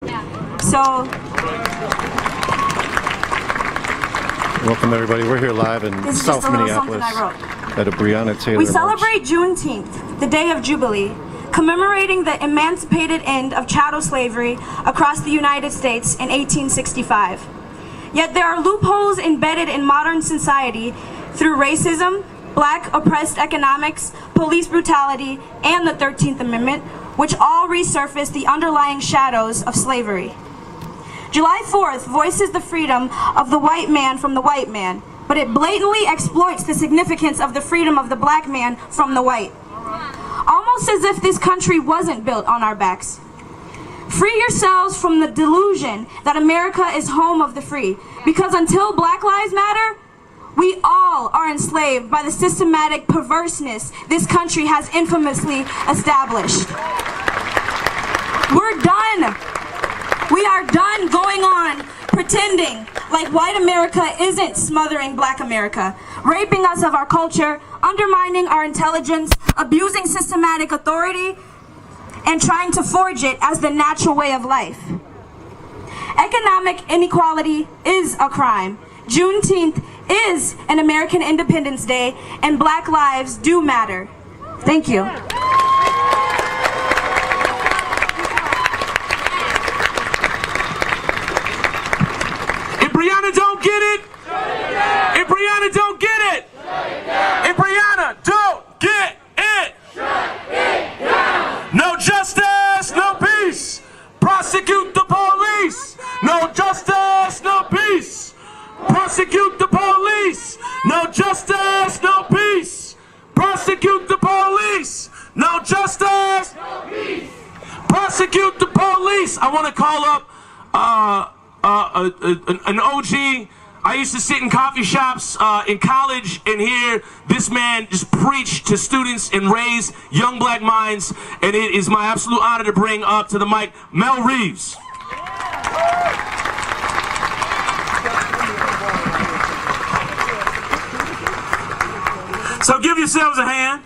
So, welcome everybody. We're here live in this is South just a little Minneapolis something I wrote. at a Breonna Taylor We march. celebrate Juneteenth, the day of Jubilee, commemorating the emancipated end of chattel slavery across the United States in 1865. Yet there are loopholes embedded in modern society through racism, black oppressed economics, police brutality, and the 13th Amendment, which all resurface the underlying shadows of slavery. July 4th voices the freedom of the white man from the white man, but it blatantly exploits the significance of the freedom of the black man from the white. Almost as if this country wasn't built on our backs. Free yourselves from the delusion that America is home of the free, because until Black Lives Matter, we all are enslaved by the systematic perverseness this country has infamously established. We're done. We are done going on pretending like white America isn't smothering black America, raping us of our culture, undermining our intelligence, abusing systematic authority, and trying to forge it as the natural way of life. Economic inequality is a crime. Juneteenth is an American Independence Day, and black lives do matter. Thank you. If Breonna don't get it, if Breonna don't get it, if Breonna don't get it, no justice, no peace. Prosecute the police. No justice, no peace. Prosecute the police. No justice, no peace. Prosecute the police. No justice, no peace. Prosecute the police. I want to call up an OG. I used to sit in coffee shops in college and hear this man just preach to students and raise young black minds, and it is my absolute honor to bring up to the mic Mel Reeves. So give yourselves a hand.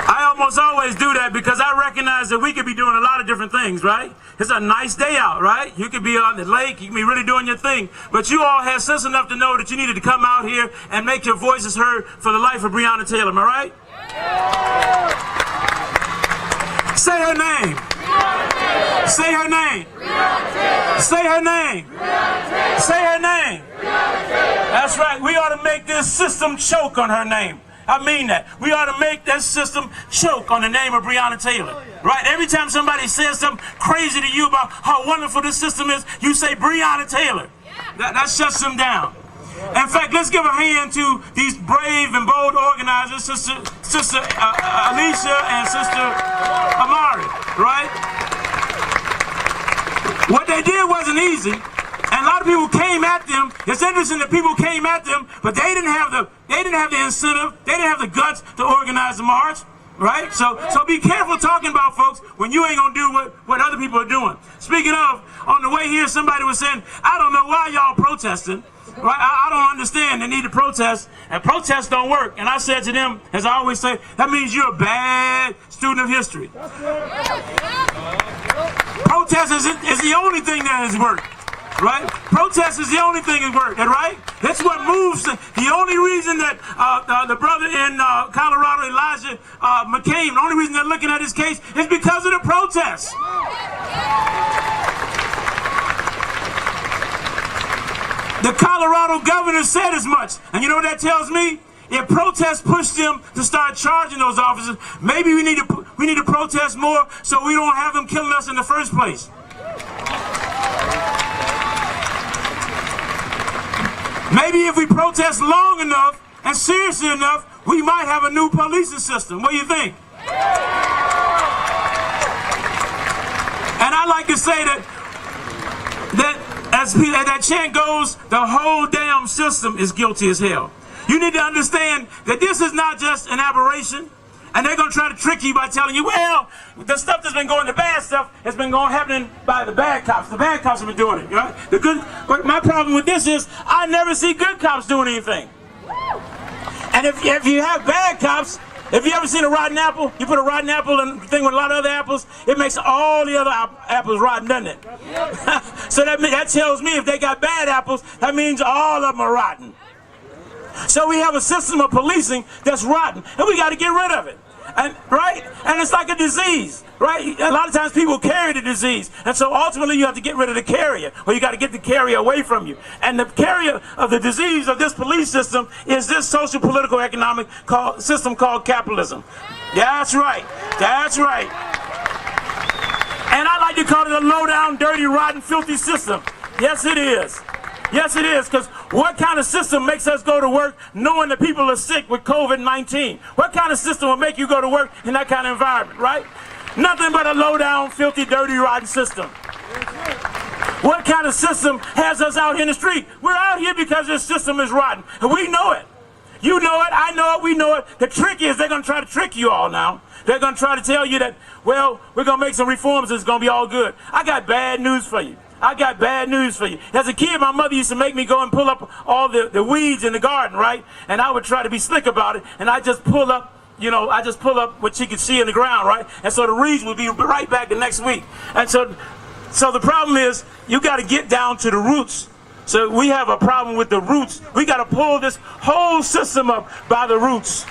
I almost always do that because I recognize that we could be doing a lot of different things, right? It's a nice day out, right? You could be on the lake, you can be really doing your thing. But you all had sense enough to know that you needed to come out here and make your voices heard for the life of Breonna Taylor, am I right? Yeah. Say her name. Say her name. Say her name. Say her name. That's right. We ought to make this system choke on her name. I mean that. We ought to make that system choke on the name of Breonna Taylor. Right? Every time somebody says something crazy to you about how wonderful this system is, you say Breonna Taylor. That shuts them down. In fact, let's give a hand to these brave and bold organizers, Sister Alicia and Sister Amari, right? What they did wasn't easy. And a lot of people came at them. It's interesting that people came at them, but they didn't have the incentive, they didn't have the guts to organize the march, right? So be careful talking about folks when you ain't gonna do what other people are doing. Speaking of, on the way here, somebody was saying, I don't know why y'all protesting, right? I don't understand the need to protest, and protests don't work. And I said to them, as I always say, that means you're a bad student of history. Protest is the only thing that has worked. Right? Protest is the only thing that works, right? That's what moves. The only reason that the brother in Colorado, Elijah McCain, the only reason they're looking at his case is because of the protests. The Colorado governor said as much. And you know what that tells me? If protests push them to start charging those officers, maybe we need to protest more so we don't have them killing us in the first place. Maybe if we protest long enough and seriously enough, we might have a new policing system. What do you think? And I like to say that as that chant goes, the whole damn system is guilty as hell. You need to understand that this is not just an aberration. And they're going to try to trick you by telling you, well, the stuff that's been going, the bad stuff, has been happening by the bad cops. The bad cops have been doing it, right? But my problem with this is I never see good cops doing anything. And if you have bad cops, If you ever seen a rotten apple, you put a rotten apple in the thing with a lot of other apples, it makes all the other apples rotten, doesn't it? So that tells me if they got bad apples, that means all of them are rotten. So we have a system of policing that's rotten, and we got to get rid of it. And right? And it's like a disease, right? A lot of times people carry the disease, and so ultimately you have to get rid of the carrier, or you got to get the carrier away from you. And the carrier of the disease of this police system is this social, political, economic system called capitalism. That's right. That's right. And I like to call it a low-down, dirty, rotten, filthy system. Yes, it is. Yes, it is, because what kind of system makes us go to work knowing that people are sick with COVID-19? What kind of system will make you go to work in that kind of environment, right? Nothing but a low-down, filthy, dirty, rotten system. What kind of system has us out here in the street? We're out here because this system is rotten, and we know it. You know it, I know it, we know it. The trick is they're going to try to trick you all now. They're going to try to tell you that, well, we're going to make some reforms and it's going to be all good. I got bad news for you. I got bad news for you. As a kid, my mother used to make me go and pull up all the weeds in the garden, right? And I would try to be slick about it, and I just pull up, you know, I just pull up what she could see in the ground, right? And so the weeds would be right back the next week. And so the problem is you got to get down to the roots. So we have a problem with the roots. We got to pull this whole system up by the roots.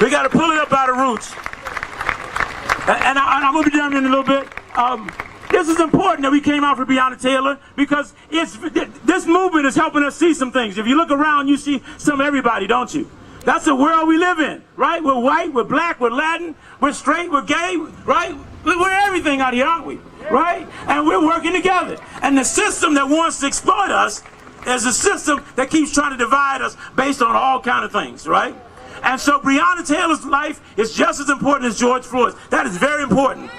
We got to pull it up by the roots. And I'm going to be done in a little bit. This is important that we came out for Breonna Taylor, because this movement is helping us see some things. If you look around, you see some everybody, don't you? That's the world we live in, right? We're white, we're black, we're Latin, we're straight, we're gay, right? We're everything out here, aren't we? Right? And we're working together. And the system that wants to exploit us is a system that keeps trying to divide us based on all kinds of things, right? And so Breonna Taylor's life is just as important as George Floyd's. That is very important.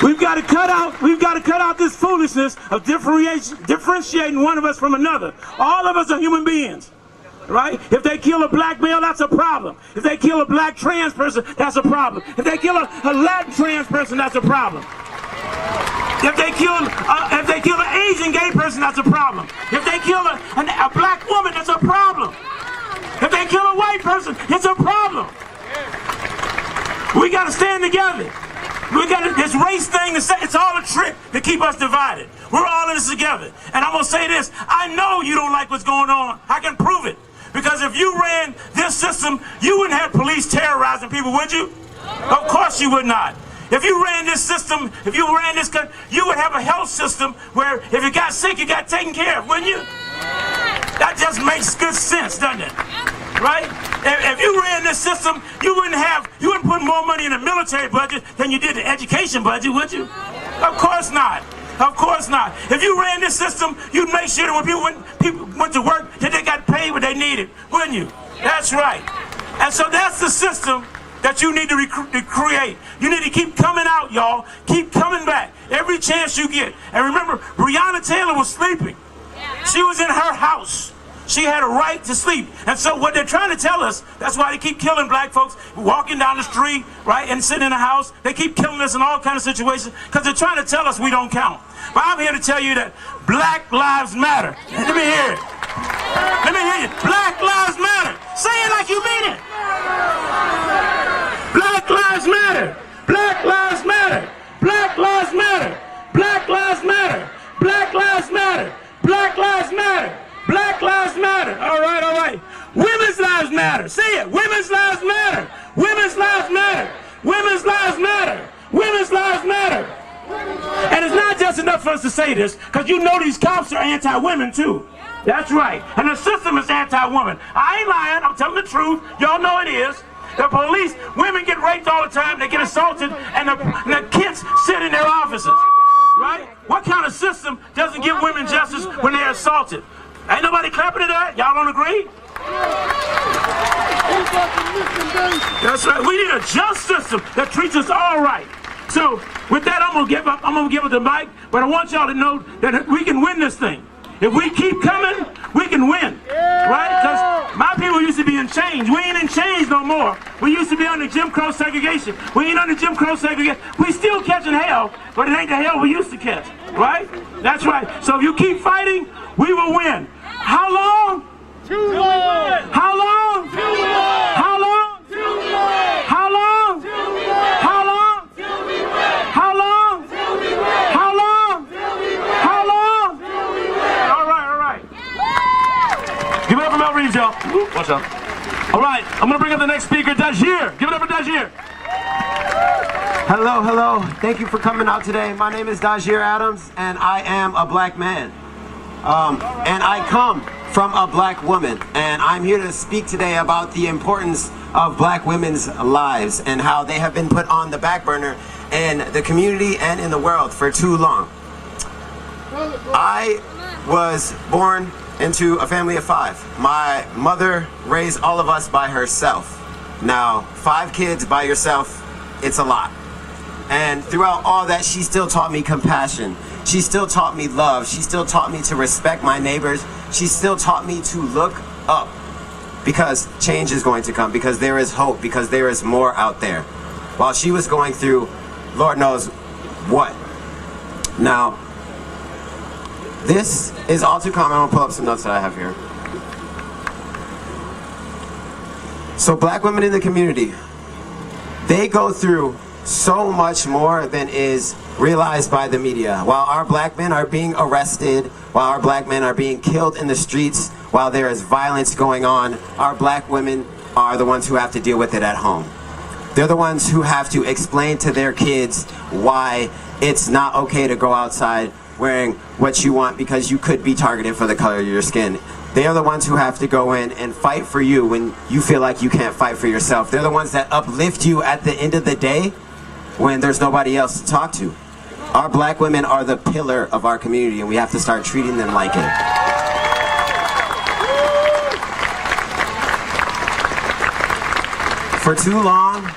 We've got to cut out this foolishness of differentiating one of us from another. All of us are human beings, right? If they kill a black male, that's a problem. If they kill a black trans person, that's a problem. If they kill a Latin trans person, that's a problem. If they kill an Asian gay person, that's a problem. If they kill a black woman, that's a problem. If they kill a white person, it's a problem. We got to stand together. This race thing, it's all a trick to keep us divided. We're all in this together. And I'm going to say this. I know you don't like what's going on. I can prove it. Because if you ran this system, you wouldn't have police terrorizing people, would you? Of course you would not. If you ran this system, if you ran this country, you would have a health system where if you got sick, you got taken care of, wouldn't you? That just makes good sense, doesn't it? Right? If you ran this system, you wouldn't put more money in the military budget than you did the education budget, would you? Of course not. Of course not. If you ran this system, you'd make sure that when people went to work, that they got paid what they needed, wouldn't you? That's right. And so that's the system that you need to create. You need to keep coming out, y'all. Keep coming back every chance you get. And remember, Breonna Taylor was sleeping. She was in her house. She had a right to sleep. And so what they're trying to tell us, that's why they keep killing black folks, walking down the street, right, and sitting in a house. They keep killing us in all kinds of situations because they're trying to tell us we don't count. But I'm here to tell you that Black Lives Matter. Let me hear it. Let me hear you. Black Lives Matter. Say it like you mean it. Black Lives Matter. Black Lives Matter. Black Lives Matter. Black Lives Matter. Black Lives Matter. Black Lives Matter. Black Lives Matter. All right, all right. Women's lives matter. Say it. Women's lives matter. Women's lives matter. Women's lives matter. Women's lives matter. And it's not just enough for us to say this, because you know these cops are anti-women too. That's right. And the system is anti-woman. I ain't lying. I'm telling the truth. Y'all know it is. The police, women get raped all the time. They get assaulted, and the kids sit in their offices. Right? What kind of system doesn't give women justice when they're assaulted? Ain't nobody clapping to that? Y'all don't agree? That's right. We need a just system that treats us all right. So with that, I'm gonna give it the mic, but I want y'all to know that we can win this thing. If we keep coming, we can win. Right? Because my people used to to be in chains. We ain't in chains no more. We used to be under Jim Crow segregation. We ain't under Jim Crow segregation. We still catching hell, but it ain't the hell we used to catch, right? That's right. So if you keep fighting, we will win. How long? Too long! How long? Too long! How long? Too long! How long? Till we win! How long? Till we win! How long? Till we win! How long? Till we win! How long? Till we win! All right, all right. Give it up for Mel Reeves, y'all. Watch out. All right, I'm gonna bring up the next speaker, Dajir. Give it up for Dajir. Hello, hello. Thank you for coming out today. My name is Dajir Adams, and I am a black man. And I come from a black woman, and I'm here to speak today about the importance of black women's lives and how they have been put on the back burner in the community and in the world for too long. I was born into a family of 5. My mother raised all of us by herself. Now, 5 kids by yourself, it's a lot. And throughout all that, she still taught me compassion. She still taught me love. She still taught me to respect my neighbors. She still taught me to look up, because change is going to come, because there is hope, because there is more out there. While she was going through Lord knows what. Now, this is all too common. I'm gonna pull up some notes that I have here. So black women in the community, they go through so much more than is realized by the media. While our black men are being arrested, while our black men are being killed in the streets, while there is violence going on, our black women are the ones who have to deal with it at home. They're the ones who have to explain to their kids why it's not okay to go outside wearing what you want because you could be targeted for the color of your skin. They are the ones who have to go in and fight for you when you feel like you can't fight for yourself. They're the ones that uplift you at the end of the day when there's nobody else to talk to. Our black women are the pillar of our community, and we have to start treating them like it. For too long,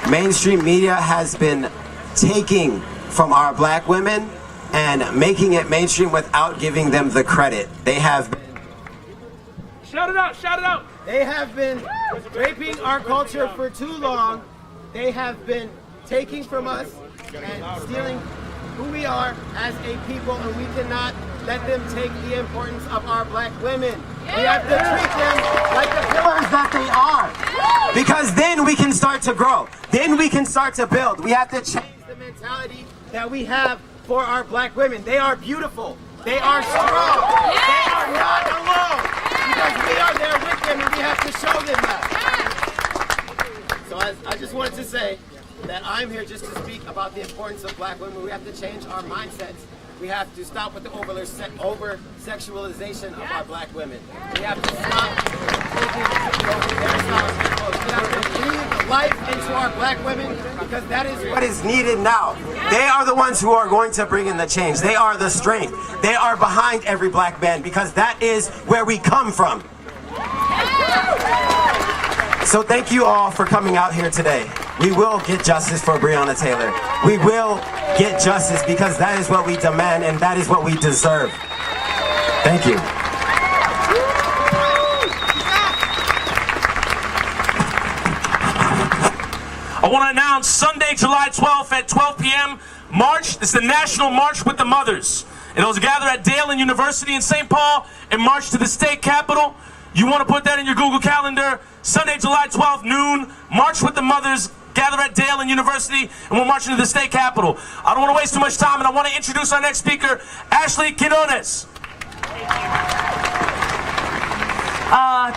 mainstream media has been taking from our black women and making it mainstream without giving them the credit. They have been... Shout it out, shout it out. They have been raping our culture for too long. They have been taking from us and stealing who we are as a people, and we cannot let them take the importance of our black women. We have to treat them like the pillars that they are. Because then we can start to grow. Then we can start to build. We have to change the mentality that we have for our black women. They are beautiful. They are strong. They are not alone. Because we are there with them, and we have to show them that. So I just wanted to say that I'm here just to speak about the importance of black women. We have to change our mindsets. We have to stop with the over-sexualization of our black women. We have to stop taking we have to breathe life into our black women, because that is what is needed now. They are the ones who are going to bring in the change. They are the strength. They are behind every black man, because that is where we come from. So thank you all for coming out here today. We will get justice for Breonna Taylor. We will get justice, because that is what we demand and that is what we deserve. Thank you. I want to announce Sunday, July 12th at 12 p.m. March. It's the National March with the Mothers. It'll gather at Dale and University in St. Paul and march to the state capitol. You want to put that in your Google Calendar. Sunday, July 12th, noon, March with the Mothers, gather at Dale and University, and we're marching to the state capitol. I don't want to waste too much time, and I want to introduce our next speaker, Ashley Quinones.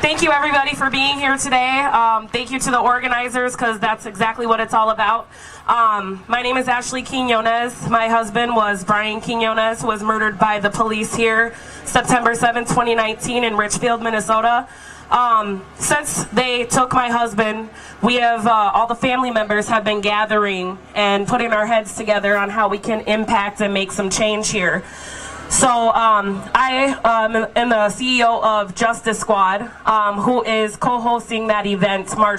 Thank you, everybody, for being here today. Thank you to the organizers, because that's exactly what it's all about. My name is Ashley Quinones. My husband was Brian Quinones, who was murdered by the police here September 7, 2019 in Richfield, Minnesota. Since they took my husband, we have, all the family members have been gathering and putting our heads together on how we can impact and make some change here. So I am the CEO of Justice Squad, who is co-hosting that event July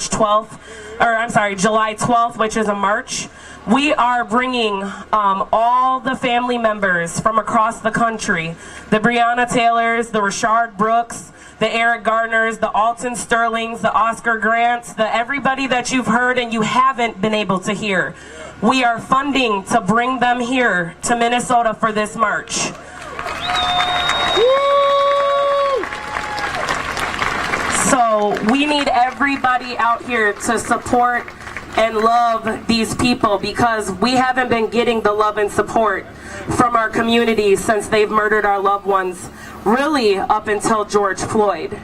12th, which is a march. We are bringing all the family members from across the country, the Breonna Taylors, the Rashard Brooks, the Eric Garners, the Alton Sterlings, the Oscar Grants, the everybody that you've heard and you haven't been able to hear. We are funding to bring them here to Minnesota for this march. So we need everybody out here to support and love these people, because we haven't been getting the love and support from our communities since they've murdered our loved ones, really up until George Floyd.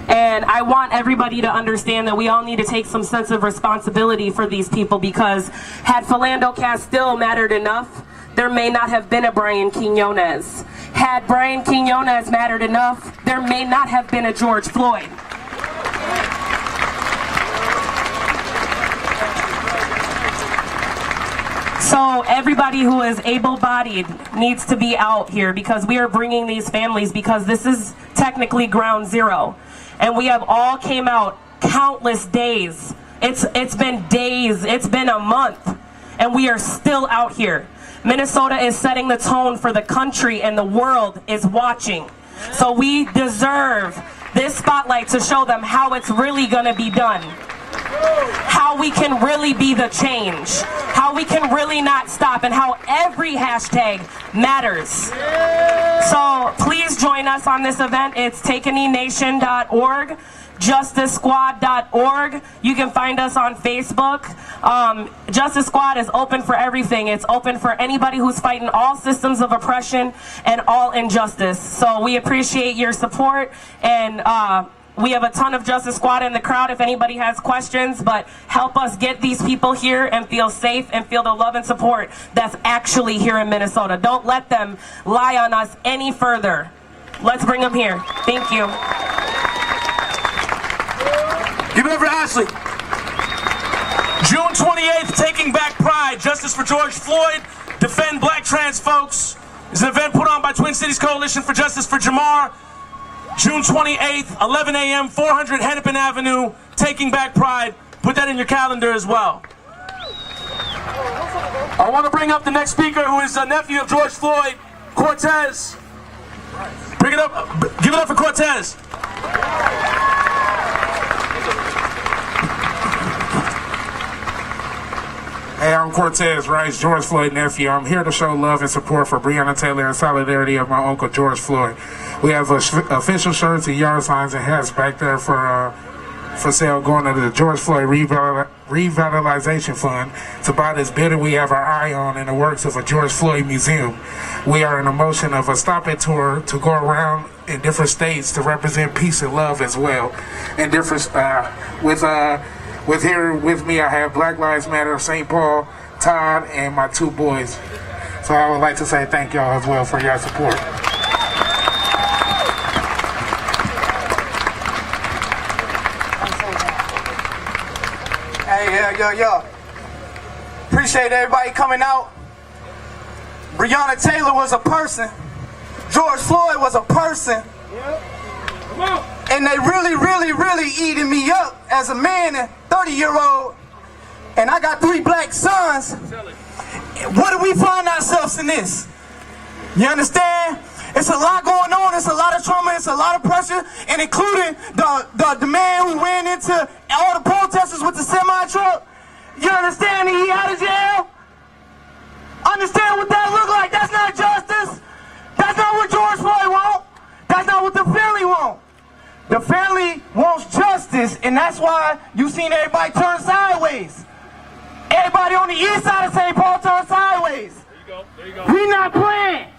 And I want everybody to understand that we all need to take some sense of responsibility for these people, because had Philando Castile mattered enough, there may not have been a Brian Quinones. Had Brian Quinones mattered enough, there may not have been a George Floyd. So everybody who is able-bodied needs to be out here, because we are bringing these families, because this is technically ground zero. And we have all came out countless days. It's been days, it's been a month, and we are still out here. Minnesota is setting the tone for the country, and the world is watching. So we deserve this spotlight to show them how it's really gonna be done. How we can really be the change, how we can really not stop, and how every hashtag matters. So please join us on this event. It's takeanynation.org, justicesquad.org. You can find us on Facebook. Justice Squad is open for everything. It's open for anybody who's fighting all systems of oppression and all injustice. So we appreciate your support, and we have a ton of Justice Squad in the crowd if anybody has questions, but help us get these people here and feel safe and feel the love and support that's actually here in Minnesota. Don't let them lie on us any further. Let's bring them here. Thank you. Give it up for Ashley. June 28th, Taking Back Pride, Justice for George Floyd, Defend Black Trans Folks. It's an event put on by Twin Cities Coalition for Justice for Jamar. June 28th, 11 a.m., 400 Hennepin Avenue, Taking Back Pride. Put that in your calendar as well. I want to bring up the next speaker, who is a nephew of George Floyd, Cortez. Bring it up, give it up for Cortez. Hey, I'm Cortez Rice, George Floyd nephew. I'm here to show love and support for Breonna Taylor in solidarity of my uncle George Floyd. We have official shirts and yard signs and hats back there for sale, going to the George Floyd Revitalization Fund. To buy this building we have our eye on in the works of a George Floyd museum. We are in a motion of a stop-it tour to go around in different states to represent peace and love as well. And different with here with me, I have Black Lives Matter of St. Paul, Todd, and my two boys. So I would like to say thank y'all as well for your support. Hey, yo. Appreciate everybody coming out. Breonna Taylor was a person. George Floyd was a person. And they really eating me up as a man and 30-year-old. And I got 3 black sons. What do we find ourselves in this? You understand? It's a lot going on. It's a lot of trauma. It's a lot of pressure, and including the man who ran into all the protesters with the semi-truck. You understand? He out of jail. Understand what that look like? That's not justice. That's not what George Floyd want. That's not what the family want. The family wants justice, and that's why you seen everybody turn sideways. Everybody on the east side of St. Paul turn sideways. There you go. We not playing.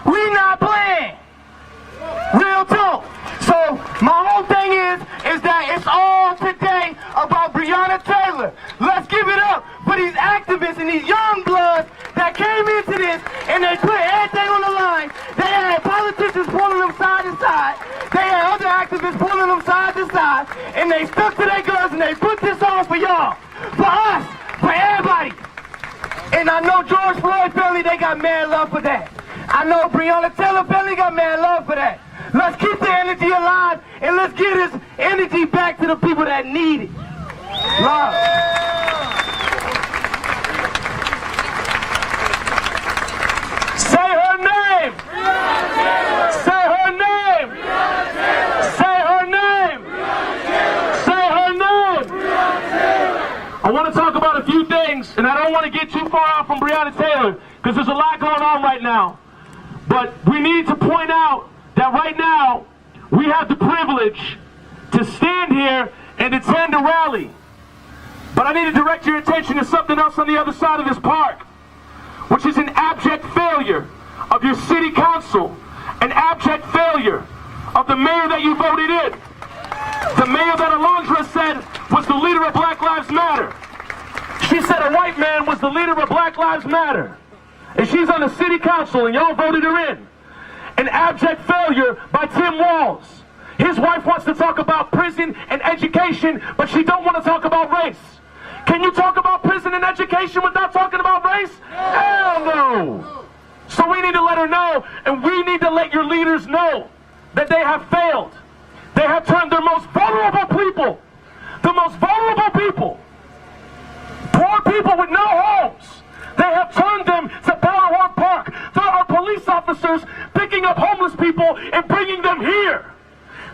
We not playing. Real talk. So my whole thing is that it's all today about Breonna Taylor. Let's give it up for these activists and these young bloods that came into this and they put everything on the line. They had politicians pulling them side to side. They had other activists pulling them side to side. And they stuck to their guns and they put this on for y'all. For us. For everybody. And I know George Floyd family, they got mad love for that. I know Breonna Taylor family got mad love for that. Let's keep the energy alive and let's get this energy back to the people that need it. Love. Say her name. Say her name. Say her I want to talk about a few things, and I don't want to get too far off from Breonna Taylor, because there's a lot going on right now. But we need to point out that right now, we have the privilege to stand here and attend a rally. But I need to direct your attention to something else on the other side of this park, which is an abject failure of your city council, an abject failure of the mayor that you voted in. The mayor that Alondra said was the leader of Black Lives Matter. She said a white man was the leader of Black Lives Matter. And she's on the city council and y'all voted her in. An abject failure by Tim Walz. His wife wants to talk about prison and education, but she don't want to talk about race. Can you talk about prison and education without talking about race? Hell no! So we need to let her know, and we need to let your leaders know that they have failed. They have turned their most vulnerable people, the most vulnerable people, poor people with no homes, they have turned them to Powderhorn Park. There are police officers picking up homeless people and bringing them here.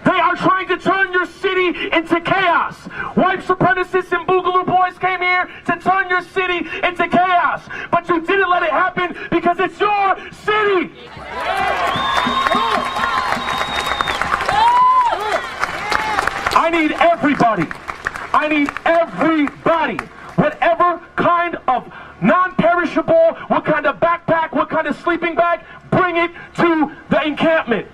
They are trying to turn your city into chaos. White supremacists and Boogaloo boys came here to turn your city into chaos. But you didn't let it happen because it's your city. I need everybody. I need everybody. Whatever kind of non-perishable, what kind of backpack, what kind of sleeping bag, bring it to the encampment.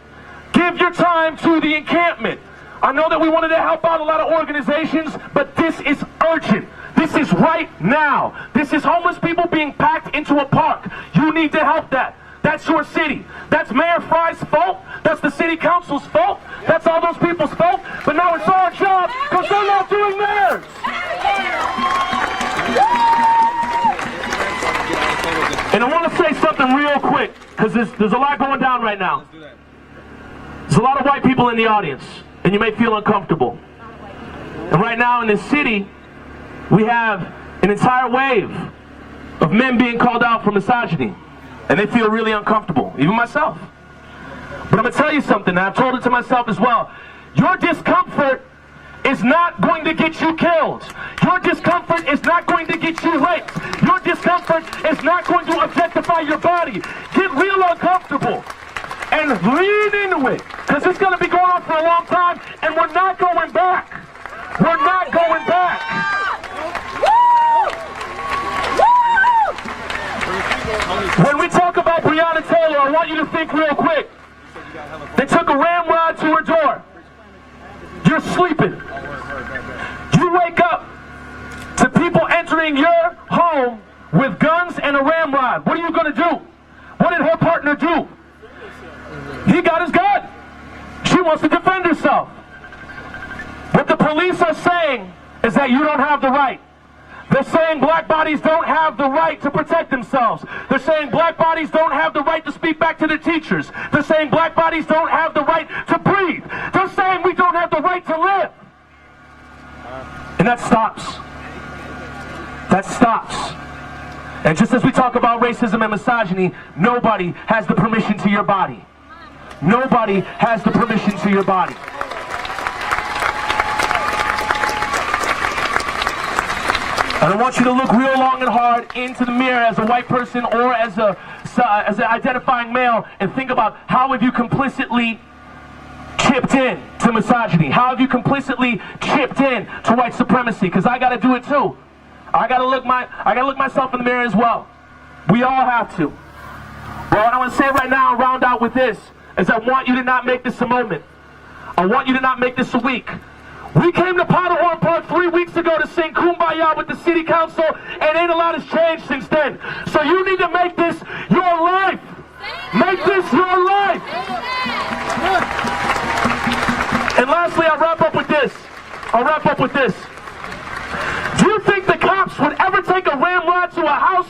Give your time to the encampment. I know that we wanted to help out a lot of organizations, but this is urgent. This is right now. This is homeless people being packed into a park. You need to help that. That's your city. That's Mayor Fry's fault. That's the city council's fault. That's all those people's fault. But now it's our job because they're not doing theirs. And I want to say something real quick because there's a lot going down right now. There's a lot of white people in the audience, and you may feel uncomfortable. And right now in this city, we have an entire wave of men being called out for misogyny. And they feel really uncomfortable, even myself. But I'm going to tell you something, and I've told it to myself as well. Your discomfort is not going to get you killed. Your discomfort is not going to get you raped. Your discomfort is not going to objectify your body. Get real uncomfortable and lean into it, because it's going to be going on for a long time, and we're not going back. We're not going back. When we talk about Breonna Taylor, I want you to think real quick. They took a ramrod to her door. You're sleeping. You wake up to people entering your home with guns and a ramrod. What are you going to do? What did her partner do? He got his gun. She wants to defend herself. What the police are saying is that you don't have the right. They're saying black bodies don't have the right to protect themselves. They're saying black bodies don't have the right to speak back to their teachers. They're saying black bodies don't have the right to breathe. They're saying we don't have the right to live. And that stops. That stops. And just as we talk about racism and misogyny, nobody has the permission to your body. Nobody has the permission to your body. And I want you to look real long and hard into the mirror as a white person or as an identifying male and think about how have you complicitly chipped in to misogyny? How have you complicitly chipped in to white supremacy? Because I got to do it too. I got to look myself in the mirror as well. We all have to. Well, what I want to say right now, round out with this, is I want you to not make this a moment. I want you to not make this a week. We came to Powderhorn Park 3 weeks ago to sing Kumbaya with the city council, and ain't a lot has changed since then. So you need to make this your life. Make this your life. And lastly, I'll wrap up with this. Do you think the cops would ever take a ramrod to a house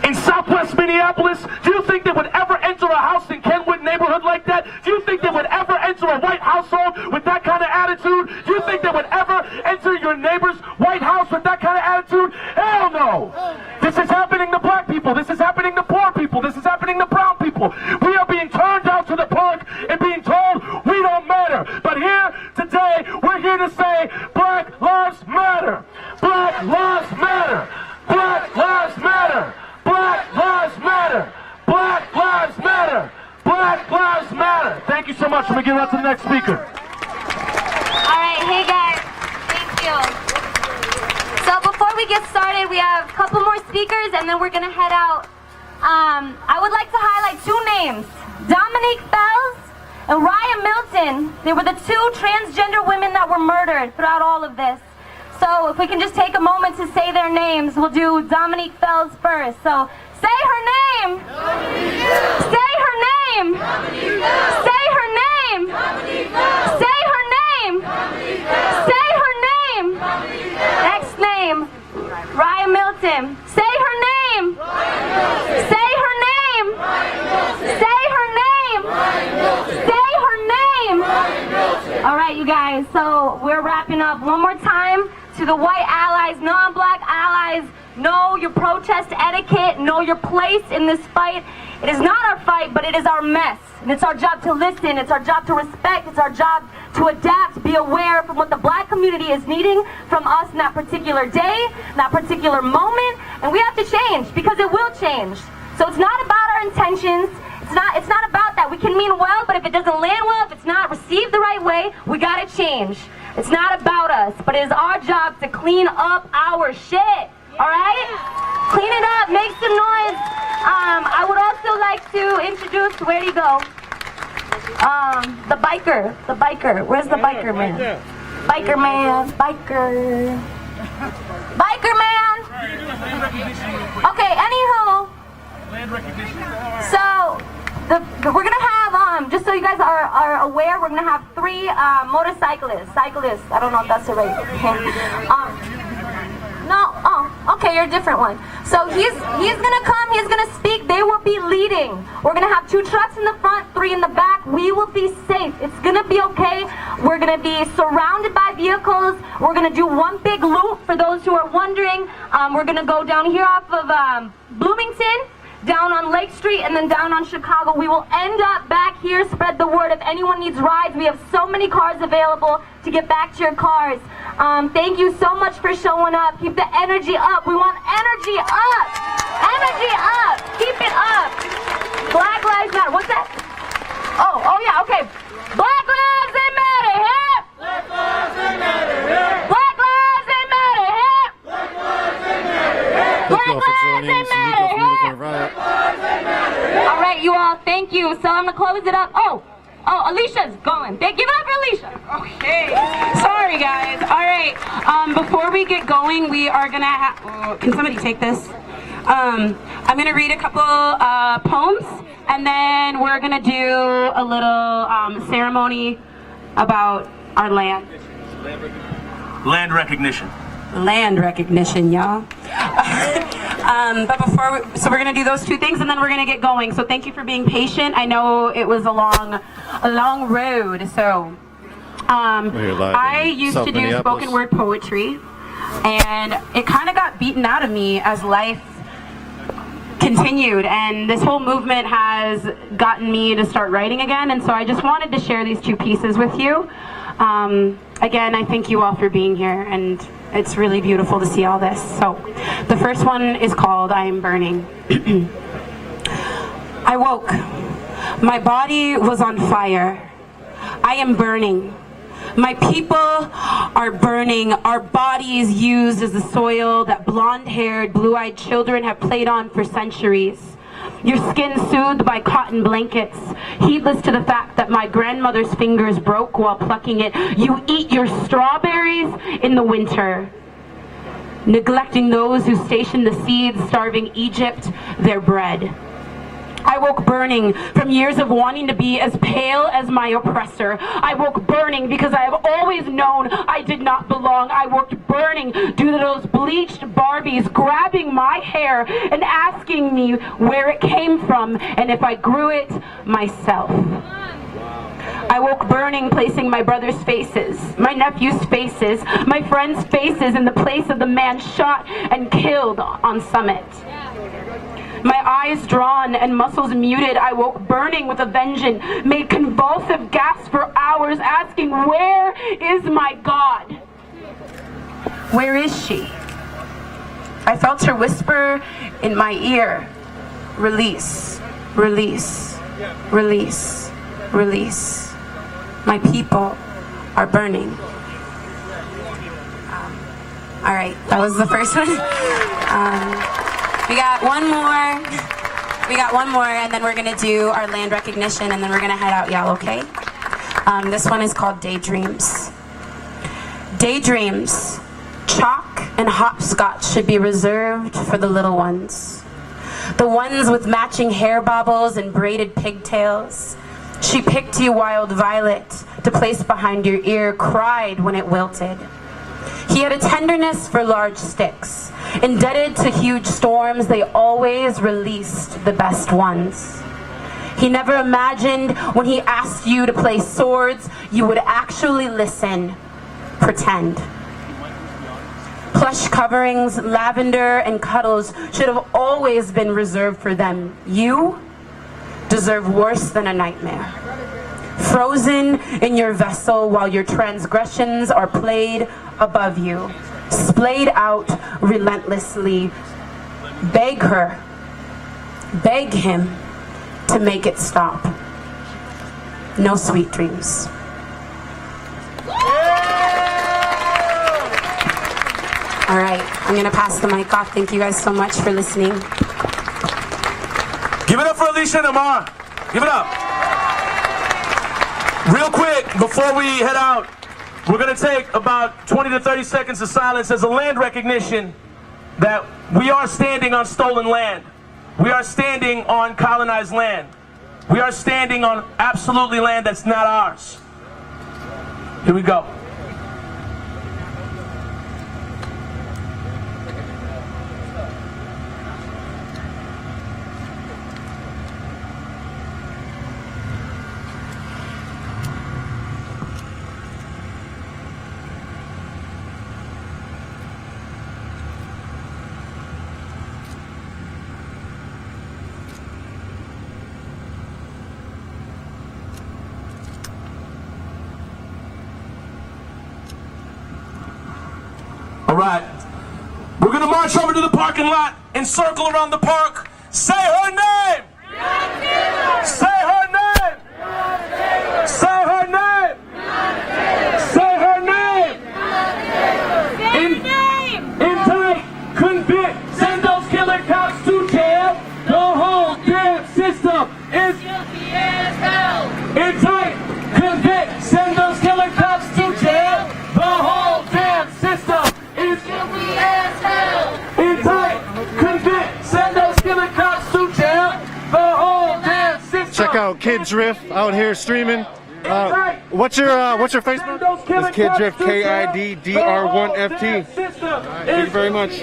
in southwest Minneapolis? Do you think they would ever enter a house in Kenwood neighborhood like that? Do you think they would ever enter a white household with that kind of attitude? Do you think they would ever enter your neighbor's white house with that kind of attitude? Hell no! This is happening to black people. This is happening to poor people. This is happening to brown people. We are being turned out to the park and being told we don't matter. But here today, we're we're here to say Black Lives Matter. Black Lives Matter. Black Lives Matter. Black Lives Matter. Black Lives Matter. Black Lives Matter. Thank you so much. I'm going to give it up to the next speaker. All right, hey guys, thank you. So before we get started, we have a couple more speakers and then we're gonna head out. I would like to highlight two names, Dominique Fells and Raya Milton. They were the two transgender women that were murdered throughout all of this. So if we can just take a moment to say their names, we'll do Dominique Fells first. So say her name. Say her name. Say her name. Say her name. Say her name. Next name, Raya Milton. Say her name. Say her name. Say her name. Say her name. All right, you guys, so we're wrapping up one more time. To the white allies, non-black allies, know your protest etiquette, know your place in this fight. It is not our fight, but it is our mess. And it's our job to listen, it's our job to respect, it's our job to adapt, be aware from what the black community is needing from us in that particular day, that particular moment, and we have to change, because it will change. So it's not about our intentions, it's not about that. We can mean well, but if it doesn't land well, if it's not received the right way, we gotta change. It's not about us, but it is our job to clean up our shit, all right? Clean it up, make some noise. I would also like to introduce, where'd he go? The biker. Where's the biker man? Biker man. Okay, anywho. So, we're gonna have, just so you guys are aware, we're gonna have three cyclists. I don't know if that's the right thing. No, oh, okay, you're a different one. So he's gonna come, he's gonna speak, they will be leading. We're gonna have 2 trucks in the front, 3 in the back. We will be safe. It's gonna be okay. We're gonna be surrounded by vehicles. We're gonna do one big loop for those who are wondering. We're gonna go down here off of Bloomington, down on Lake Street, and then down on Chicago. We will end up back here. Spread the word if anyone needs rides. We have so many cars available to get back to your cars. Thank you so much for showing up. Keep the energy up. We want energy up. Energy up. Keep it up. Black Lives Matter. What's that? Oh yeah, okay. Black Lives they matter, hip. Black Lives they matter, hip. Black Lives they matter, hip. Black Lives they matter, hip. Thank you all for joining. This is Nico from Unicorn Riot. All right, you all, thank you. So I'm gonna close it up. Oh, Alicia's going. Give it up for Alicia. Okay. Sorry, guys. All right. Before we get going, we are gonna have. Can somebody take this? I'm gonna read a couple poems, and then we're gonna do a little ceremony about our land. Land recognition. Land recognition, y'all. But so we're gonna do those 2 things, and then we're gonna get going. So thank you for being patient. I know it was a long road. So I used to do spoken word poetry, and it kind of got beaten out of me as life continued, and this whole movement has gotten me to start writing again. And so I just wanted to share these 2 pieces with you. Again, I thank you all for being here, and it's really beautiful to see all this. So the first one is called I Am Burning. I woke. My body was on fire. I am burning. My people are burning. Our bodies used as the soil that blonde-haired, blue-eyed children have played on for centuries. Your skin soothed by cotton blankets, heedless to the fact that my grandmother's fingers broke while plucking it. You eat your strawberries in the winter, neglecting those who stationed the seeds, starving Egypt their bread. I woke burning from years of wanting to be as pale as my oppressor. I woke burning because I have always known I did not belong. I woke burning due to those bleached Barbies grabbing my hair and asking me where it came from and if I grew it myself. I woke burning, placing my brother's faces, my nephew's faces, my friends' faces in the place of the man shot and killed on Summit. My eyes drawn and muscles muted, I woke burning with a vengeance, made convulsive gasps for hours, asking, where is my God? Where is she? I felt her whisper in my ear, release, release, release, release. My people are burning. All right, that was the first one. We got one more, and then we're gonna do our land recognition, and then we're gonna head out, y'all, okay? This one is called Daydreams. Daydreams. Chalk and hopscotch should be reserved for the little ones. The ones with matching hair bobbles and braided pigtails. She picked you wild violet to place behind your ear, cried when it wilted. He had a tenderness for large sticks. Indebted to huge storms, they always released the best ones. He never imagined when he asked you to play swords, you would actually listen, pretend. Plush coverings, lavender, and cuddles should have always been reserved for them. You deserve worse than a nightmare. Frozen in your vessel while your transgressions are played above you, splayed out relentlessly. Beg her, beg him to make it stop. No sweet dreams. All right, I'm gonna pass the mic off. Thank you guys so much for listening. Give it up for Alicia and Amar. Give it up. Real quick, before we head out, we're gonna take about 20 to 30 seconds of silence as a land recognition that we are standing on stolen land. We are standing on colonized land. We are standing on absolutely land that's not ours. Here we go. All right, we're gonna march over to the parking lot and circle around the park. Say her name! Say her name! Say her name! Say her name! Indict, convict, send those killer cops to jail. The whole damn system is guilty as hell. Indict, convict, send those killer cops to jail. The whole damn system is guilty as hell. Indict, convict, send those killer cops to jail. The whole damn system. Check out Kid Drift out here streaming. What's your Facebook? It's Kid Drift, KIDDR1FT. Thank you very much.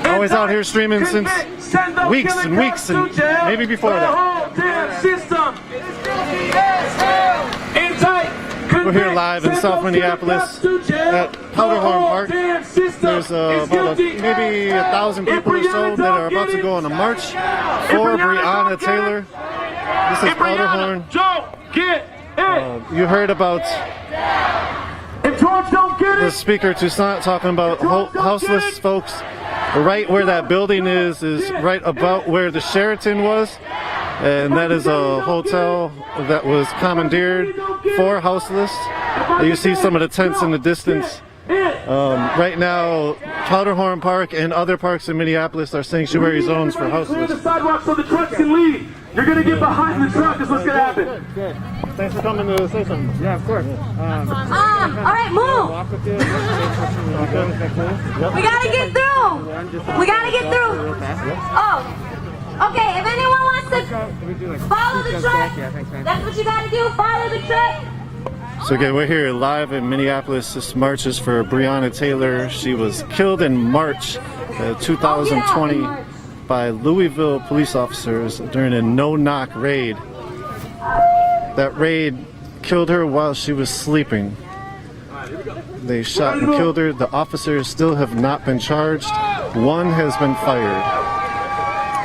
Always out here streaming since weeks and weeks and maybe before that. We're here live in South Minneapolis at Powderhorn Park. There's about maybe 1,000 people or so that are about to go on a march for Breonna Taylor. This is Powderhorn. You heard about the speaker Toussaint talking about houseless folks. Right where that building is right about where the Sheraton was, and that is a hotel that was commandeered for houseless. You see some of the tents in the distance. Right now, Powderhorn Park and other parks in Minneapolis are sanctuary zones for houseless. The sidewalk so the trucks can leave. You're gonna get behind the truck. Is what's gonna happen. Good. Thanks for coming to say something. Yeah, of course. All right, move. We gotta get through. We gotta get through. Oh, okay. If anyone wants to follow the truck, that's what you gotta do. Follow the truck. So again, we're here live in Minneapolis. This march is for Breonna Taylor. She was killed in March 2020 by Louisville police officers during a no-knock raid. That raid killed her while she was sleeping. They shot and killed her. The officers still have not been charged. One has been fired.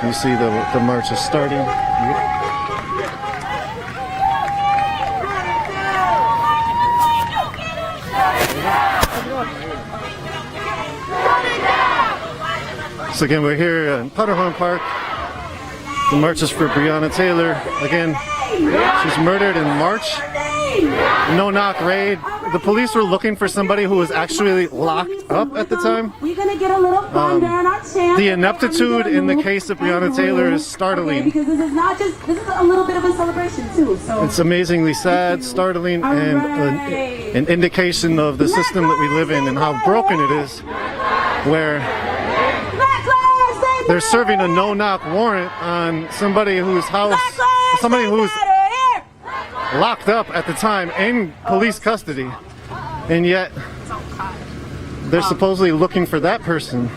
You see the march is starting. So again, we're here in Powderhorn Park. The march is for Breonna Taylor. Again, she's murdered in March. No-knock raid. The police were looking for somebody who was actually locked up at the time. We're gonna get a little thunder in our chant. The ineptitude in the case of Breonna Taylor is startling. Because this is a little bit of a celebration too. So It's amazingly sad, startling, and an indication of the system that we live in and how broken it is, where they're serving a no-knock warrant on somebody whose house, somebody who's locked up at the time in police custody, and yet they're supposedly looking for that person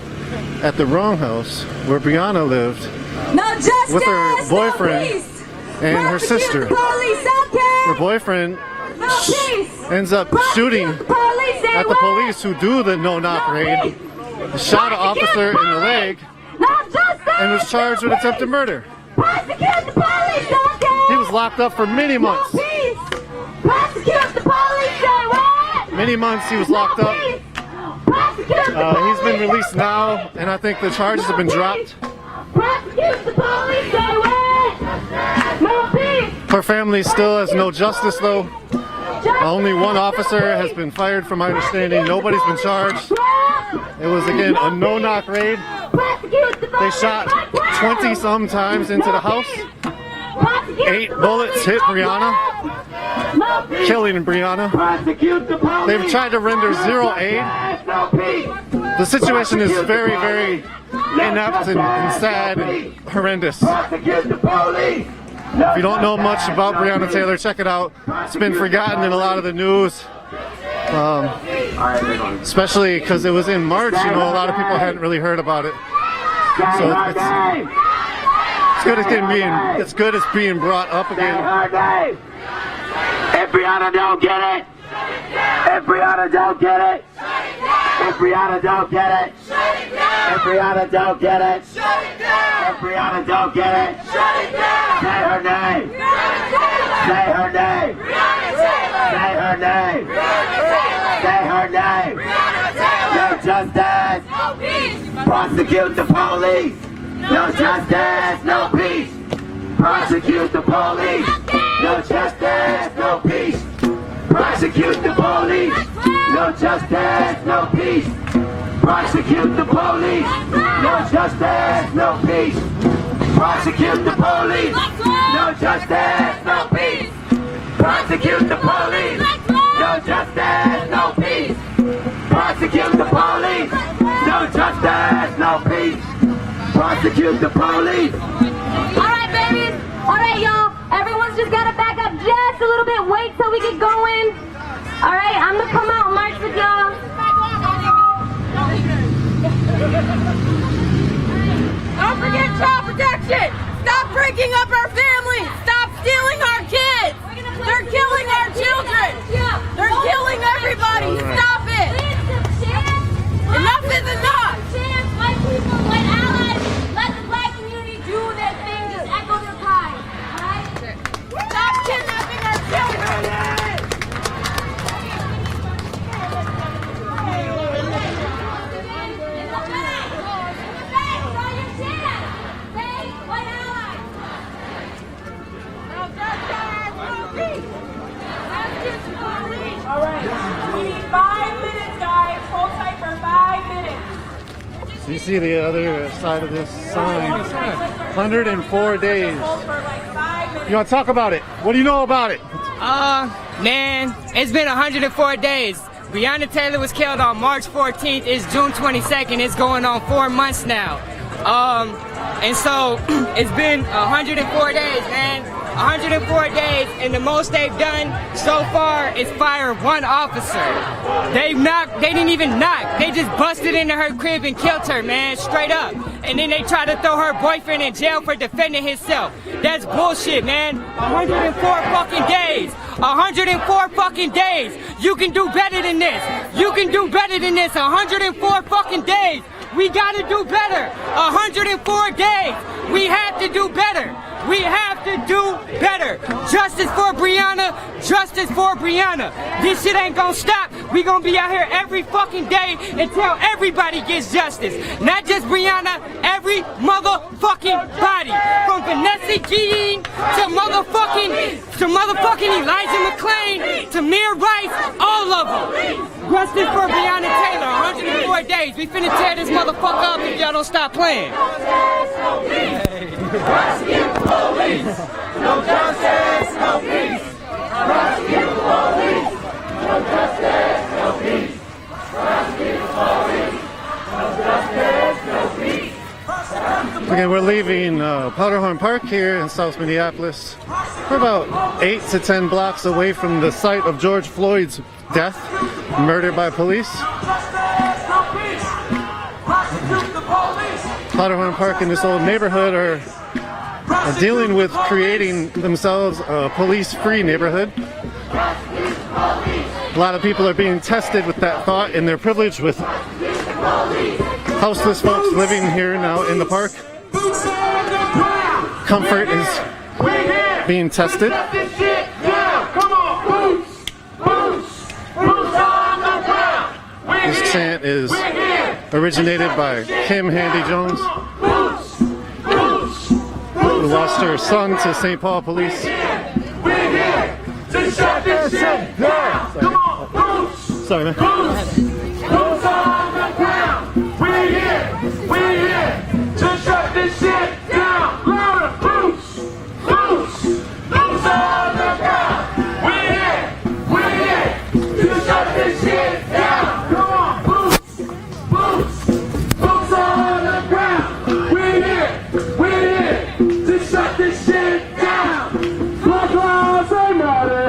at the wrong house where Breonna lived with her boyfriend and her sister. Her boyfriend ends up shooting at the police who do the no-knock raid, shot an officer in the leg, and was charged with attempted murder. He was locked up for many months. Many months he was locked up. He's been released now, and I think the charges have been dropped. Her family still has no justice, though. Only one officer has been fired, from my understanding. Nobody's been charged. It was, again, a no-knock raid. They shot 20-some times into the house. 8 bullets hit Breonna, killing Breonna. They've tried to render zero aid. The situation is very, very inept and sad and horrendous. If you don't know much about Breonna Taylor, check it out. It's been forgotten in a lot of the news, especially because it was in March. You know, a lot of people hadn't really heard about it. So it's good as being brought up again. If Breonna don't get it, if Breonna don't get it, if Breonna don't get it, if Breonna don't get it, if Breonna don't get it, say her name, say her name, say her name, say her name. No justice, prosecute the police. No justice, no peace. Prosecute the police. No justice, no peace. Prosecute the police. No justice, no peace. Prosecute the police. No justice, no peace. Prosecute the police. No justice, no peace. Prosecute the police. No justice, no peace. Prosecute the police. No justice, no peace. Prosecute the police. Alright, babies. Alright, y'all. Everyone's just gotta back up just a little bit. Wait till we get going. Alright, I'm gonna come out and march with y'all. Don't forget child protection. Stop breaking up our families. Stop stealing our kids. They're killing our children. They're killing everybody. Stop it. Enough is enough. White people, white allies, let the black community do their thing. Just echo their pride. Alright? Stop kidnapping our children. So you see the other side of this sign. 104 days. You want to talk about it? What do you know about it? Man, it's been 104 days. Breonna Taylor was killed on March 14th. It's June 22nd. It's going on 4 months now. And so it's been 104 days, man. 104 days, and the most they've done so far is fire one officer. They didn't even knock. They just busted into her crib and killed her, man, straight up. And then they tried to throw her boyfriend in jail for defending himself. That's bullshit, man. 104 fucking days. 104 fucking days. You can do better than this. You can do better than this. 104 fucking days. We gotta do better. 104 days. We have to do better. We have to do better. Justice for Breonna. Justice for Breonna. This shit ain't gonna stop. We gonna be out here every fucking day until everybody gets justice. Not just Breonna, every motherfucking body. From Vanessa Guillen to motherfucking Elijah McClain to Mir Rice, all of them. Justice for Breonna Taylor, 104 days. We finna tear this motherfucker up if y'all don't stop playing. Prosecute the police. No justice, no peace. Prosecute the police. No justice, no peace. Prosecute the police. No justice, no peace. Okay, we're leaving Powderhorn Park here in South Minneapolis. We're about 8 to 10 blocks away from the site of George Floyd's death, murdered by police. Powderhorn Park and this old neighborhood are dealing with creating themselves a police-free neighborhood. A lot of people are being tested with that thought and their privilege with houseless folks living here now in the park. Comfort is being tested. This chant is originated by Kim Handy Jones, who lost her son to St. Paul police. Sorry, man. We're here to shut this shit down. Louder, boots, boots, boots on the ground. We're here to shut this shit down. Come on, boots, boots, boots on the ground. We're here to shut this shit down. Black lives, they matter.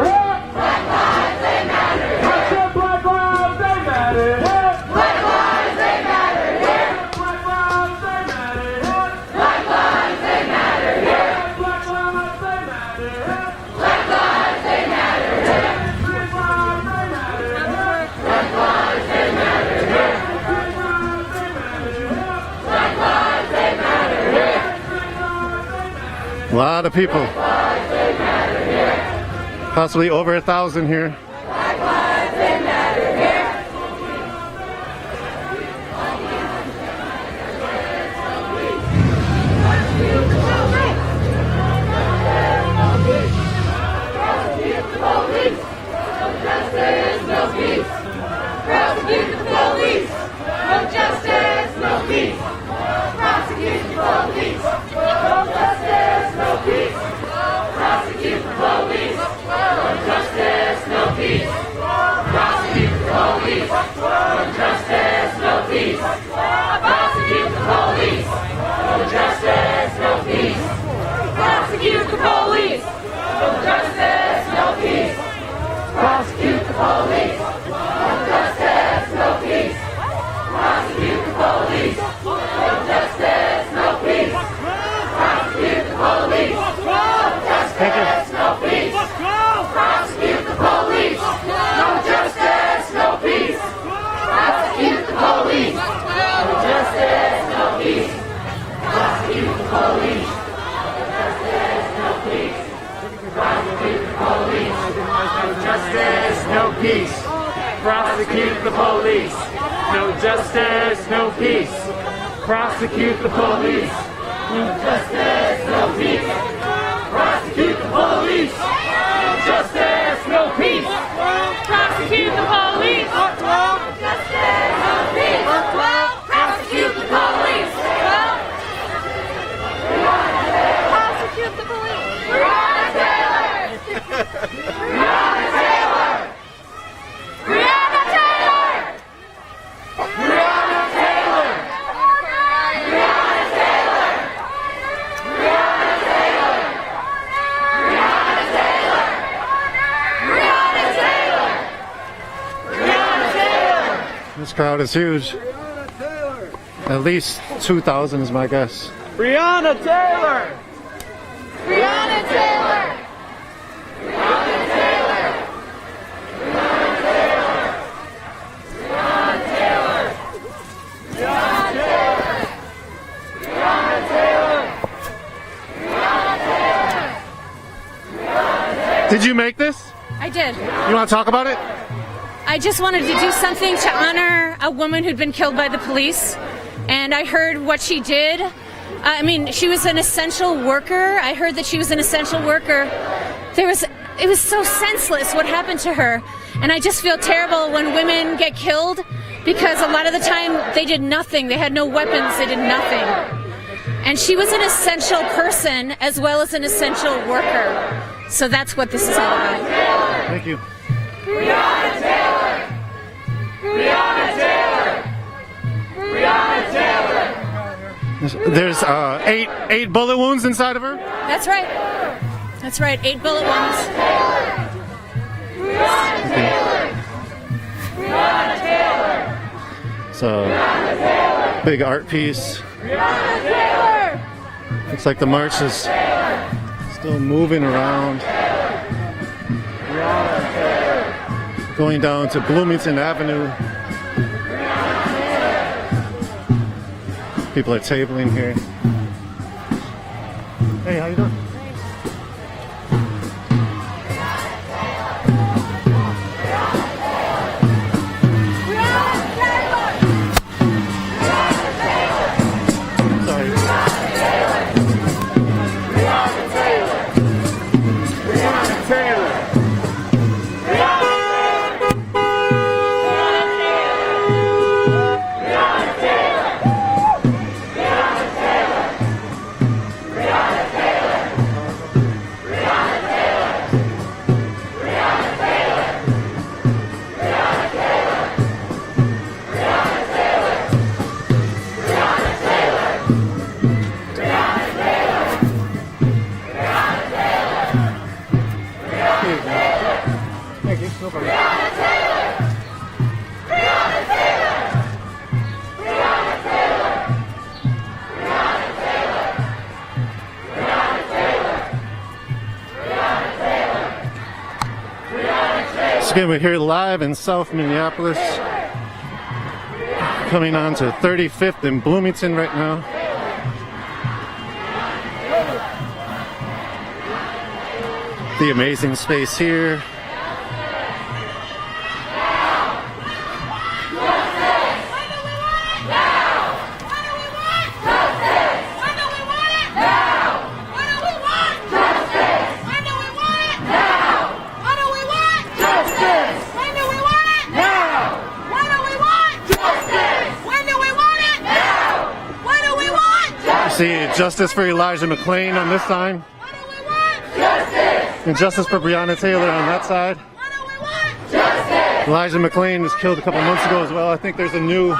Black lives, they matter. I said black lives, they matter. Black lives, they matter. Black lives, they matter. Black lives, they matter. Black lives, they matter. Black lives, they matter. Black lives, they matter. Black lives, they matter. Black lives, they matter. A lot of people. Possibly over 1,000 here. Black lives, they matter here. Prosecute the police. No justice, no peace. Prosecute the police. No justice, no peace. Prosecute the police. No justice, no peace. Prosecute the police. No justice, no peace. Prosecute the police. No justice, no peace. Prosecute the police. No justice, no peace. Prosecute the police. No justice, no peace. Prosecute the police. No justice, no peace. Prosecute the police. No justice, no peace. Prosecute the police. No justice, no peace. Prosecute the police. No justice, no peace. Prosecute the police. No justice, no peace. Prosecute the police. Justice, no peace. Prosecute the police. No justice, no peace. Prosecute the police. No justice, no peace. Prosecute the police. No justice, no peace. Prosecute the police. Justice, no peace. Prosecute the police. Prosecute the police. Breonna Taylor. Breonna Taylor. Breonna Taylor. Breonna Taylor. Breonna Taylor. Breonna Taylor. Breonna Taylor. Breonna Taylor. Breonna Taylor. This crowd is huge. At least 2,000 is my guess. Breonna Taylor. Breonna Taylor. Breonna Taylor. Breonna Taylor. Breonna Taylor. Breonna Taylor. Breonna Taylor. Did you make this? I did. You want to talk about it? I just wanted to do something to honor a woman who'd been killed by the police, and I heard what she did. I mean, she was an essential worker. I heard that she was an essential worker. It was so senseless what happened to her, and I just feel terrible when women get killed because a lot of the time they did nothing. They had no weapons. They did nothing. And she was an essential person as well as an essential worker. So that's what this is all about. Thank you. Breonna Taylor! Breonna Taylor! Breonna Taylor! There's eight bullet wounds inside of her? That's right. That's right. 8 bullet wounds. Breonna Taylor! Breonna Taylor! It's a big art piece. Breonna Taylor! Looks like the march is still moving around. Going down to Bloomington Avenue. People are tabling here. Hey, how you doing? Again, we're here live in South Minneapolis, coming on to 35th in Bloomington right now. The amazing space here. See justice for Elijah McClain on this side. And justice for Breonna Taylor on that side. Elijah McClain was killed a couple months ago as well. I think there's a new,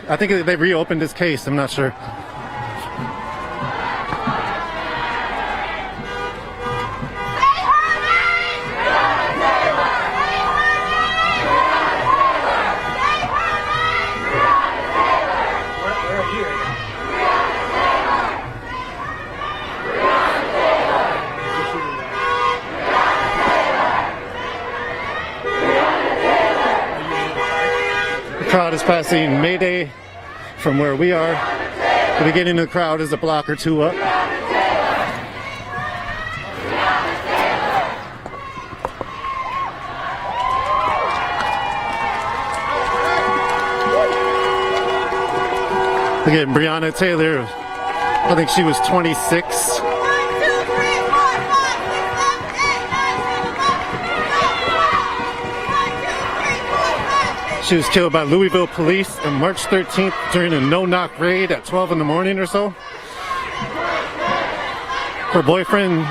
I think they reopened his case. I'm not sure. The crowd is passing Mayday from where we are. The beginning of the crowd is a block or two up. Again, Breonna Taylor, I think she was 26. She was killed by Louisville police on March 13th during a no-knock raid at 12 in the morning or so. Her boyfriend,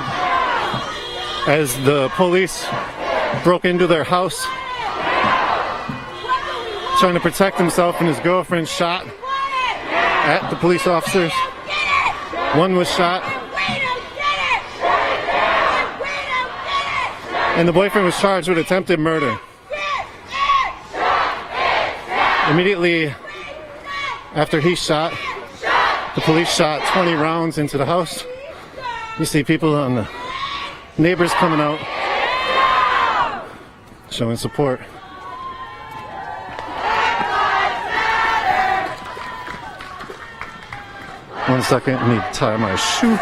as the police broke into their house, trying to protect himself, and his girlfriend shot at the police officers. One was shot. And the boyfriend was charged with attempted murder. Immediately after he shot, the police shot 20 rounds into the house. You see people on the neighbors coming out, showing support. One second, I need to tie my shoe.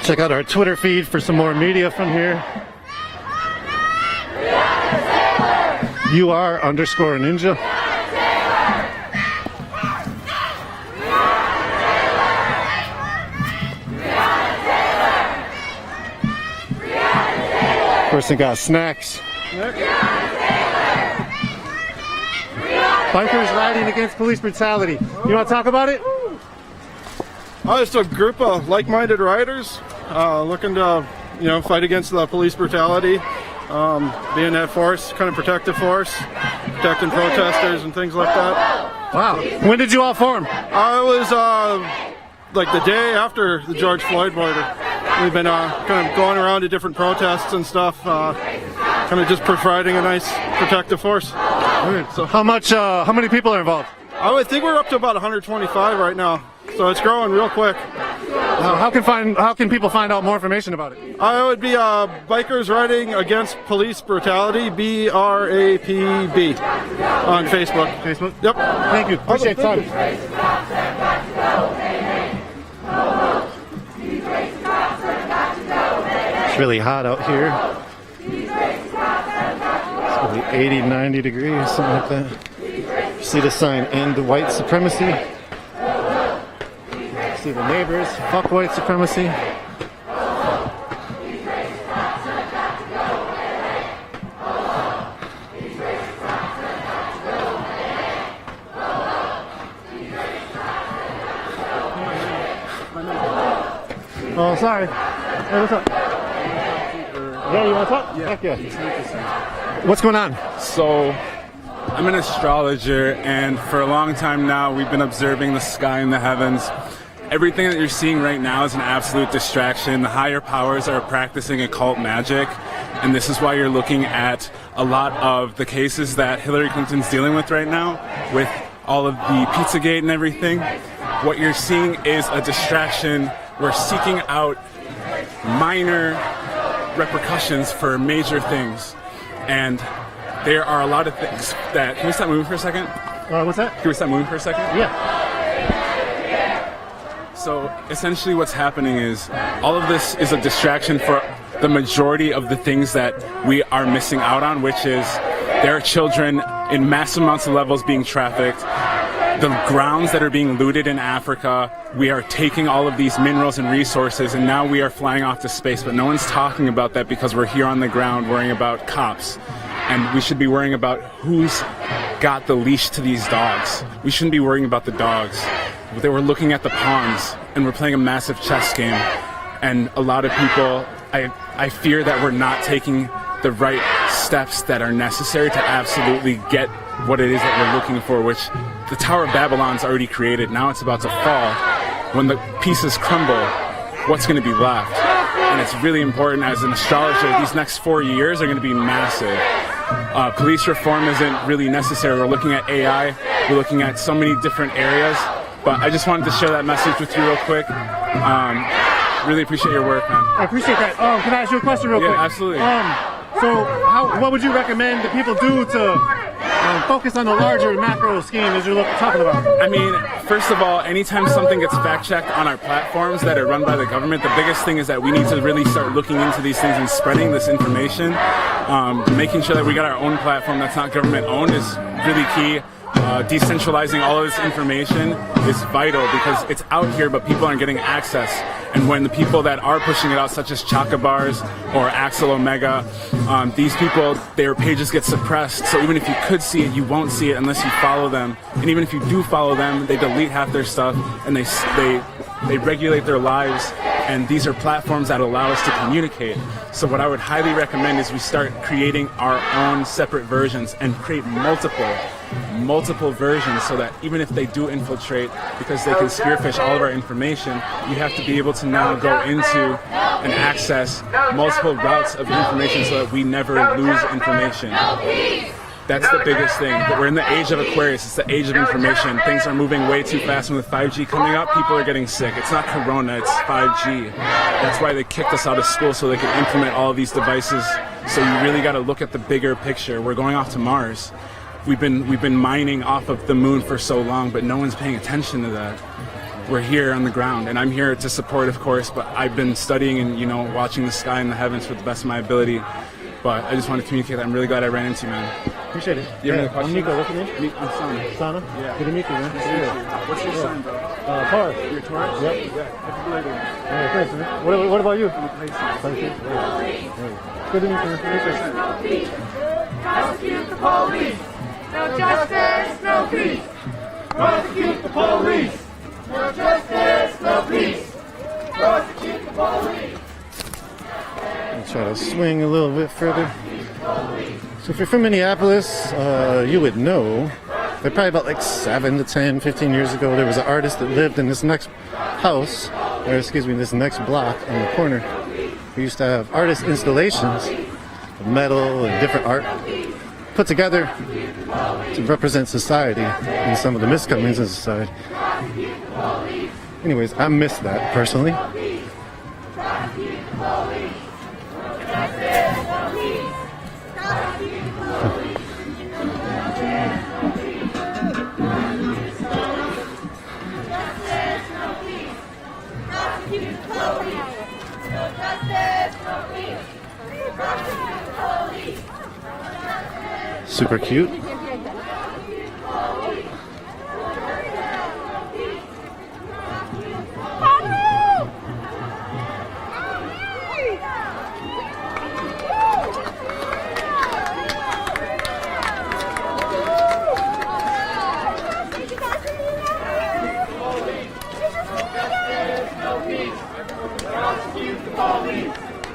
Check out our Twitter feed for some more media from here. UR_ninja. Person got snacks. Bikers riding against police brutality. You want to talk about it? Just a group of like-minded riders looking to, fight against the police brutality. Being that force, kind of protective force, protecting protesters and things like that. Wow. When did you all form? It was like the day after the George Floyd murder. We've been kind of going around to different protests and stuff, kind of just providing a nice protective force. So how many people are involved? I would think we're up to about 125 right now, so it's growing real quick. How can people find out more information about it? It would be Bikers Riding Against Police Brutality, BRAPB, on Facebook. Facebook? Yep. Thank you. Appreciate the time. It's really hot out here. It's probably 80, 90 degrees, something like that. See the sign, End White Supremacy. See the neighbors, fuck white supremacy. Oh, sorry. Hey, what's up? Yeah, you want to talk? Yeah. Heck yeah. What's going on? So, I'm an astrologer, and for a long time now, we've been observing the sky and the heavens. Everything that you're seeing right now is an absolute distraction. The higher powers are practicing occult magic, and this is why you're looking at a lot of the cases that Hillary Clinton's dealing with right now, with all of the Pizzagate and everything. What you're seeing is a distraction. We're seeking out minor repercussions for major things, and there are a lot of things that... Can we stop moving for a second? What's that? Can we stop moving for a second? Yeah. So essentially what's happening is all of this is a distraction for the majority of the things that we are missing out on, which is there are children in massive amounts of levels being trafficked, the grounds that are being looted in Africa. We are taking all of these minerals and resources, and now we are flying off to space, but no one's talking about that because we're here on the ground worrying about cops. And we should be worrying about who's got the leash to these dogs. We shouldn't be worrying about the dogs. They were looking at the pawns, and we're playing a massive chess game. And a lot of people, I fear that we're not taking the right steps that are necessary to absolutely get what it is that we're looking for, which the Tower of Babylon's already created. Now it's about to fall. When the pieces crumble, what's going to be left? And it's really important as an astrologer, these next 4 years are going to be massive. Police reform isn't really necessary. We're looking at AI. We're looking at so many different areas. But I just wanted to share that message with you real quick. Really appreciate your work, man. I appreciate that. Can I ask you a question real quick? Yeah, absolutely. So what would you recommend that people do to focus on the larger macro scheme as you're talking about? I mean, first of all, anytime something gets fact-checked on our platforms that are run by the government, the biggest thing is that we need to really start looking into these things and spreading this information. Making sure that we got our own platform that's not government-owned is really key. Decentralizing all of this information is vital because it's out here, but people aren't getting access. And when the people that are pushing it out, such as Chaka Bars or Axel Omega, these people, their pages get suppressed. So even if you could see it, you won't see it unless you follow them. And even if you do follow them, they delete half their stuff and they regulate their lives. And these are platforms that allow us to communicate. So what I would highly recommend is we start creating our own separate versions and create multiple versions so that even if they do infiltrate, because they can spearfish all of our information, you have to be able to now go into and access multiple routes of information so that we never lose information. That's the biggest thing. But we're in the age of Aquarius. It's the age of information. Things are moving way too fast, and with 5G coming up, people are getting sick. It's not Corona, it's 5G. That's why they kicked us out of school, so they could implement all of these devices. So you really got to look at the bigger picture. We're going off to Mars. We've been mining off of the moon for so long, but no one's paying attention to that. we're here on the ground, and I'm here to support, of course, but I've been studying and, you know, watching the sky and the heavens to the best of my ability. But I just want to communicate that I'm really glad I ran into you, man. Appreciate it. You have any I'm questions? Nico. What's your name? I'm Sana. Sana? Yeah. Good to meet you, man. What's your sign, bro? Taurus. You're Taurus? Yep. Yeah. Happy belated. Yeah, thanks, man. What about you? Pisces. Good to meet you. Prosecute the police. No justice, no peace. Prosecute the police. No justice, no peace. Prosecute the police. I'll try to swing a little bit further. So if you're from Minneapolis, you would know that probably about like 7 to 10, 15 years ago, there was an artist that lived in this next house, or excuse me, this next block on the corner. We used to have artist installations of metal and different art put together to represent society and some of the miscomings in society. Anyways, I miss that personally. Super cute.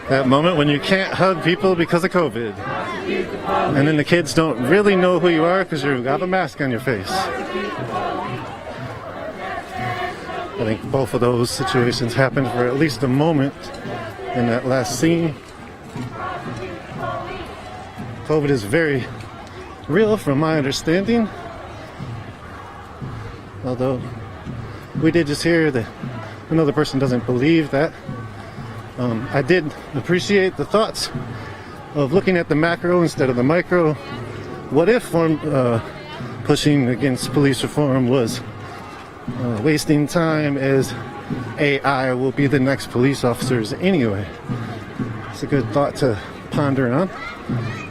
That moment when you can't hug people because of COVID. And then the kids don't really know who you are because you have a mask on your face. I think both of those situations happened for at least a moment in that last scene. COVID is very real from my understanding. Although we did just hear that another person doesn't believe that. I did appreciate the thoughts of looking at the macro instead of the micro. What if pushing against police reform was wasting time, as AI will be the next police officers anyway? It's a good thought to ponder on.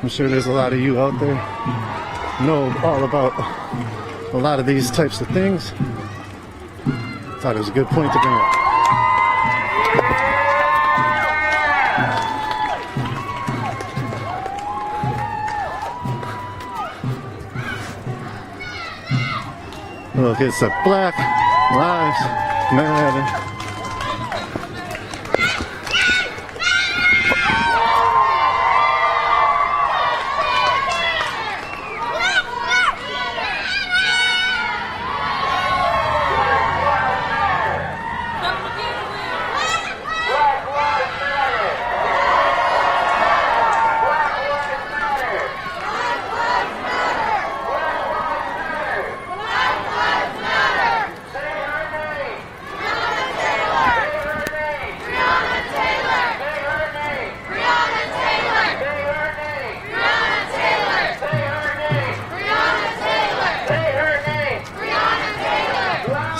I'm sure there's a lot of you out there know all about a lot of these types of things. Thought it was a good point to bring up. Look, it's a Black Lives Matter.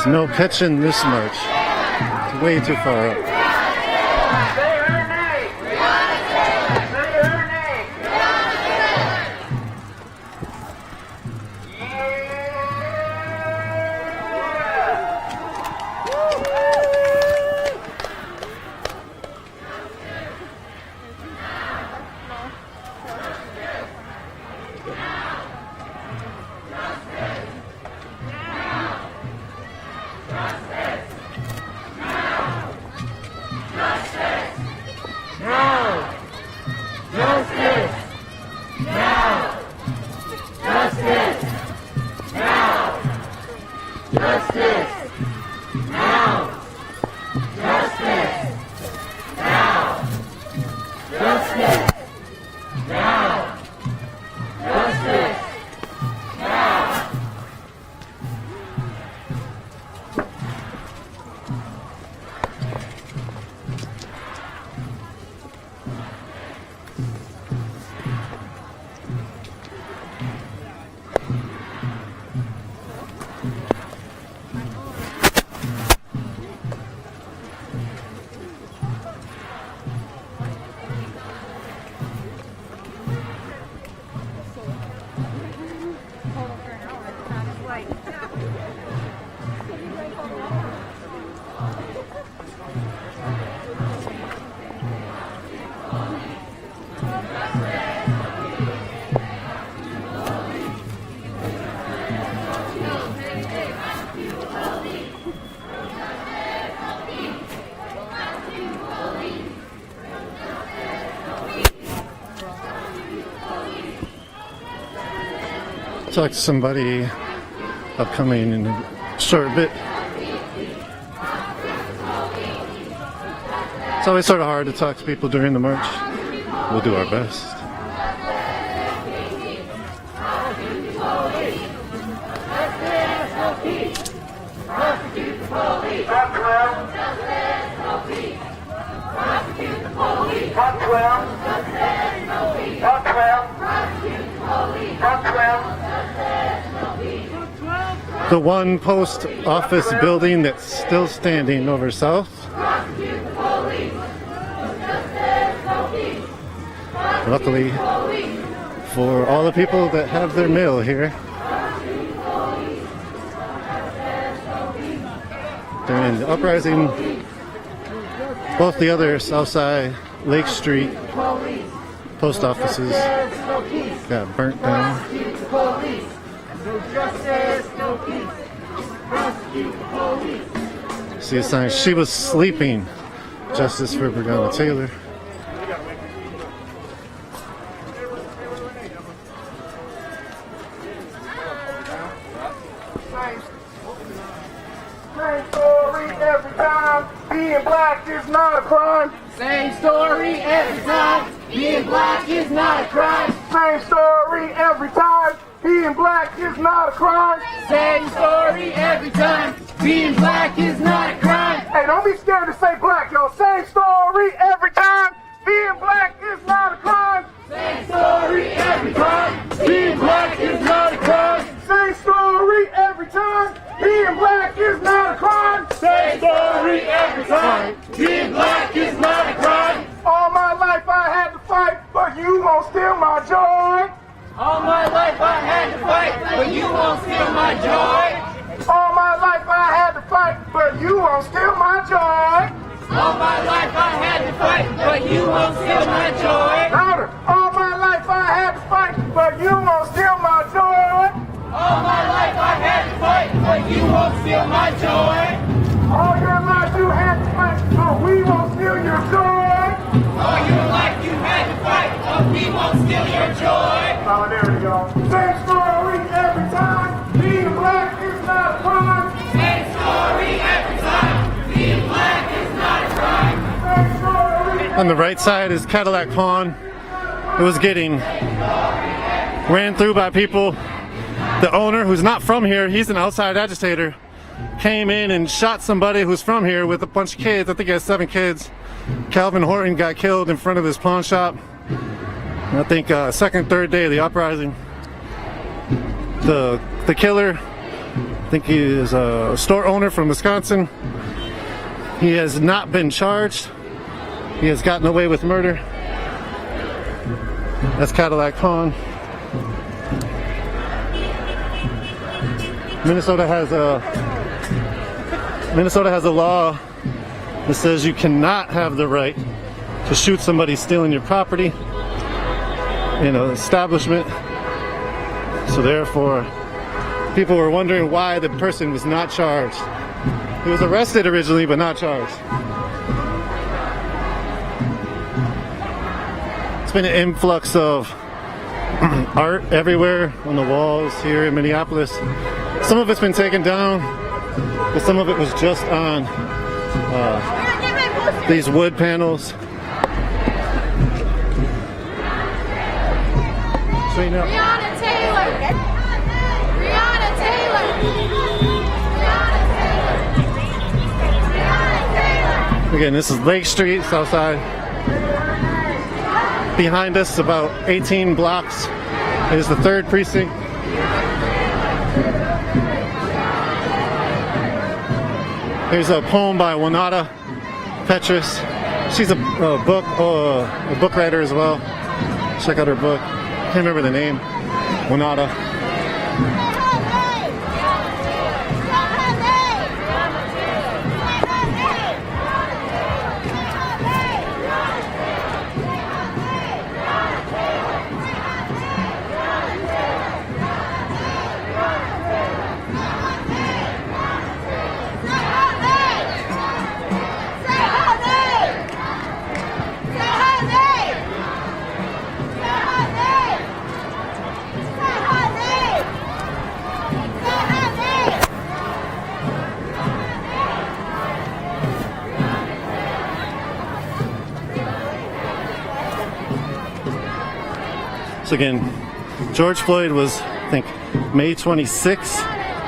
No pitching this much. It's way too far up. Justice! talk to somebody upcoming in a short bit. It's always sort of hard to talk to people during the march. We'll do our best. The one post office building that's still standing over south. Luckily for all the people that have their mail here during the uprising, both the other Southside Lake Street post offices got burnt down. See a sign, she was sleeping. Justice for Breonna Taylor. Same story every time. Being black is not a crime. Same story every time. Being black is not a crime. Same story every time. Being black is not a crime. Same story every time. Being black is not a crime. Hey, don't be scared to say black, y'all. Same story every time. Being black is not a crime. Same story every time. Being black is not a crime. Same story every time. Being black is not a crime. Same story every time. Being black is not a crime. All my life I had to fight, but you won't steal my joy. All my life I had to fight, but you won't steal my joy. All my life I had to fight, but you won't steal my joy. All my life I had to fight, but you won't steal my joy. Louder. All my life I had to fight, but you won't steal my joy. All my life I had to fight, but you won't steal my joy. All your life you had to fight, but we won't steal your joy. All your life you had to fight, but we won't steal your joy. Solidarity, y'all. Same story every time. Being black is not a crime. Same story every time. Being black is not a crime. Same story. On the right side is Cadillac Pawn. It was getting ran through by people. The owner, who's not from here, he's an outside agitator, came in and shot somebody who's from here with a bunch of kids. I think he has 7 kids. Calvin Horton got killed in front of his pawn shop. And I think second, third day of the uprising. The killer, I think he is a store owner from Wisconsin. He has not been charged. He has gotten away with murder. That's Cadillac Pawn. Minnesota has a law that says you cannot have the right to shoot somebody stealing your property in an establishment. So therefore, people were wondering why the person was not charged. He was arrested originally, but not charged. It's been an influx of art everywhere on the walls here in Minneapolis. Some of it's been taken down, but some of it was just on these wood panels. Straighten up. Breonna Taylor! Breonna Taylor! Again, this is Lake Street, Southside. Behind us, about 18 blocks, is the 3rd precinct. Here's a poem by Winata Petrus. She's a book writer as well. Check out her book. Can't remember the name. Winata. So again, George Floyd was, I think, May 26th.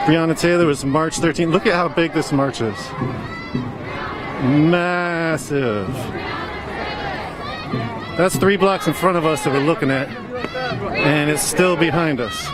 Breonna Taylor was March 13th. Look at how big this march is. Massive. That's 3 blocks in front of us that we're looking at, and it's still behind us.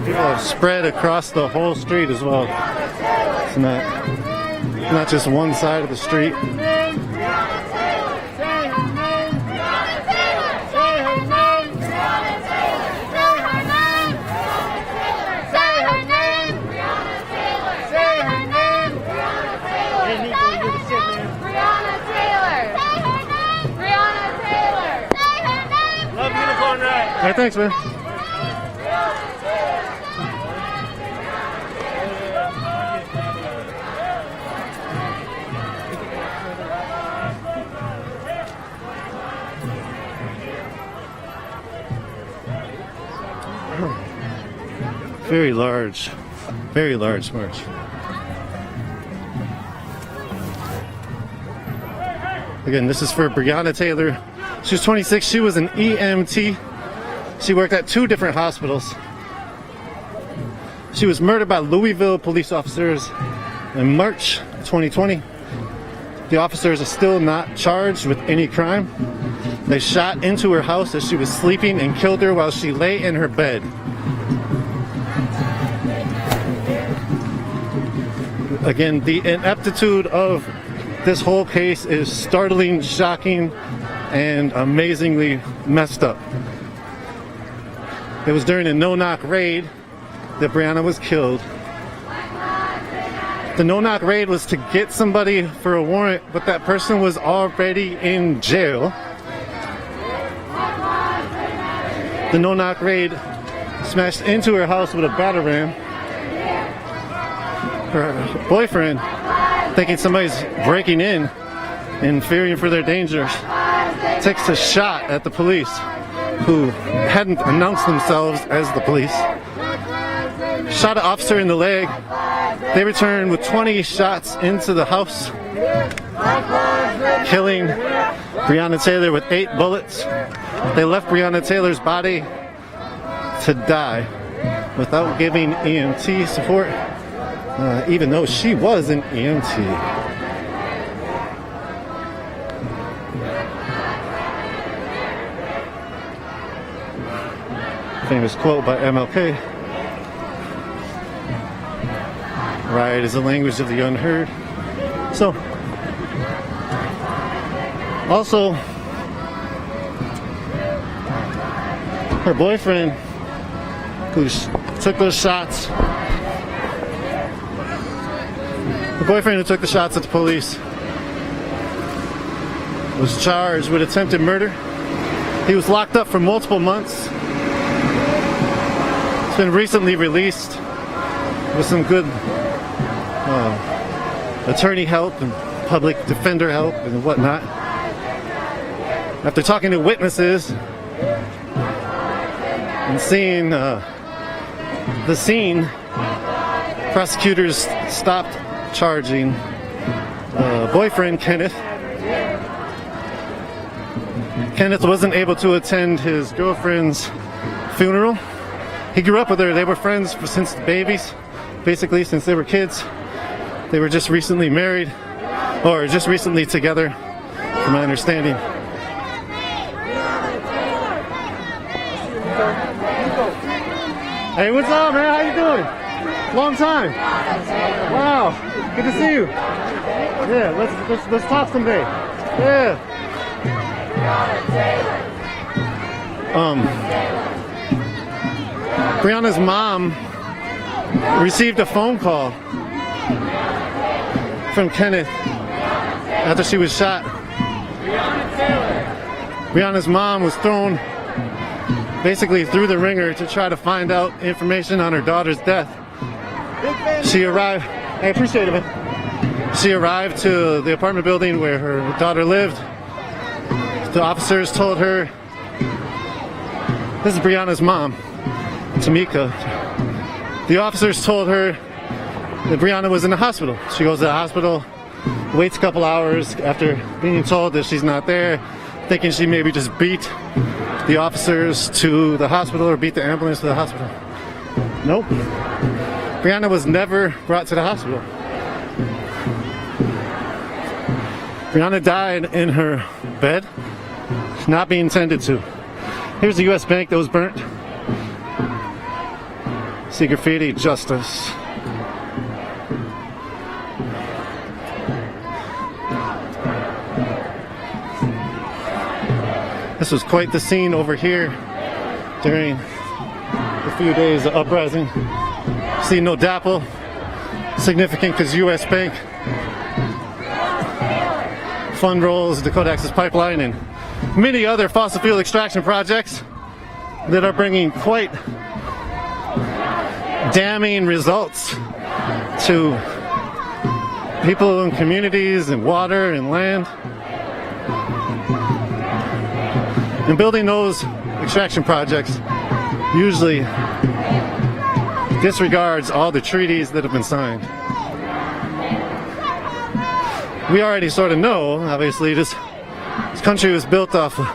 People have spread across the whole street as well. It's not just one side of the street. Hey, thanks, man. Very large march. Again, this is for Breonna Taylor. She was 26. She was an EMT. She worked at 2 different hospitals. She was murdered by Louisville police officers in March 2020. The officers are still not charged with any crime. They shot into her house as she was sleeping and killed her while she lay in her bed. Again, the ineptitude of this whole case is startling, shocking, and amazingly messed up. It was during a no-knock raid that Breonna was killed. The no-knock raid was to get somebody for a warrant, but that person was already in jail. The no-knock raid smashed into her house with a batter ram. Her boyfriend, thinking somebody's breaking in and fearing for their danger, takes a shot at the police, who hadn't announced themselves as the police. Shot an officer in the leg. They returned with 20 shots into the house, killing Breonna Taylor with 8 bullets. They left Breonna Taylor's body to die without giving EMT support, even though she was an EMT. Famous quote by MLK. Riot is the language of the unheard. So, also, her boyfriend who took those shots, the boyfriend who took the shots at the police was charged with attempted murder. He was locked up for multiple months. It's been recently released with some good attorney help and public defender help and whatnot. After talking to witnesses and seeing the scene, prosecutors stopped charging boyfriend Kenneth. Kenneth wasn't able to attend his girlfriend's funeral. He grew up with her. They were friends since babies, basically since they were kids. They were just recently married, or just recently together, from my understanding. Hey, what's up, man? How you doing? Long time. Wow, good to see you. Yeah, let's talk someday. Yeah. Breonna's mom received a phone call from Kenneth after she was shot. Breonna's mom was thrown basically through the ringer to try to find out information on her daughter's death. She arrived, I appreciate it, man. She arrived to the apartment building where her daughter lived The officers told her, this is Breonna's mom, Tamika. The officers told her that Breonna was in the hospital. She goes to the hospital, waits a couple hours after being told that she's not there, thinking she maybe just beat the officers to the hospital or beat the ambulance to the hospital. Nope. Breonna was never brought to the hospital. Breonna died in her bed, not being tended to. Here's the U.S. bank that was burnt. See graffiti, justice. This was quite the scene over here during the few days of uprising. See no dapple, significant because U.S. Bank fund rolls, Dakota Access Pipeline, and many other fossil fuel extraction projects that are bringing quite damning results to people and communities and water and land. And building those extraction projects usually disregards all the treaties that have been signed. We already sort of know, obviously, this country was built off of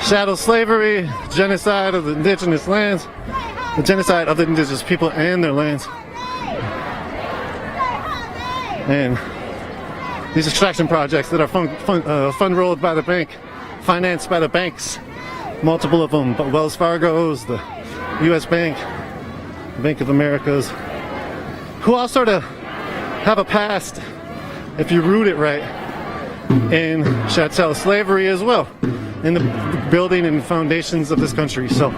chattel slavery, genocide of the indigenous lands, the genocide of the indigenous people and their lands. And these extraction projects that are fund rolled by the bank, financed by the banks, multiple of them, but Wells Fargo's, the U.S. Bank, the Bank of America's, who all sort of have a past, if you root it right, in chattel slavery as well, in the building and foundations of this country. So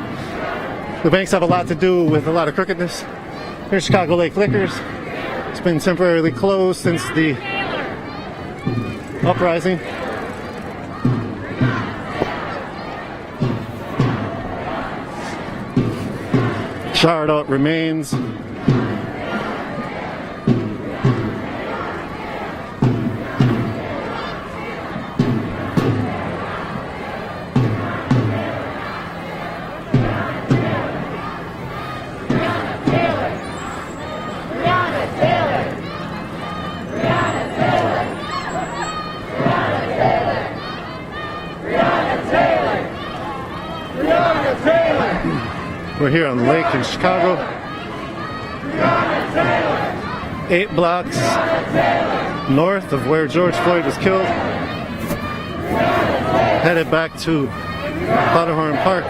the banks have a lot to do with a lot of crookedness. Here's Chicago Lake Liquors. It's been temporarily closed since the uprising. Charred out remains. We're here on the lake in Chicago. 8 blocks north of where George Floyd was killed. Headed back to Powderhorn Park.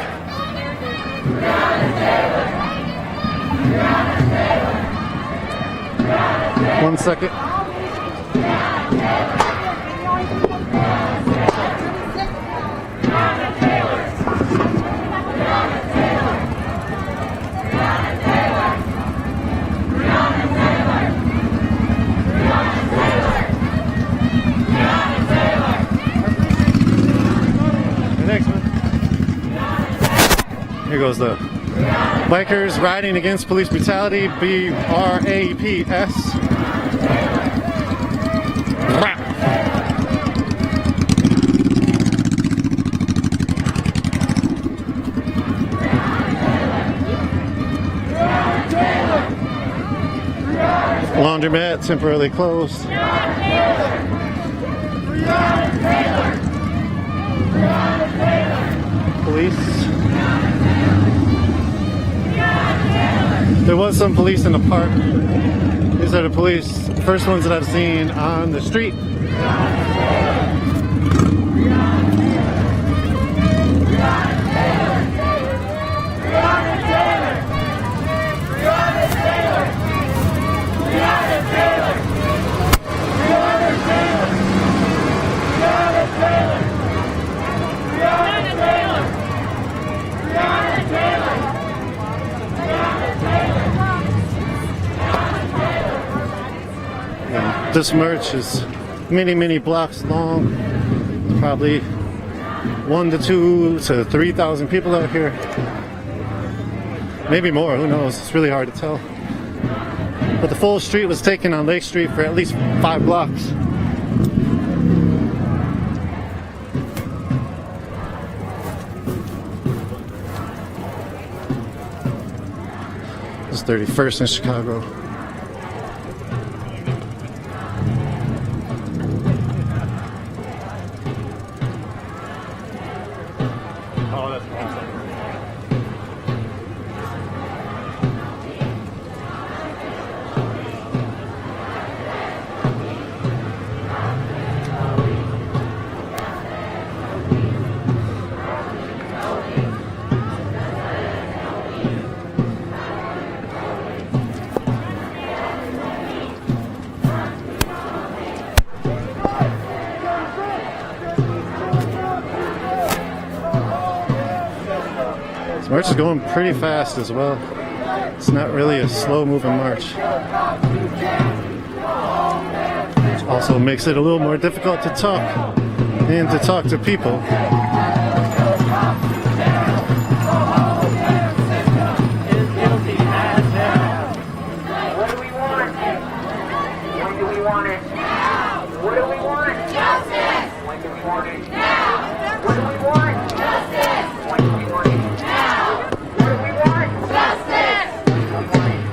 One second. Here goes the bikers riding against police brutality, BRAPS. Laundromat temporarily closed. Police. There was some police in the park. These are the police, first ones that I've seen on the street. This march is many blocks long. Probably 1,000 to 2,000 to 3,000 people out here. Maybe more, who knows? It's really hard to tell. But the full street was taken on Lake Street for at least 5 blocks. West 31st in Chicago. Oh, that's wrong. This march is going pretty fast as well. It's not really a slow-moving march. Which also makes it a little more difficult to talk and to talk to people. What do we want? When do we want it? Now. What do we want? Justice. When do we want it? Now. What do we want? Justice. When do we want it? Now. What do we want? Justice.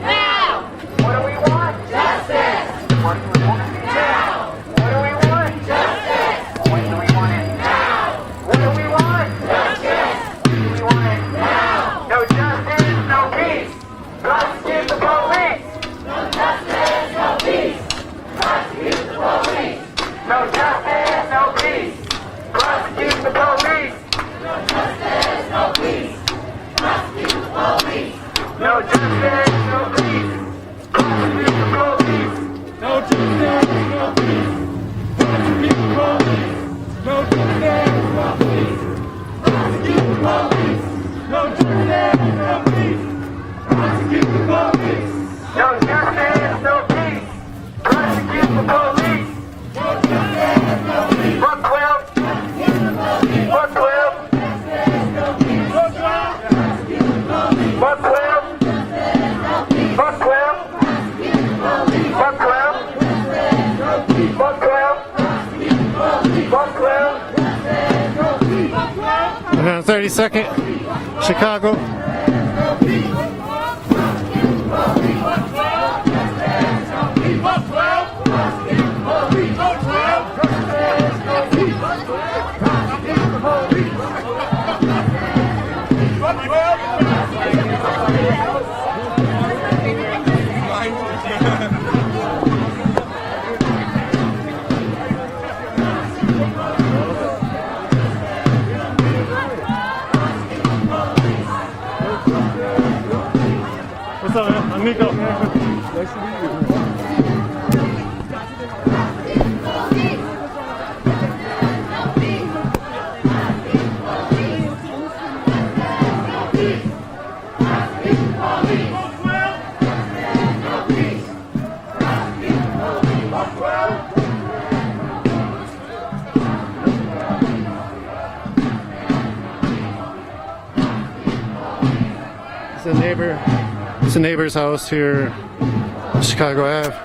Now. What do we want? Justice. When do we want it? Now. What do we want? Justice. When do we want it? Now. What do we want? Justice. Do we want it? Now. No justice, no peace. Prosecute the police. No justice, no peace. Prosecute the police. No justice, no peace. Prosecute the police. No justice, no peace. Prosecute the police. No justice, no peace. Prosecute the police. No justice, no peace. Prosecute the police. No justice, no peace. Prosecute the police. No justice, no peace. Prosecute the police. No justice, no peace. Prosecute the police. No justice, no peace. Buck 12. Buck 12. Buck 12. Buck 12. Buck 12. Buck 12. Buck 12. Around 32nd, Chicago. What's up, man? I'm Nico. Nice to meet you. It's a neighbor's house here on Chicago Ave.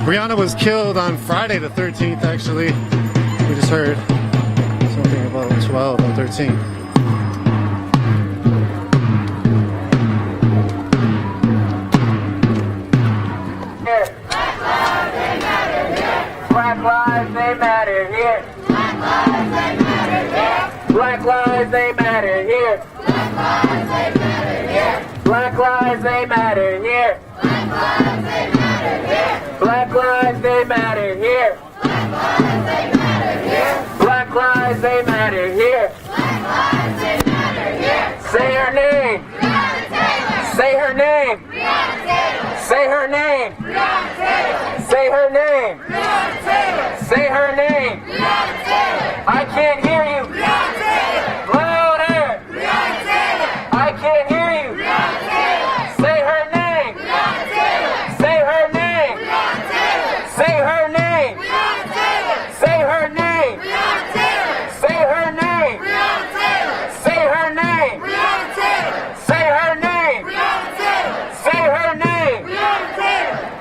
Breonna was killed on Friday the 13th, actually. We just heard something about 12 and 13. Black lives, they matter here. Black lives, they matter here. Black lives, they matter here. Black lives, they matter here. Black lives, they matter here. Say her name. Say Say her name. Say her name. Say her name. Say her name. I can't hear you. Louder. I can't hear you. Say her name. Say her name. Say her name. Say her name. Say her name. Say her name. Say her name. Say her name.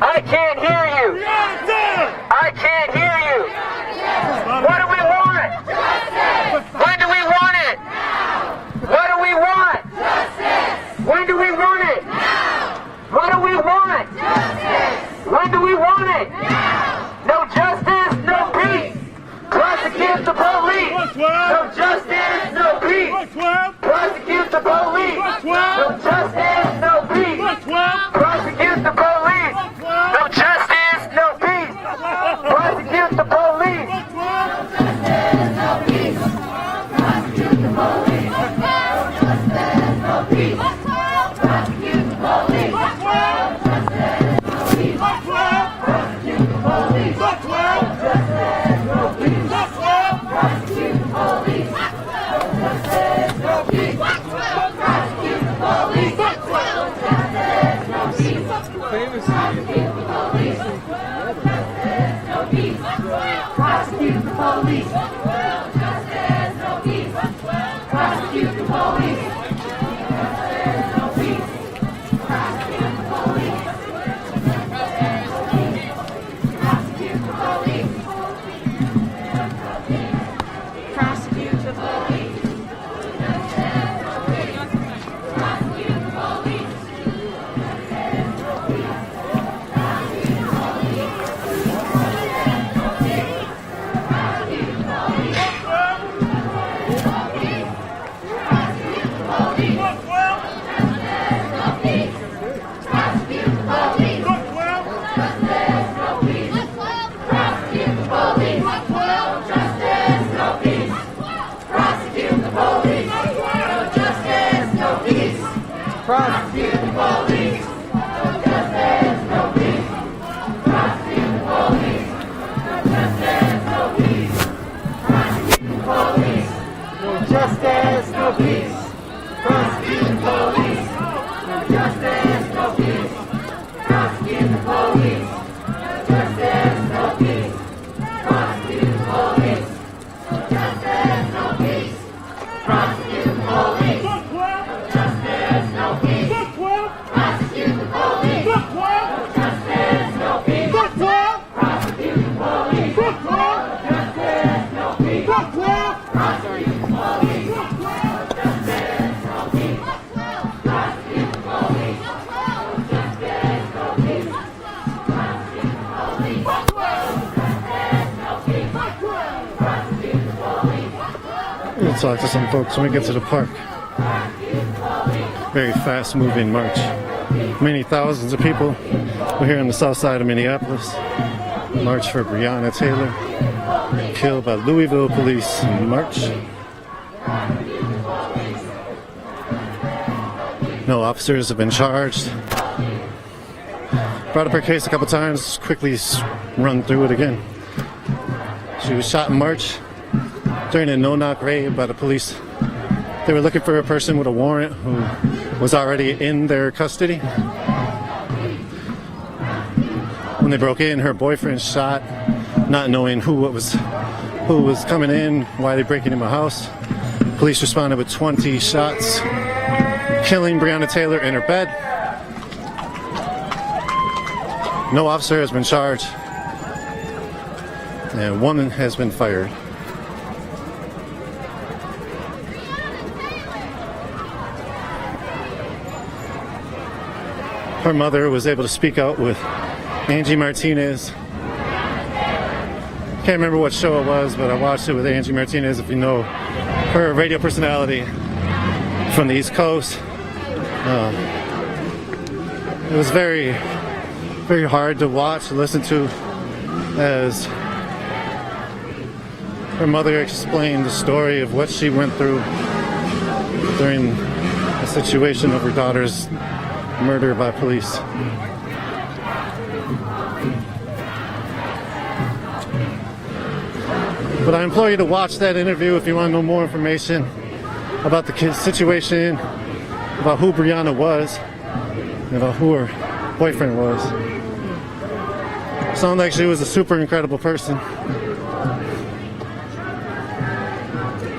I can't hear you. I can't hear you. What do we want? When do we want it? What do we want? When do we want it? What do we want? When do we want it? No justice, no peace. Prosecute the police. No justice, no peace. Prosecute the police. No justice, no peace. Prosecute the police. No justice, no peace. Prosecute the police. Prosecute the police. Prosecute the police. We'll talk to some folks when we get to the park. Very fast moving march. Many thousands of people. We're here on the south side of Minneapolis. March for Breonna Taylor, killed by Louisville police in March. No officers have been charged. Brought up her case a couple times, quickly run through it again. She was shot in March during a no-knock raid by the police. They were looking for a person with a warrant who was already in their custody. When they broke in, her boyfriend shot, not knowing who was coming in, why they breaking in my house. Police responded with 20 shots, killing Breonna Taylor in her bed. No officer has been charged, and one has been fired. Her mother was able to speak out with Angie Martinez. Can't remember what show it was, but I watched it with Angie Martinez, if you know her, radio personality from the East Coast. It was very, very hard to watch and listen to as her mother explained the story of what she went through during the situation of her daughter's murder by police. But I implore you to watch that interview if you want to know more information about the situation, about who Breonna was, and about who her boyfriend was. Sounds like she was a super incredible person.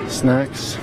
Snacks.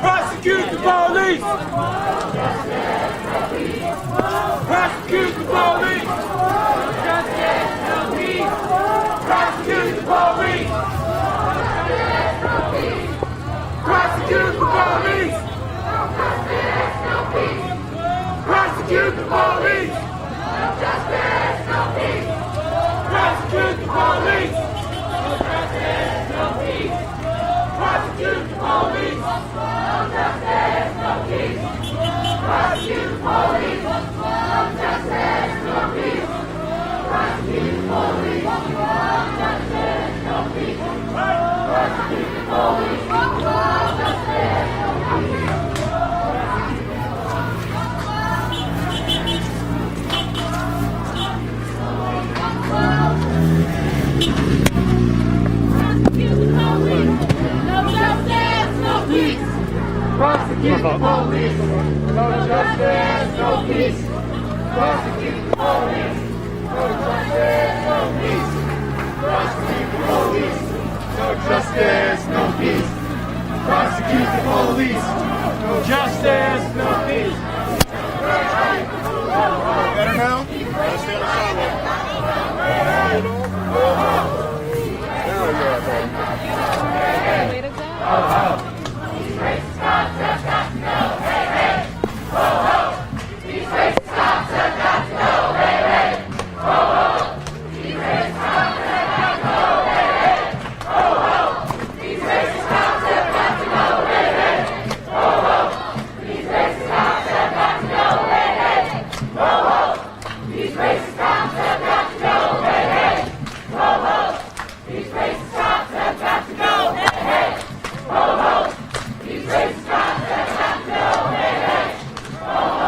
Prosecute the police! Prosecute the police! Prosecute the police! Prosecute the police! Prosecute the police! Prosecute the police! Prosecute the police! Prosecute the police! No justice, no peace! Prosecute the police! No justice, no peace! Prosecute the police! No justice, no peace! Prosecute the police! No justice, no peace! Better now? Let's stay on the sidewalk. These racist cops have got to go, hey, hey, ho, ho. These racist cops have got to go, hey, hey, ho, ho. These racist cops have got to go, hey, hey, ho, ho. These racist cops have got to go, hey, hey, ho, ho. These racist cops have got to go, hey, hey, ho, ho. These racist cops have got to go, hey, hey, ho, ho. These racist cops have got to go, hey, hey, ho, ho. These racist cops have got to go, hey, hey, ho, ho. These racist cops have got to go, hey, hey, ho, ho. These racist cops have got to go, hey, hey, ho, ho.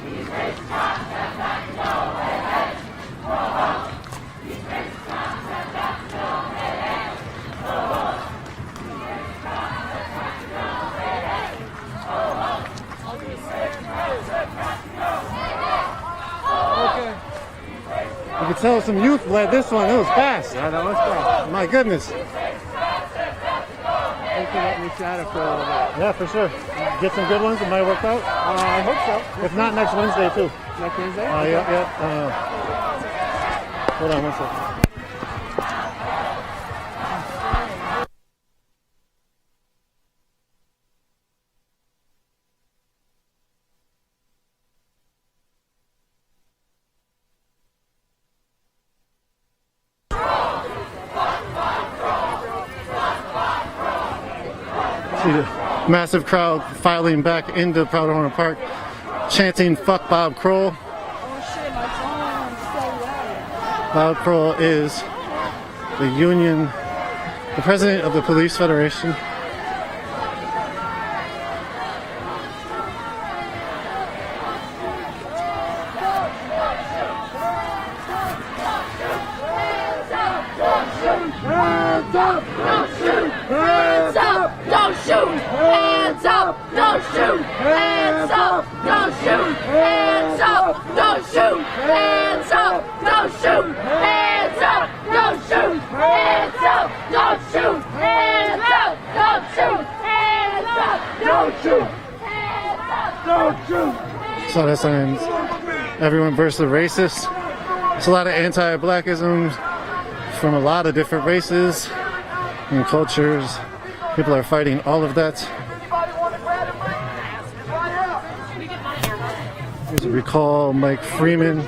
These racist cops have got to go, hey, hey, ho, ho. These racist cops have got to go, hey, hey, ho, ho. Okay. You can tell some youth led this one. It was fast. Yeah, that was fast. My goodness. Thanks for letting me chat it for a little bit. Yeah, for sure. Get some good ones. It might work out. I hope so. If not, next Wednesday too. Next Wednesday? Yeah. Hold on one second. See the massive crowd filing back into Powder Park, chanting "Fuck Bob Kroll." Bob Kroll is the president of the Police Federation. Hands up, don't shoot! Hands up, don't shoot! Hands up, don't shoot! Hands up, don't shoot! Hands up, don't shoot! Hands up, don't shoot! Hands up, don't shoot! Hands up, don't shoot! Hands up, don't shoot! Hands up, don't shoot! Hands up, don't shoot! So that signs everyone versus racist. There's a lot of anti-blackism from a lot of different races and cultures. People are fighting all of that. There's a recall Mike Freeman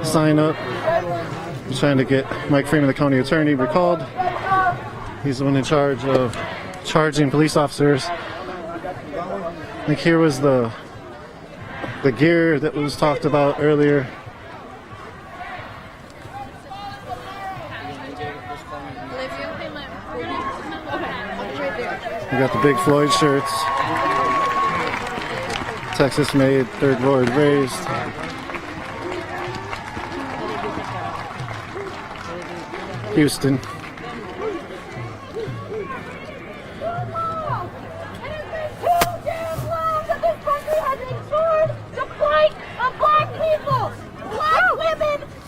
sign up. He's trying to get Mike Freeman, the county attorney, recalled. He's the one in charge of charging police officers. I think here was the gear that was talked about earlier. We got the Big Floyd shirts. Texas made, Third Ward raised. Houston.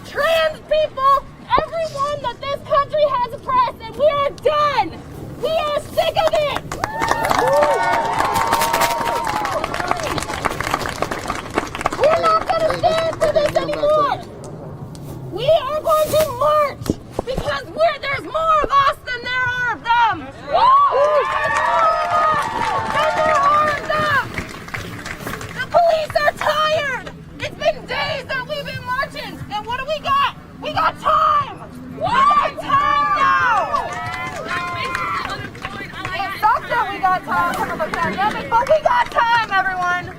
Trans people, everyone that this country has oppressed, and we are done. We are sick of it. We're not going to stand for this anymore. We are going to march because there's more of us than there are of them. Than there are of them. The police are tired. It's been days that we've been marching, and what do we got? We got time! We got time now! It sucks that we got time because of the pandemic, but we got time, everyone!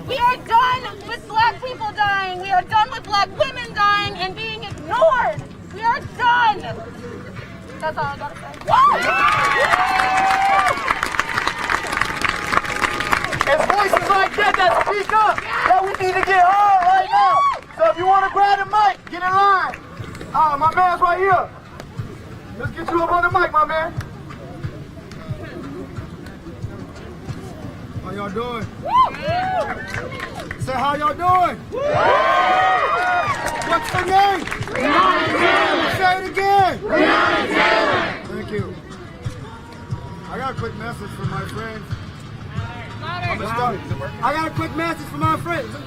We are done with black people dying. We are done with black women dying and being ignored. We are done. That's all I gotta say. It's voices like that speak up that we need to get heard right now. So if you want to grab the mic, get in line. My man's right here. Let's get you up on the mic, my man. How y'all doing? Say how y'all doing? What's your name? Breonna Taylor. Say it again. Breonna Taylor. Thank you. I got a quick message from my friends. I got a quick message from my friends. Is it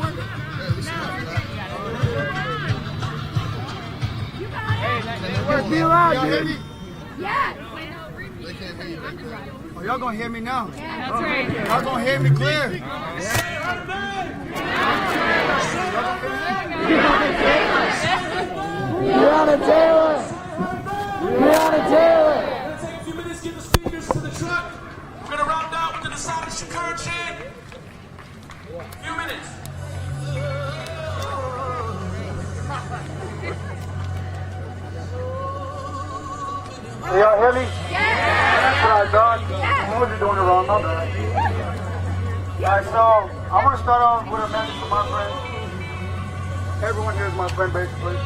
working? Be loud, y'all hear me? Yeah. Oh, y'all gonna hear me now? Yeah, that's right. Y'all gonna hear me clear? Breonna Taylor. Breonna Taylor. Take a few minutes, get the speakers to the truck. We're gonna round out with the Decided Shakur chant. A few minutes. Y'all hear me? Yeah. Alright, God. I wasn't doing it wrong, my bad. Alright, so I want to start off with a message for my friends. Everyone here is my friend, basically.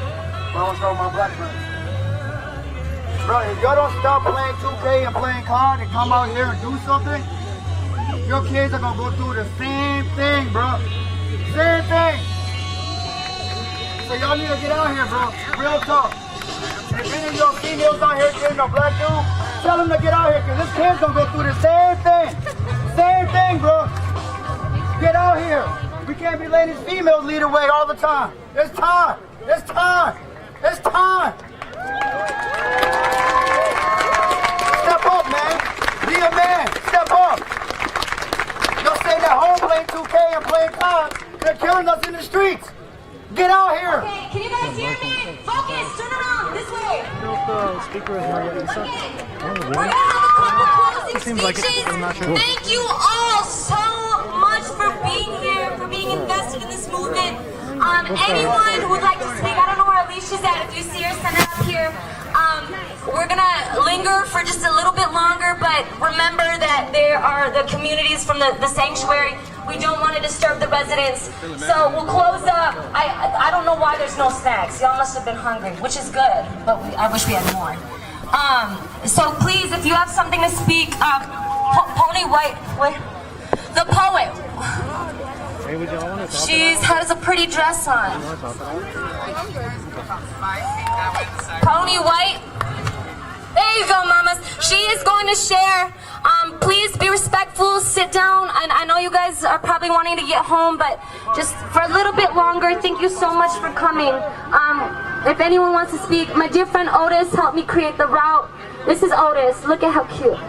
But I want to start with my black friends. Bro, if y'all don't stop playing 2K and playing COD and come out here and do something, your kids are going to go through the same thing, bro. Same thing. So y'all need to get out here, bro. Real talk. If any of your females out here getting a black dude, tell them to get out here, because this kid's going to go through the same thing. Same thing, bro. Get out here. We can't be letting these females lead the way all the time. It's time. It's time. It's time. Step up, man. Be a man. Step up. Y'all staying at home playing 2K and playing COD. They're killing us in the streets. Get out here. Okay, can you guys hear me? Focus, turn around, this way. Speaker is not yet set. We're gonna have a couple closing speeches. Thank you all so much for being here, for being invested in this movement. Anyone who would like to speak, I don't know where Alicia's at. If you see her, send her up here. We're gonna linger for just a little bit longer, but remember that there are the communities from the sanctuary We don't want to disturb the residents. So we'll close up. I don't know why there's no snacks. Y'all must have been hungry, which is good, but I wish we had more. So please, if you have something to speak, Pony White, the poet. She has a pretty dress on. Pony White. There you go, mamas. She is going to share. Please be respectful, sit down. I know you guys are probably wanting to get home, but just for a little bit longer, thank you so much for coming. If anyone wants to speak, my dear friend Otis helped me create the route. This is Otis. Look at how cute.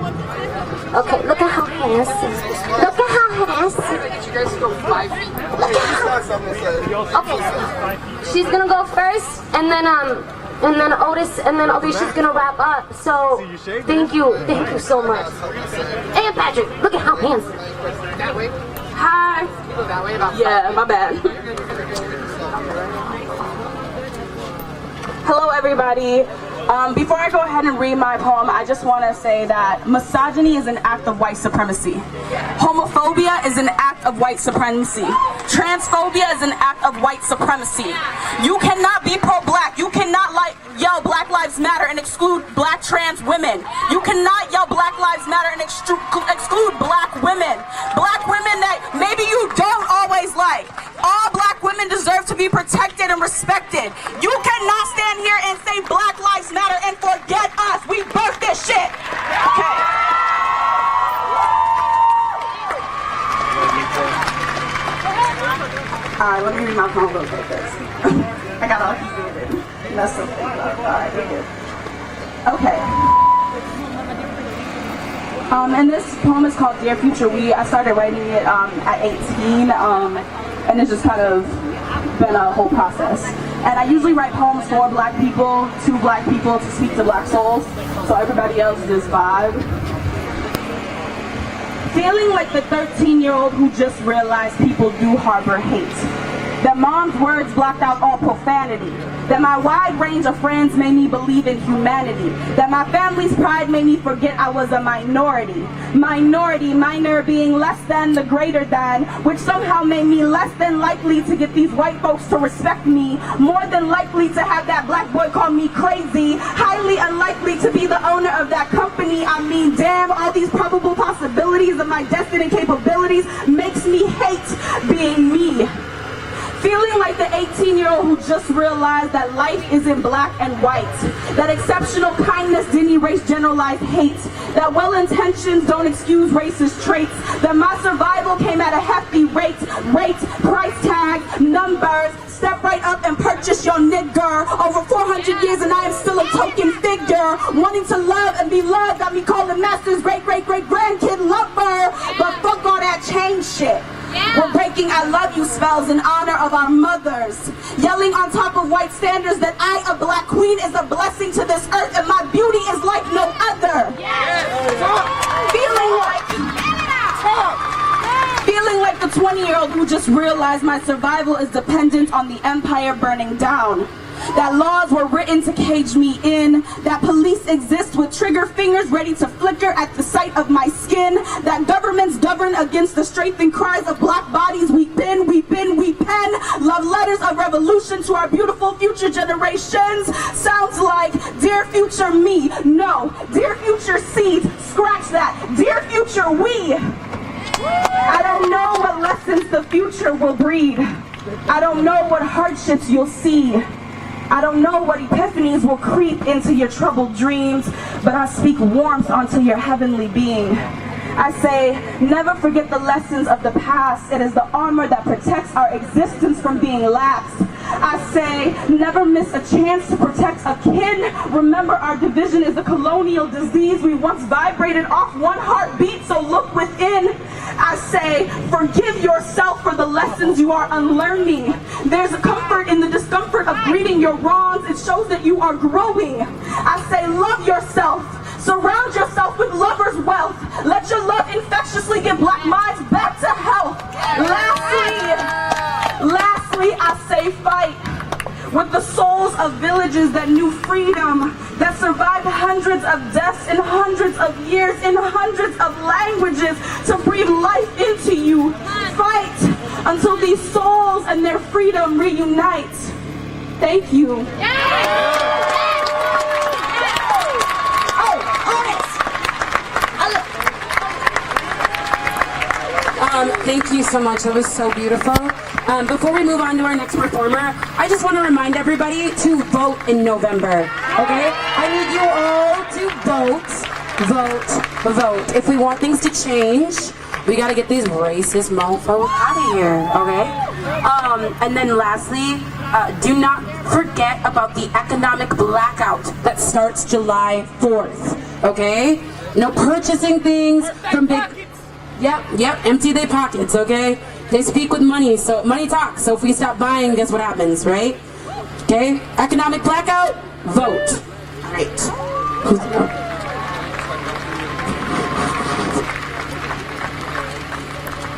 Okay, look at how handsome. Look at how handsome. Okay, she's gonna go first, and then Otis, and then Alicia's gonna wrap up. So thank you so much. And Patrick, look at how handsome. Hi. Yeah, my bad. Hello, everybody. Before I go ahead and read my poem, I just want to say that misogyny is an act of white supremacy. Homophobia is an act of white supremacy. Transphobia is an act of white supremacy. You cannot be pro-black. You cannot yell Black Lives Matter and exclude black trans women. You cannot yell Black Lives Matter and exclude black women. Black women that maybe you don't always like. All black women deserve to be protected and respected. You cannot stand here and say Black Lives Matter and forget us. We birthed this shit. Okay. Alright, let me read my poem real quick. I got all confused. That's something. Alright, we're good. Okay. And this poem is called Dear Future We. I started writing it at 18, and it's just kind of been a whole process. And I usually write poems for black people, to black people, to speak to black souls, so everybody else just vibe. Feeling like the 13-year-old who just realized people do harbor hate. That mom's words blocked out all profanity. That my wide range of friends made me believe in humanity. That my family's pride made me forget I was a minority. Minority, minor being less than the greater than, which somehow made me less than likely to get these white folks to respect me. More than likely to have that black boy call me crazy. Highly unlikely to be the owner of that company. I mean, damn, all these probable possibilities of my destiny and capabilities makes me hate being me. Feeling like the 18-year-old who just realized that life isn't black and white. That exceptional kindness didn't erase generalized hate. That well-intentions don't excuse racist traits. That my survival came at a hefty rate, price tag, numbers. Step right up and purchase your nigger. Over 400 years and I am still a token figure. Wanting to love and be loved got me calling masters great-great-great-grandkid lover. But fuck all that change shit. We're breaking I love you spells in honor of our mothers. Yelling on top of white standards that I, a black queen, is a blessing to this earth and my beauty is like no other. Feeling like the 20-year-old who just realized my survival is dependent on the empire burning down. That laws were written to cage me in. That police exist with trigger fingers ready to flicker at the sight of my skin. That governments govern against the strengthened cries of black bodies. We pen love letters of revolution to our beautiful future generations. Sounds like dear future me. No, dear future seeds. Scratch that. Dear future we. I don't know what lessons the future will breed. I don't know what hardships you'll see. I don't know what epiphanies will creep into your troubled dreams, but I speak warmth onto your heavenly being. I say, never forget the lessons of the past. It is the armor that protects our existence from being lapsed. I say, never miss a chance to protect a kin. Remember, our division is a colonial disease. We once vibrated off one heartbeat, so look within. I say, forgive yourself for the lessons you are unlearning. There's a comfort in the discomfort of greeting your wrongs. It shows that you are growing. I say, love yourself. Surround yourself with lovers' wealth. Let your love infectiously get black minds back to health. Lastly, I say fight with the souls of villages that knew freedom, that survived hundreds of deaths in hundreds of years, in hundreds of languages to breathe life into you. fight until these souls and their freedom reunite. Thank you. Thank you so much. That was so beautiful. Before we move on to our next performer, I just want to remind everybody to vote in November. Okay? I need you all to vote. If we want things to change, we got to get these racist mofos out of here. Okay? And then lastly, do not forget about the economic blackout that starts July 4th. Okay? No purchasing things from big... Yep, empty their pockets, okay? They speak with money, so money talks. So if we stop buying, guess what happens, right? Okay? Economic blackout, vote. All right.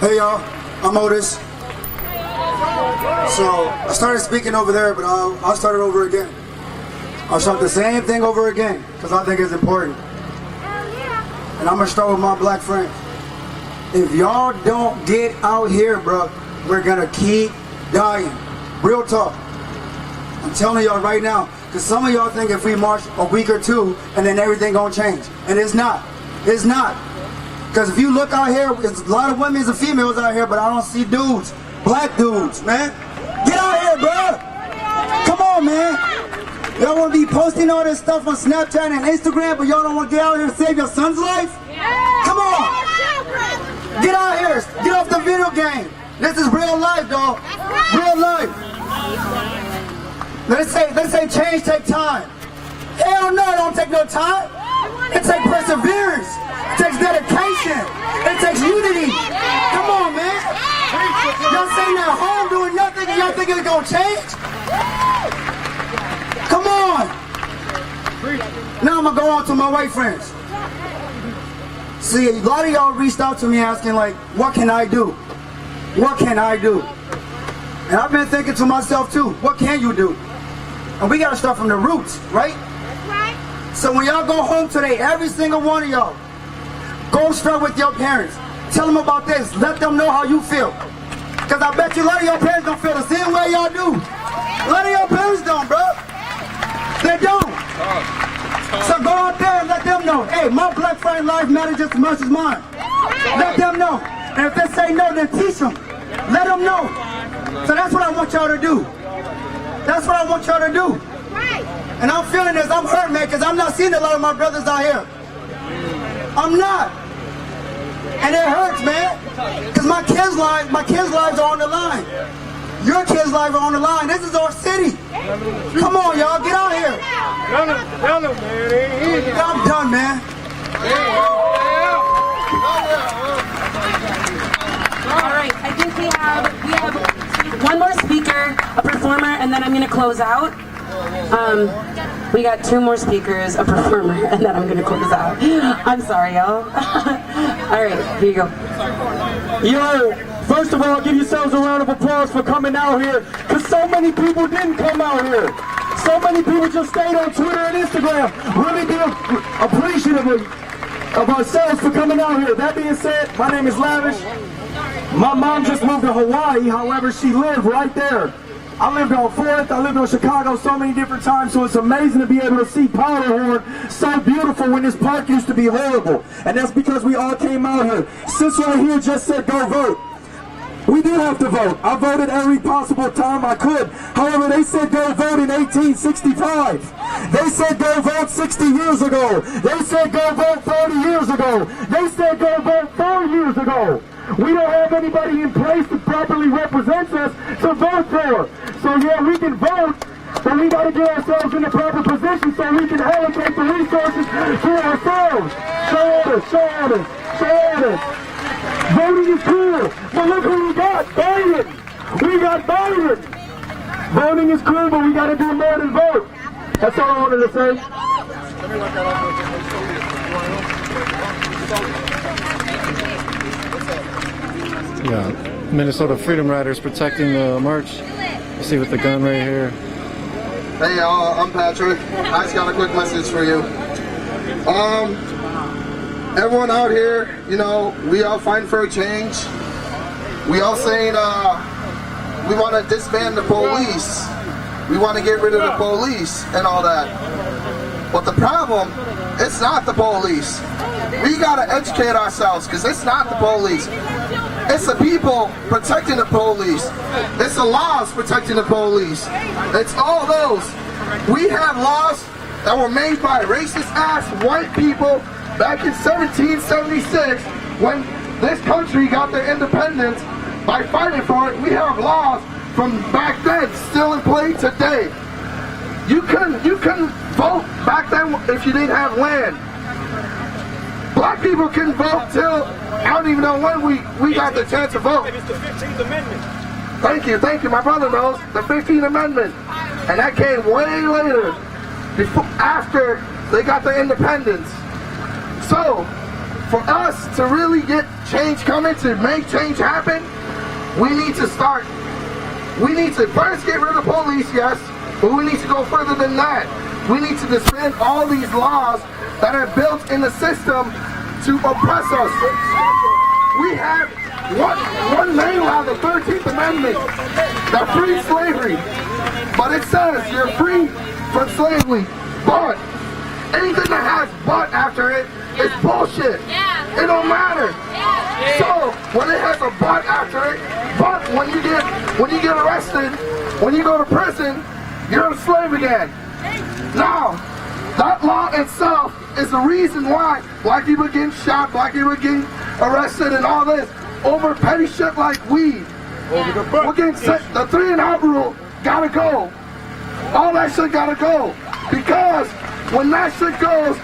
Hey y'all, I'm Otis. So I started speaking over there, but I'll start it over again. I'll shout the same thing over again, because I think it's important. And I'm gonna start with my black friends. If y'all don't get out here, bro, we're gonna keep dying. Real talk. I'm telling y'all right now, because some of y'all think if we march a week or two and then everything gonna change. And it's not. It's not. Because if you look out here, there's a lot of women and females out here, but I don't see dudes. Black dudes, man. Get out here, bro. Come on, man. Y'all want to be posting all this stuff on Snapchat and Instagram, but y'all don't want to get out here and save your son's life? Come on. Get out here. Get off the video game. This is real life, dog. Real life. Let's say change take time. Hell no, it don't take no time. It takes perseverance. It takes dedication. It takes unity. Come on, man. Y'all sitting at home doing nothing and y'all think it's gonna change? Come on. Now I'm gonna go on to my white friends. See, a lot of y'all reached out to me asking like, what can I do? What can I do? And I've been thinking to myself too, what can you do? And we gotta start from the roots, right? That's right. So when y'all go home today, every single one of y'all, go start with your parents. Tell them about this. Let them know how you feel. Because I bet you a lot of your parents don't feel the same way y'all do. A lot of your parents don't, bro. They don't. So go out there and let them know, hey, my black friend life matters just as much as mine. Let them know. And if they say no, then teach them. Let them know. So that's what I want y'all to do. That's what I want y'all to do. And I'm feeling this, I'm hurt, man, because I'm not seeing a lot of my brothers out here. I'm not. And it hurts, man. Because my kids' lives are on the line. Your kids' lives are on the line. This is our city. Come on, y'all, get out here. I'm done, man. All right, I think we have one more speaker, a performer, and then I'm going to close out. We got two more speakers, a performer, and then I'm going to close out. I'm sorry, y'all. All right, here you go. Yo, first of all, give yourselves a round of applause for coming out here, because so many people didn't come out here. So many people just stayed on Twitter and Instagram. Really be appreciative of ourselves for coming out here. That being said, my name is Lavish. My mom just moved to Hawaii, however, she lived right there. I lived on 4th, I lived on Chicago so many different times, so it's amazing to be able to see Powderhorn so beautiful when this park used to be horrible. And that's because we all came out here. Since right here just said go vote. We do have to vote. I voted every possible time I could. However, they said go vote in 1865. They said go vote 60 years ago. They said go vote 30 years ago. They said go vote 4 years ago. We don't have anybody in place that properly represents us to vote for. So yeah, we can vote, but we got to get ourselves in the proper position so we can allocate the resources for ourselves. Show orders. Voting is cool, but look who we got, Biden. We got Biden. Voting is cool, but we got to do more than vote. That's all I wanted to say. Yeah, Minnesota Freedom Riders protecting the march. You see with the gun right here. Hey y'all, I'm Patrick. I just got a quick message for you. Everyone out here, you know, we all fighting for a change. We all saying we want to disband the police. We want to get rid of the police and all that. But the problem, it's not the police. We gotta educate ourselves, because it's not the police. It's the people protecting the police. It's the laws protecting the police. It's all those. We have laws that were made by racist-ass white people back in 1776 when this country got their independence. By fighting for it, we have laws from back then still in play today. You couldn't vote back then if you didn't have land. Black people couldn't vote till, I don't even know when we got the chance to vote. It's the 15th Amendment. Thank you, my brother knows, the 15th Amendment. And that came way later, after they got their independence. So, for us to really get change coming, to make change happen, we need to first get rid of police, yes, but we need to go further than that. We need to disband all these laws that are built in the system to oppress us. We have one main law, the 13th Amendment, that frees slavery. But it says you're free from slavery, but anything that has "but" after it is bullshit. It don't matter. So when it has a "but" after it, but when you get arrested, when you go to prison, you're a slave again. Now, that law itself is the reason why black people are getting shot, black people are getting arrested and all this over petty shit like weed. We're getting sick. The 3 and out rule gotta go. All that shit gotta go. Because when that shit goes,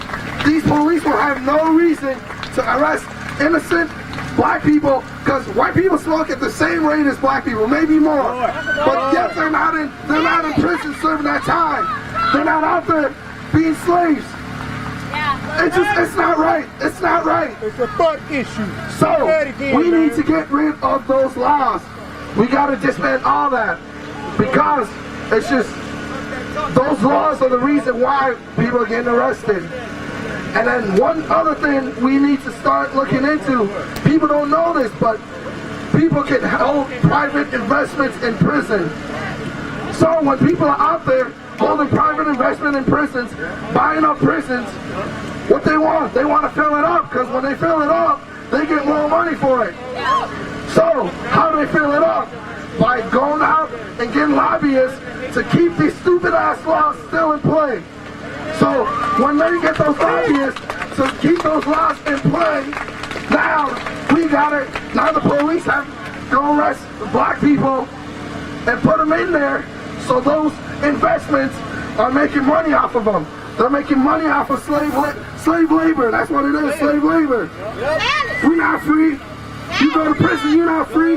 these police will have no reason to arrest innocent black people, because white people smoke at the same rate as black people, maybe more. But yet they're not in prison serving that time. They're not out there being slaves. It's not right. It's not right. It's a butt issue. So we need to get rid of those laws. We gotta disband all that, because it's just those laws are the reason why people are getting arrested. And then one other thing we need to start looking into, people don't know this, but people can hold private investments in prison. So when people are out there holding private investment in prisons, buying up prisons, what they want to fill it up, because when they fill it up, they get more money for it. So how do they fill it up? By going out and getting lobbyists to keep these stupid ass laws still in play. So when they get those lobbyists to keep those laws in play, now the police have to go arrest black people and put them in there, so those investments are making money off of them. They're making money off of slave labor. That's what it is, slave labor. We're not free. You go to prison, you're not free.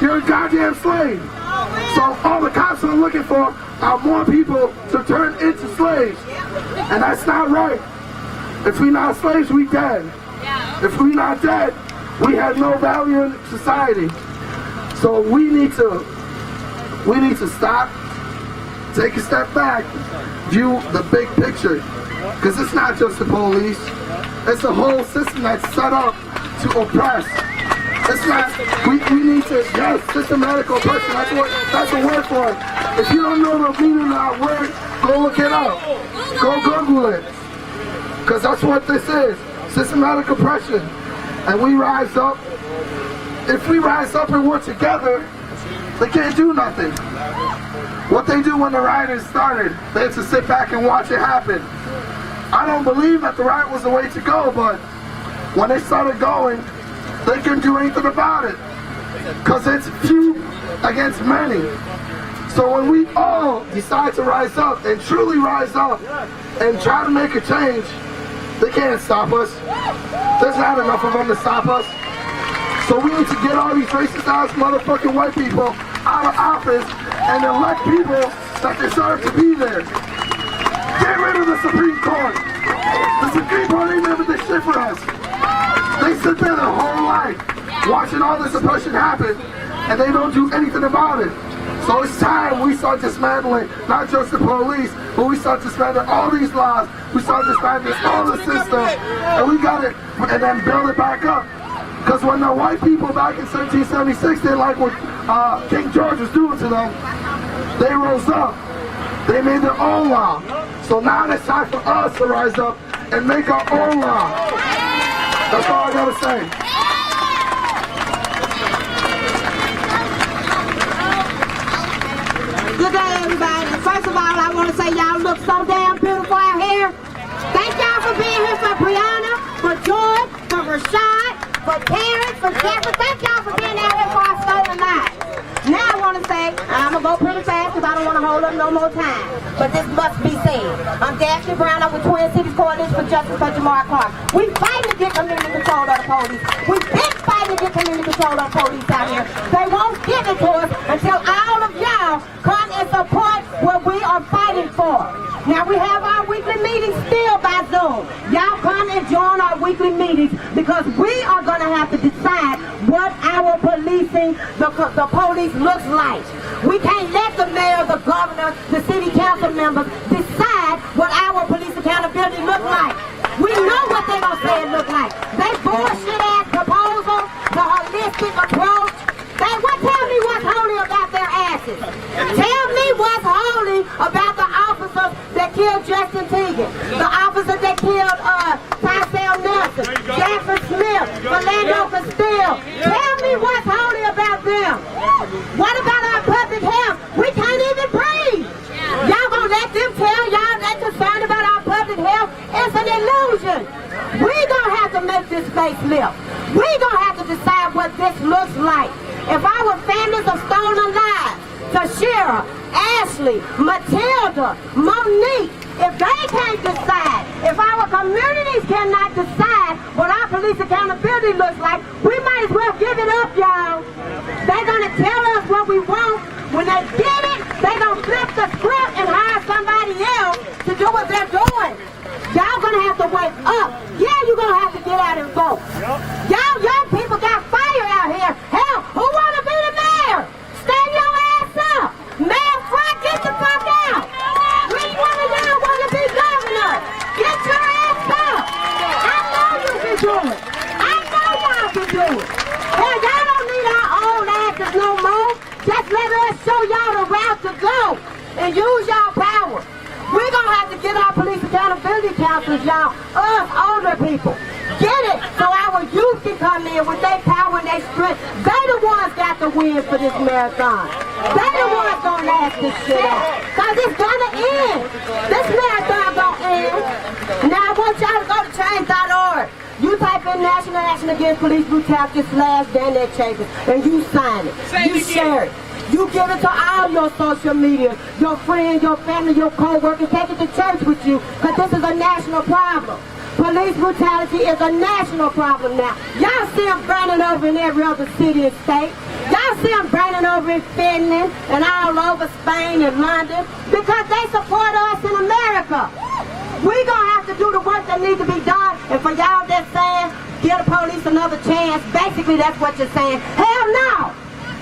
You're a goddamn slave. So all the cops are looking for are more people to turn into slaves. And that's not right. If we're not slaves, we dead. If we're not dead, we have no value in society. So we need to stop, take a step back, view the big picture. Because it's not just the police. It's the whole system that's set up to oppress. It's not, we need to, yes, systematic oppression, that's a word for it. If you don't know the meaning of that word, go look it up. Go Google it. Because that's what this is, systematic oppression. And we rise up. If we rise up and work together, they can't do nothing. What they do when the riot started, they had to sit back and watch it happen. I don't believe that the riot was the way to go, but when they started going, they couldn't do anything about it, because it's few against many. So when we all decide to rise up and truly rise up and try to make a change, they can't stop us. There's not enough of them to stop us. So we need to get all these racist ass motherfucking white people out of office and elect people that deserve to be there. Get rid of the Supreme Court. The Supreme Court ain't never did shit for us. They sit there their whole life watching all this oppression happen, and they don't do anything about it. So it's time we start dismantling not just the police, but we start dismantling all these laws. We start dismantling all the system, and we got it, and then build it back up. Because when the white people back in 1776 didn't like what King George was doing to them, they rose up. They made their own law. So now it's time for us to rise up and make our own law. That's all I gotta say. Good day, everybody. First of all, I want to say y'all look so damn beautiful out here. Thank y'all for being here for Breonna, for George, for Rashad, for Terrence, for Jeffrey. Thank y'all for being out here for our stolen lives. Now I want to say, I'm going to go pretty fast because I don't want to hold up no more time. But this must be said. I'm Ashley Breonna with Twin Cities Coalition for Justice for Jamar Clark. We fighting to get community control of the police. We've been fighting to get community control of the police out here. They won't give it to us until all of y'all come and support what we are fighting for. Now we have our weekly meetings still by Zoom. Y'all come and join our weekly meetings because we are going to have to decide what our policing, the police looks like. We can't let the mayor, the governor, the city council members decide what our police accountability looks like. We know what they're going to say it look like. They bullshit ass proposal, the holistic approach. Tell me what's holy about their asses. Tell me what's holy about the officers that killed Justin Teagan, the officer that killed Tysel Nelson, Jeffrey Smith, Philando Castile. Tell me what's holy about them. What about our public health? We can't even breathe. Y'all gonna let them tell y'all they're concerned about our public health? It's an illusion. We gonna have to make this facelift. We gonna have to decide what this looks like. If our families are stolen lives, Tashira, Ashley, Matilda, Monique, if they can't decide, if our communities cannot decide what our police accountability looks like, we might as well give it up, y'all. They're gonna tell us what we want. When they get it, they're gonna flip the script and hire somebody else to do what they're doing. Y'all gonna have to wake up. Yeah, you're gonna have to get out and vote. Y'all young people got fire out here. Hell, who wanna be the mayor? Stand your ass up. Mayor Frank, get the fuck out. Which one of y'all wanna be governor? Get your ass up. I know you can do it. I know y'all can do it. Hell, y'all don't need our old asses no more. Just let us show y'all the route to go and use y'all power. We're gonna have to get our police accountability counselors, y'all, us older people. Get it so our youth can come in with their power and their strength. They the ones got the win for this marathon. They the ones gonna last this shit out. Cause it's gonna end. This marathon gonna end. Now I want y'all to go to change.org. You type in National Action Against Police Brutality /Danette Chambers and you sign it. You share it. You give it to all your social media, your friends, your family, your co-workers. Take it to church with you, because this is a national problem. Police brutality is a national problem now. Y'all see them burning over in every other city and state. Y'all see them burning over in Finland and all over Spain and London because they support us in America. We gonna have to do the work that needs to be done. And for y'all that's saying, give the police another chance, basically that's what you're saying. Hell no!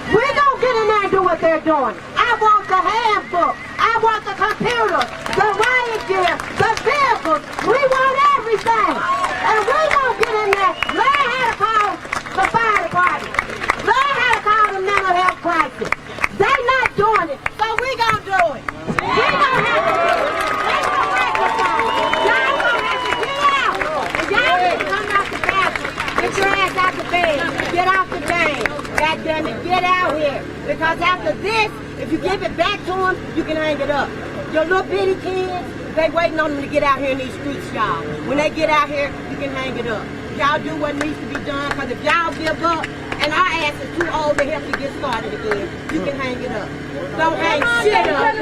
We're going to get in there and do what they're doing. I want the handbook. I want the computers, the riot gear, the vehicles. We want everything. And we're going to get in there, learn how to call the fire department, learn how to call the mental health crisis. They're not doing it, so we're going to do it. We're going to have to do it. There's no microphone. Y'all going to have to get out. And y'all need to come out the bathroom. Get your ass out the bed. Get off the game. God damn it, get out here. Because after this, if you give it back to them, you can hang it up. Your little bitty kids, they waiting on them to get out here in these streets, y'all. When they get out here, you can hang it up. Y'all do what needs to be done, because if y'all give up, and our ass is too old to help you get started again, you can hang it up. Don't hang shit up.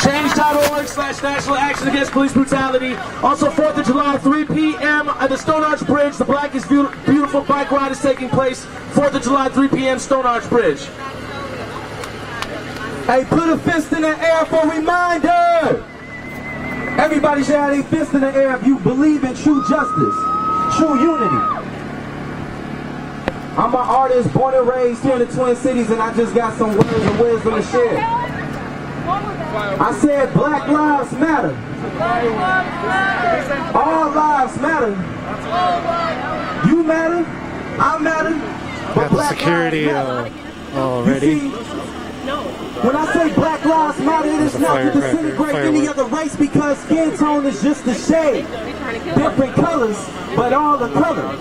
Change.org/National Action Against Police Brutality. Also 4th of July, 3 p.m. at the Stone Arch Bridge. The Black is Beautiful bike ride is taking place. 4th of July, 3 p.m. Stone Arch Bridge. Hey, put a fist in the air for reminder. Everybody should have a fist in the air if you believe in true justice, true unity. I'm an artist born and raised here in the Twin Cities, and I just got some words of wisdom to share. I said Black Lives Matter. All lives matter. You matter. I matter. Got the security already. You see, when I say Black Lives Matter, it is not to disintegrate any other race because skin tone is just a shade. Different colors, but all the colors.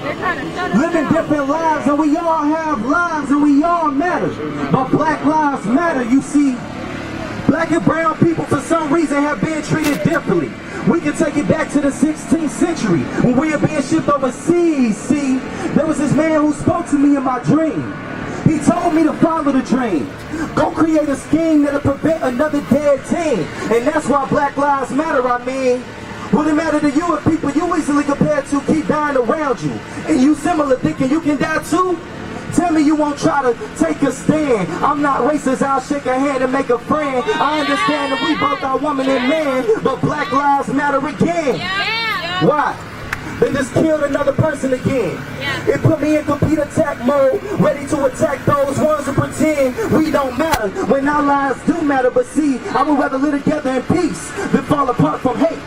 Living different lives, and we all have lives, and we all matter. But Black Lives Matter, you see, black and brown people for some reason have been treated differently. We can take it back to the 16th century when we were being shipped overseas. See, there was this man who spoke to me in my dream. He told me to follow the dream. Go create a scheme that'll prevent another dead teen. And that's why Black Lives Matter, I mean. Would it matter to you if people you easily compared to keep dying around you? And you similar thinking you can die too? Tell me you won't try to take a stand. I'm not racist, I'll shake a hand and make a friend. I understand that we both are woman and man, but Black Lives Matter again. Why? They just killed another person again. It put me in complete attack mode, ready to attack those ones who pretend we don't matter, when our lives do matter. But see, I would rather live together in peace than fall apart from hate.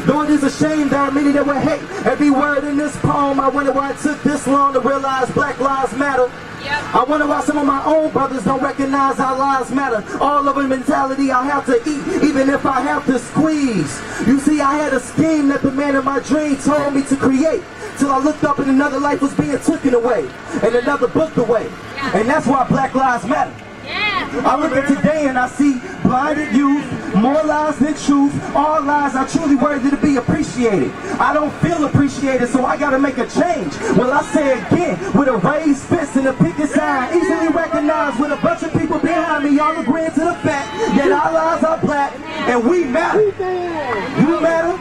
Though it is a shame there are many that would hate every word in this poem, I wonder why it took this long to realize Black Lives Matter. I wonder why some of my own brothers don't recognize our lives matter. All of a mentality I have to eat, even if I have to squeeze. You see, I had a scheme that the man in my dream told me to create, till I looked up and another life was being taken away, and another booked away. And that's why Black Lives Matter. I look at today and I see blinded youth, more lies than truth, all lies are truly worthy to be appreciated. I don't feel appreciated, so I gotta make a change. Well, I say again, with a raised fist and a picket sign, easily recognized with a bunch of people behind me, all agreeing to the fact that our lives are black and we matter. You matter,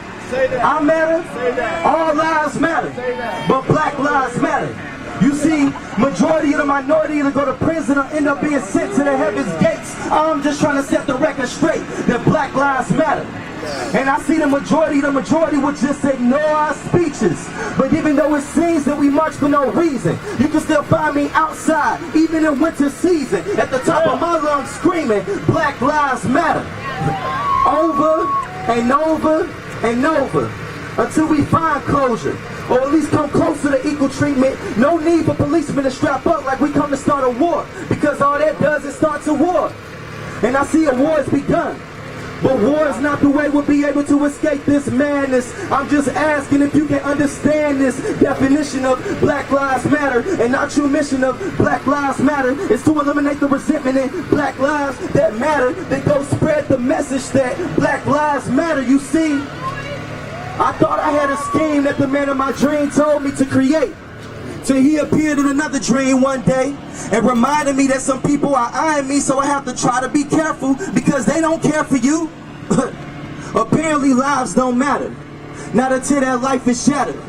I matter, all lives matter, but Black Lives Matter. You see, majority of the minority either go to prison or end up being sent to the heaven's gates. I'm just trying to set the record straight that Black Lives Matter. And I see the majority would just ignore our speeches. But even though it seems that we march for no reason, you can still find me outside, even in winter season, at the top of my lungs screaming, Black Lives Matter. Over and over and over, until we find closure, or at least come closer to equal treatment. No need for policemen to strap up like we come to start a war, because all that does is start a war. And I see a war has begun, but war is not the way we'll be able to escape this madness. I'm just asking if you can understand this definition of Black Lives Matter, and our true mission of Black Lives Matter is to eliminate the resentment in Black lives that matter, then go spread the message that Black Lives Matter. You see, I thought I had a scheme that the man in my dream told me to create, till he appeared in another dream one day and reminded me that some people are eyeing me, so I have to try to be careful because they don't care for you. Apparently lives don't matter, not until that life is shattered.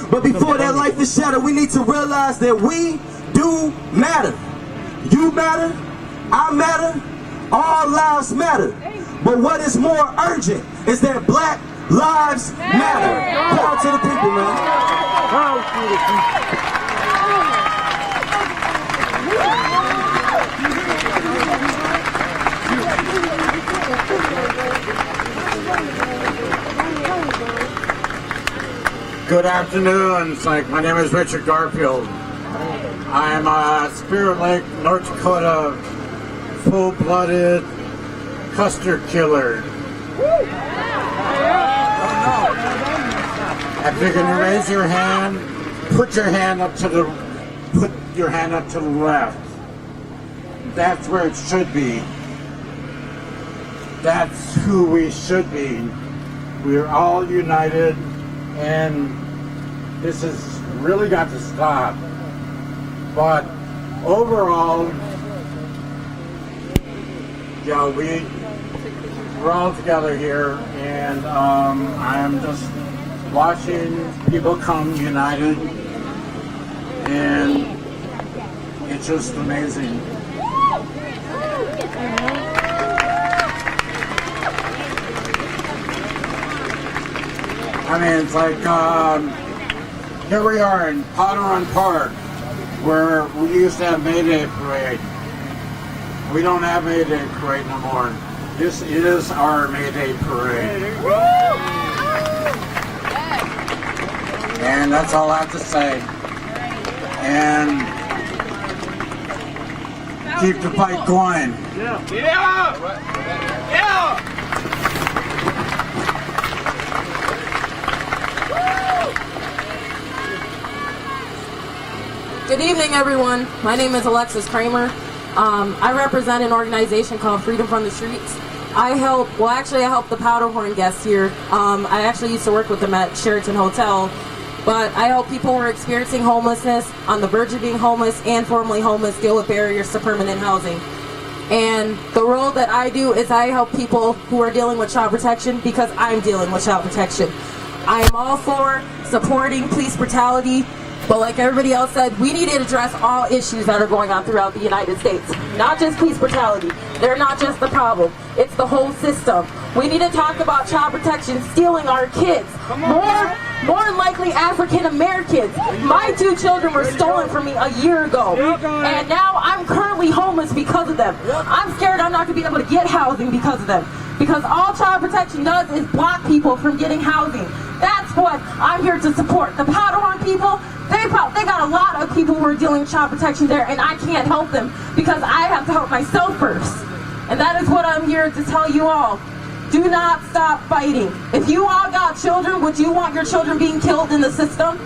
But before that life is shattered, we need to realize that we do matter. You matter, I matter, all lives matter. But what is more urgent is that Black Lives Matter. Proud to the people, man. Proud to the people. Good afternoon. My name is Richard Garfield. I'm a Spirit Lake, North Dakota, full-blooded custard killer. If you can raise your hand, put your hand up to the left. That's where it should be. That's who we should be. We're all united, and this has really got to stop. But overall, yeah, we're all together here, and I'm just watching people come united, and it's just amazing. I mean, it's like, here we are in Potter Run Park, where we used to have May Day Parade. We don't have May Day Parade no more. This is our May Day parade. And that's all I have to say. And keep the fight going. Good evening, everyone. My name is Alexis Kramer. I represent an organization called Freedom from the Streets. I help the Powderhorn guests here. I actually used to work with them at Sheraton Hotel, but I help people who are experiencing homelessness, on the verge of being homeless, and formerly homeless deal with barriers to permanent housing. And the role that I do is I help people who are dealing with child protection because I'm dealing with child protection. I am all for supporting police brutality, but like everybody else said, we need to address all issues that are going on throughout the United States. Not just police brutality. They're not just the problem. It's the whole system. We need to talk about child protection stealing our kids. More than likely African Americans. My 2 children were stolen from me a year ago. And now I'm currently homeless because of them. I'm scared I'm not going to be able to get housing because of them. Because all child protection does is block people from getting housing. That's what I'm here to support. The Powderhorn people, they got a lot of people who are dealing with child protection there, and I can't help them because I have to help myself first. And that is what I'm here to tell you all. Do not stop fighting. If you all got children, would you want your children being killed in the system?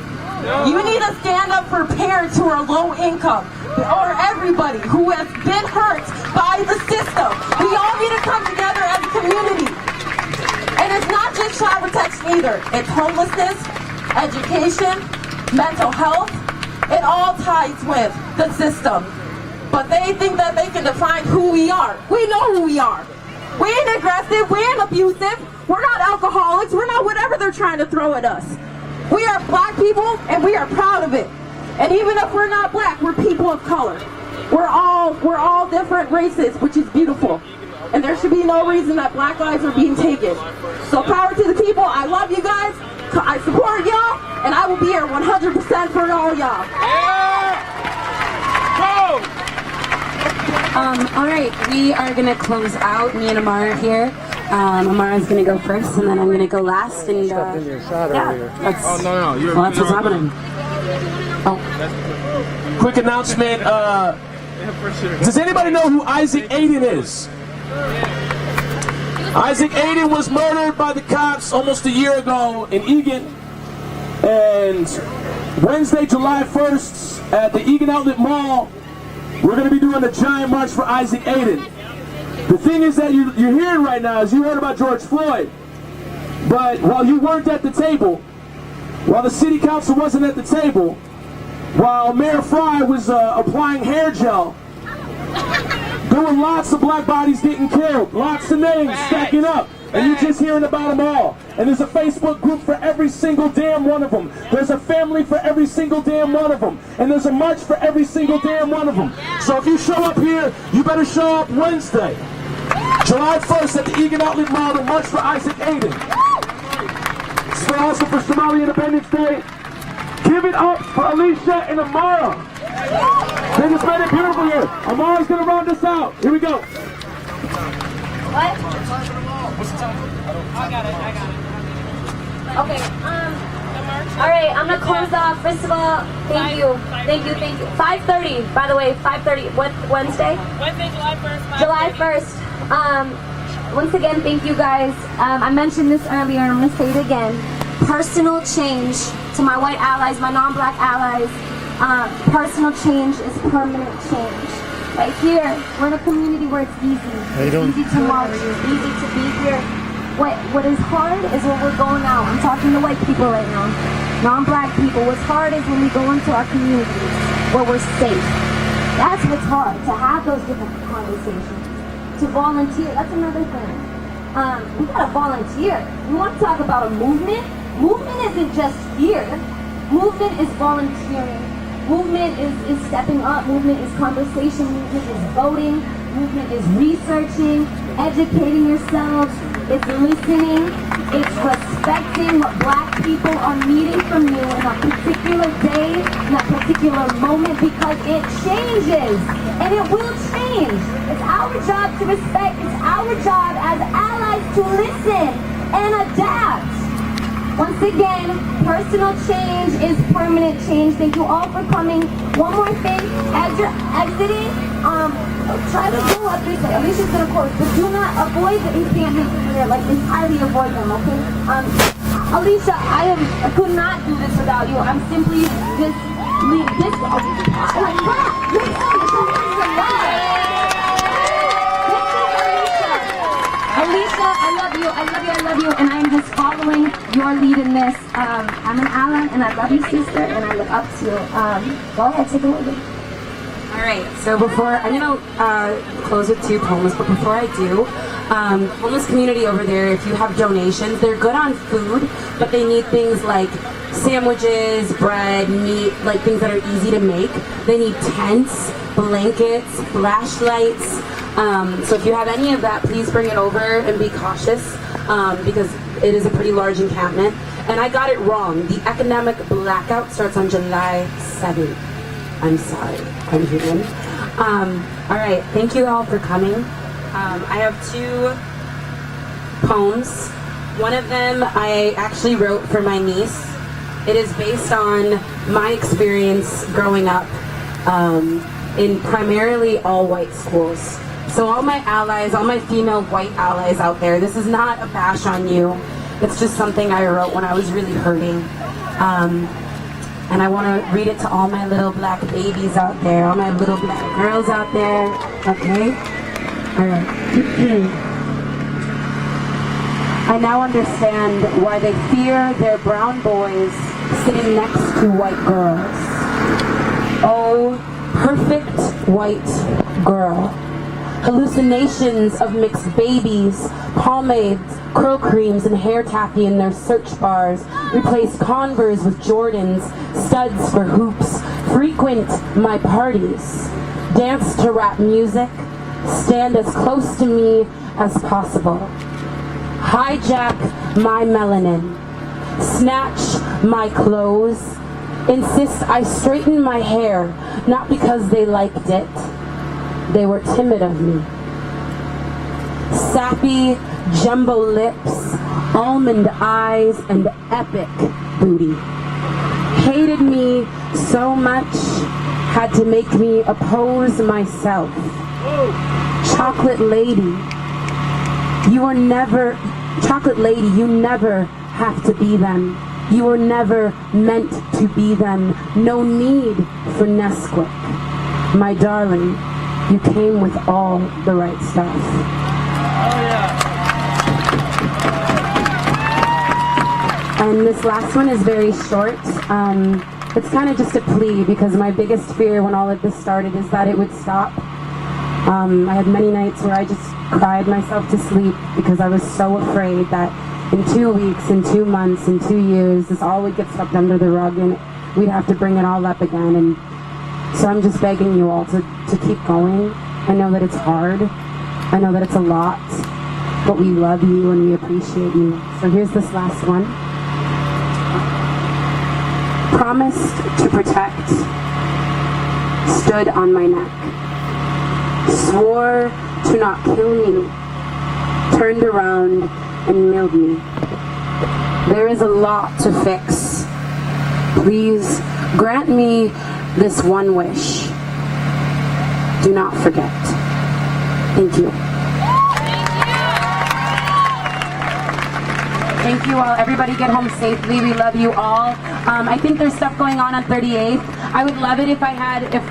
No. You need to stand up for parents who are low income, or everybody who has been hurt by the system. We all need to come together as a community. And it's not just child protection either. It's homelessness, education, mental health. It all ties with the system. But they think that they can define who we are. We know who we are. We ain't aggressive, we ain't abusive, we're not alcoholics, we're not whatever they're trying to throw at us. We are black people and we are proud of it. And even if we're not black, we're people of color. We're all different races, which is beautiful. And there should be no reason that black lives are being taken. So power to the people, I love you guys, I support y'all, and I will be here 100% for all y'all. All right, we are gonna close out. Me and Amara here. Amara's gonna go first, and then I'm gonna go last. And that's what's happening. Quick announcement. Does anybody know who Isaac Aiden is? Isaac Aiden was murdered by the cops almost a year ago in Eagan. And Wednesday, July 1st, at the Eagan Outlet Mall, we're going to be doing a giant march for Isaac Aiden. The thing is that you're hearing right now is you heard about George Floyd. But while you weren't at the table, while the city council wasn't at the table, while Mayor Fry was applying hair gel, there were lots of black bodies getting killed, lots of names stacking up, and you're just hearing about them all. And there's a Facebook group for every single damn one of them. There's a family for every single damn one of them. And there's a march for every single damn one of them. So if you show up here, you better show up Wednesday, July 1st at the Eagan Outlet Mall to march for Isaac Aiden. It's also for Somali Independence Day. Give it up for Alicia and Amara. They just made it beautiful here. Amara's gonna round us out. Here we go. What? I got it. Okay, all right, I'm gonna close off. First of all, thank you. 5:30, by the way, 5:30, what, Wednesday? Wednesday, July 1st. July 1st. Once again, thank you guys. I mentioned this earlier, and I'm gonna say it again. Personal change to my white allies, my non-black allies. Personal change is permanent change. Right here, we're in a community where it's easy. It's easy to march, it's easy to be here. What is hard is when we're going out. I'm talking to white people right now, non-black people. What's hard is when we go into our communities where we're safe. That's what's hard, to have those different conversations. To volunteer, that's another thing. We gotta volunteer. We want to talk about a movement. Movement isn't just here. Movement is volunteering. Movement is stepping up. Movement is conversation. Movement is voting. Movement is researching. educating yourselves, it's listening, it's respecting what black people are needing from you in a particular day, in a particular moment, because it changes, and it will change. It's our job to respect, it's our job as allies to listen and adapt. Once again, personal change is permanent change. Thank you all for coming. One more thing, as you're exiting, try to go up this way. Alicia's gonna close, but do not avoid the encampment here, like entirely avoid them, okay? Alicia, I could not do this without you. I'm simply just leave this. Like that. Alicia, I love you, and I am just following your lead in this. I'm an ally, and I love you, sister, and I look up to you. Go ahead, take it away. All right, so I'm gonna close with 2 poems, but before I do, homeless community over there, if you have donations, they're good on food, but they need things like sandwiches, bread, meat, like things that are easy to make. They need tents, blankets, flashlights. So if you have any of that, please bring it over and be cautious, because it is a pretty large encampment. And I got it wrong. The economic blackout starts on July 7th. I'm sorry, I'm human. All right, thank you all for coming. I have 2 poems. One of them I actually wrote for my niece. It is based on my experience growing up in primarily all white schools. So all my allies, all my female white allies out there, this is not a bash on you. It's just something I wrote when I was really hurting. And I want to read it to all my little black babies out there, all my little black girls out there, okay? All right. I now understand why they fear their brown boys sitting next to white girls. Oh, perfect white girl. Hallucinations of mixed babies, pomades, curl creams, and hair taffy in their search bars. Replace Converse with Jordans, studs for hoops. Frequent my parties. Dance to rap music. Stand as close to me as possible. Hijack my melanin. Snatch my clothes. Insist I straighten my hair, not because they liked it. They were timid of me. Sappy, jumbo lips, almond eyes, and epic booty. Hated me so much, had to make me oppose myself. Chocolate lady, chocolate lady, you never have to be them. You were never meant to be them. No need for Nesquik. My darling, you came with all the right stuff. Oh, yeah. And this last one is very short. It's kind of just a plea, because my biggest fear when all of this started is that it would stop. I had many nights where I just cried myself to sleep because I was so afraid that in 2 weeks, in 2 months, in 2 years, this all would get swept under the rug and we'd have to bring it all up again. And so I'm just begging you all to keep going. I know that it's hard. I know that it's a lot. But we love you and we appreciate you. So here's this last one. Promised to protect. Stood on my neck. Swore to not kill me. Turned around and milled me. There is a lot to fix. Please grant me this one wish. Do not forget. Thank you. Thank you all. Everybody get home safely. We love you all. I think there's stuff going on 38th. I would love it if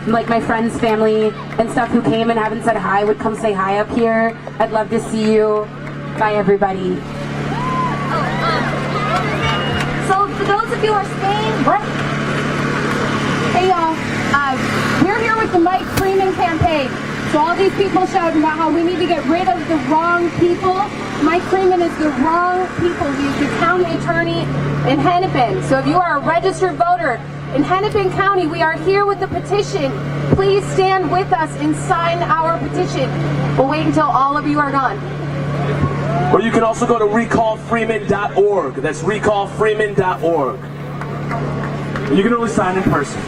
like my friends, family, and stuff who came and haven't said hi would come say hi up here. I'd love to see you. Bye, everybody. So for those of you who are staying, Hey y'all, we're here with the Mike Freeman campaign. So all these people shouting about how we need to get rid of the wrong people. Mike Freeman is the wrong people. He's the county attorney in Hennepin. So if you are a registered voter, In Hennepin County, we are here with the petition. Please stand with us and sign our petition. We'll wait until all of you are done. Or you can also go to recallfreeman.org. That's recallfreeman.org. You can only sign in person.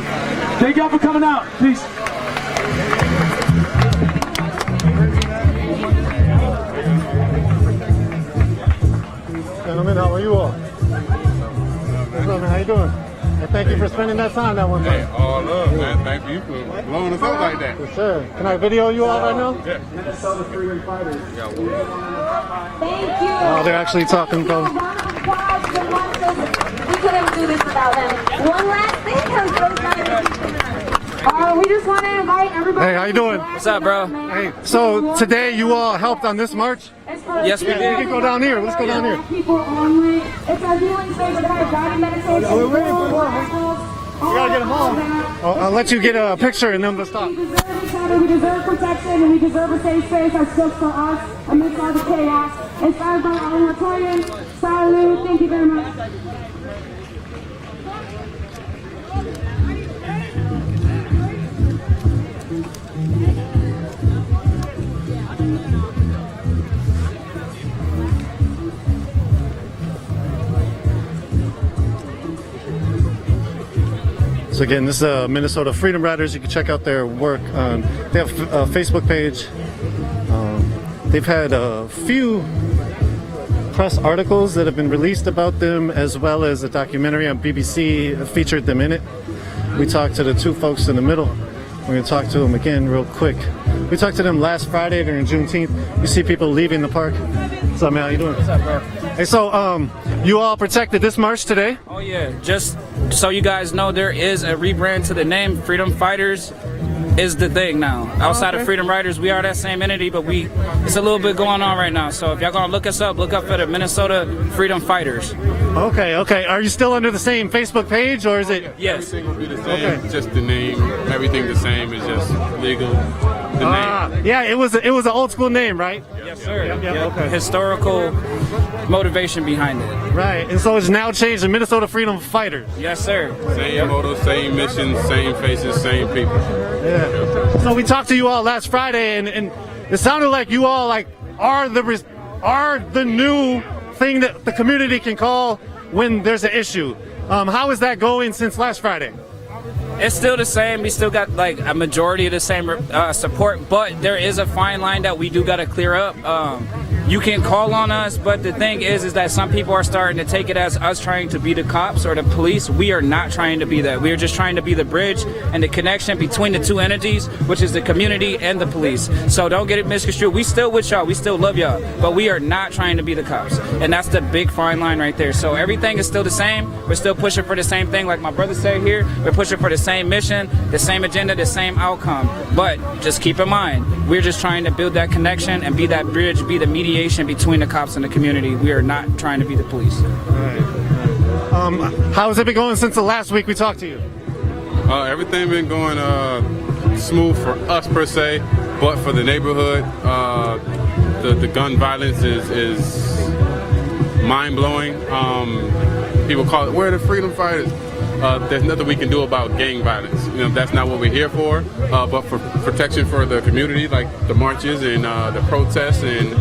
Thank y'all for coming out. Peace. Gentlemen, how are you all? What's up, man? How you doing? And thank you for spending that time that one time. Hey, all love, man. Thank you for blowing us up like that. Yes, sir. Can I video you all right now? Yeah. Minnesota Freedom Fighters. Thank you. Oh, they're actually talking about. We couldn't do this without them. One last thing. We just want to invite everybody. Hey, how you doing? What's up, bro? Hey, so today you all helped on this march? Yes, we did. We can go down here. Let's go down here. People only. It's our healing space. We're going to guided meditation. We're waiting for more. We gotta get them home. I'll let you get a picture and then we'll stop. We deserve each other. We deserve protection, and we deserve a safe space that's just for us amidst all the chaos. Inspired by our moratorium. Salute. Thank you very much. So again, this is Minnesota Freedom Riders. You can check out their work. They have a Facebook page. They've had a few press articles that have been released about them, as well as a documentary on BBC featured them in it. We talked to the two folks in the middle. We're going to talk to them again real quick. We talked to them last Friday during Juneteenth. You see people leaving the park. What's up, man? How you doing? What's up, bro? Hey, so you all protected this march today? Oh yeah, just so you guys know, there is a rebrand to the name. Freedom Fighters is the thing now. Outside of Freedom Riders, we are that same entity, but it's a little bit going on right now. So if y'all gonna look us up, look up for the Minnesota Freedom Fighters. Okay. Are you still under the same Facebook page, or is it? Yes. Everything will be the same. Okay. Just the name. Everything the same. It's just legal. The name. Yeah, it was an old school name, right? Yes, sir. Yep. Okay. Historical motivation behind it. Right, and so it's now changed to Minnesota Freedom Fighters. Yes, sir. Same motto, same mission, same faces, same people. Yeah. So we talked to you all last Friday, and it sounded like you all are the new thing that the community can call when there's an issue. How is that going since last Friday? It's still the same. We still got like a majority of the same support, but there is a fine line that we do got to clear up. You can call on us, but the thing is that some people are starting to take it as us trying to be the cops or the police. We are not trying to be that. We are just trying to be the bridge and the connection between the two entities, which is the community and the police. So don't get it misconstrued. We still with y'all. We still love y'all, but we are not trying to be the cops. And that's the big fine line right there. So everything is still the same. We're still pushing for the same thing. Like my brother said here, we're pushing for the same mission, the same agenda, the same outcome. But just keep in mind, we're just trying to build that connection and be that bridge, be the mediation between the cops and the community. We are not trying to be the police. Right. How has it been going since the last week we talked to you? Everything been going smooth for us per se, but for the neighborhood, the gun violence is mind-blowing. People call it, where are the freedom fighters? There's nothing we can do about gang violence. You know, that's not what we're here for. But for protection for the community, like the marches and the protests, and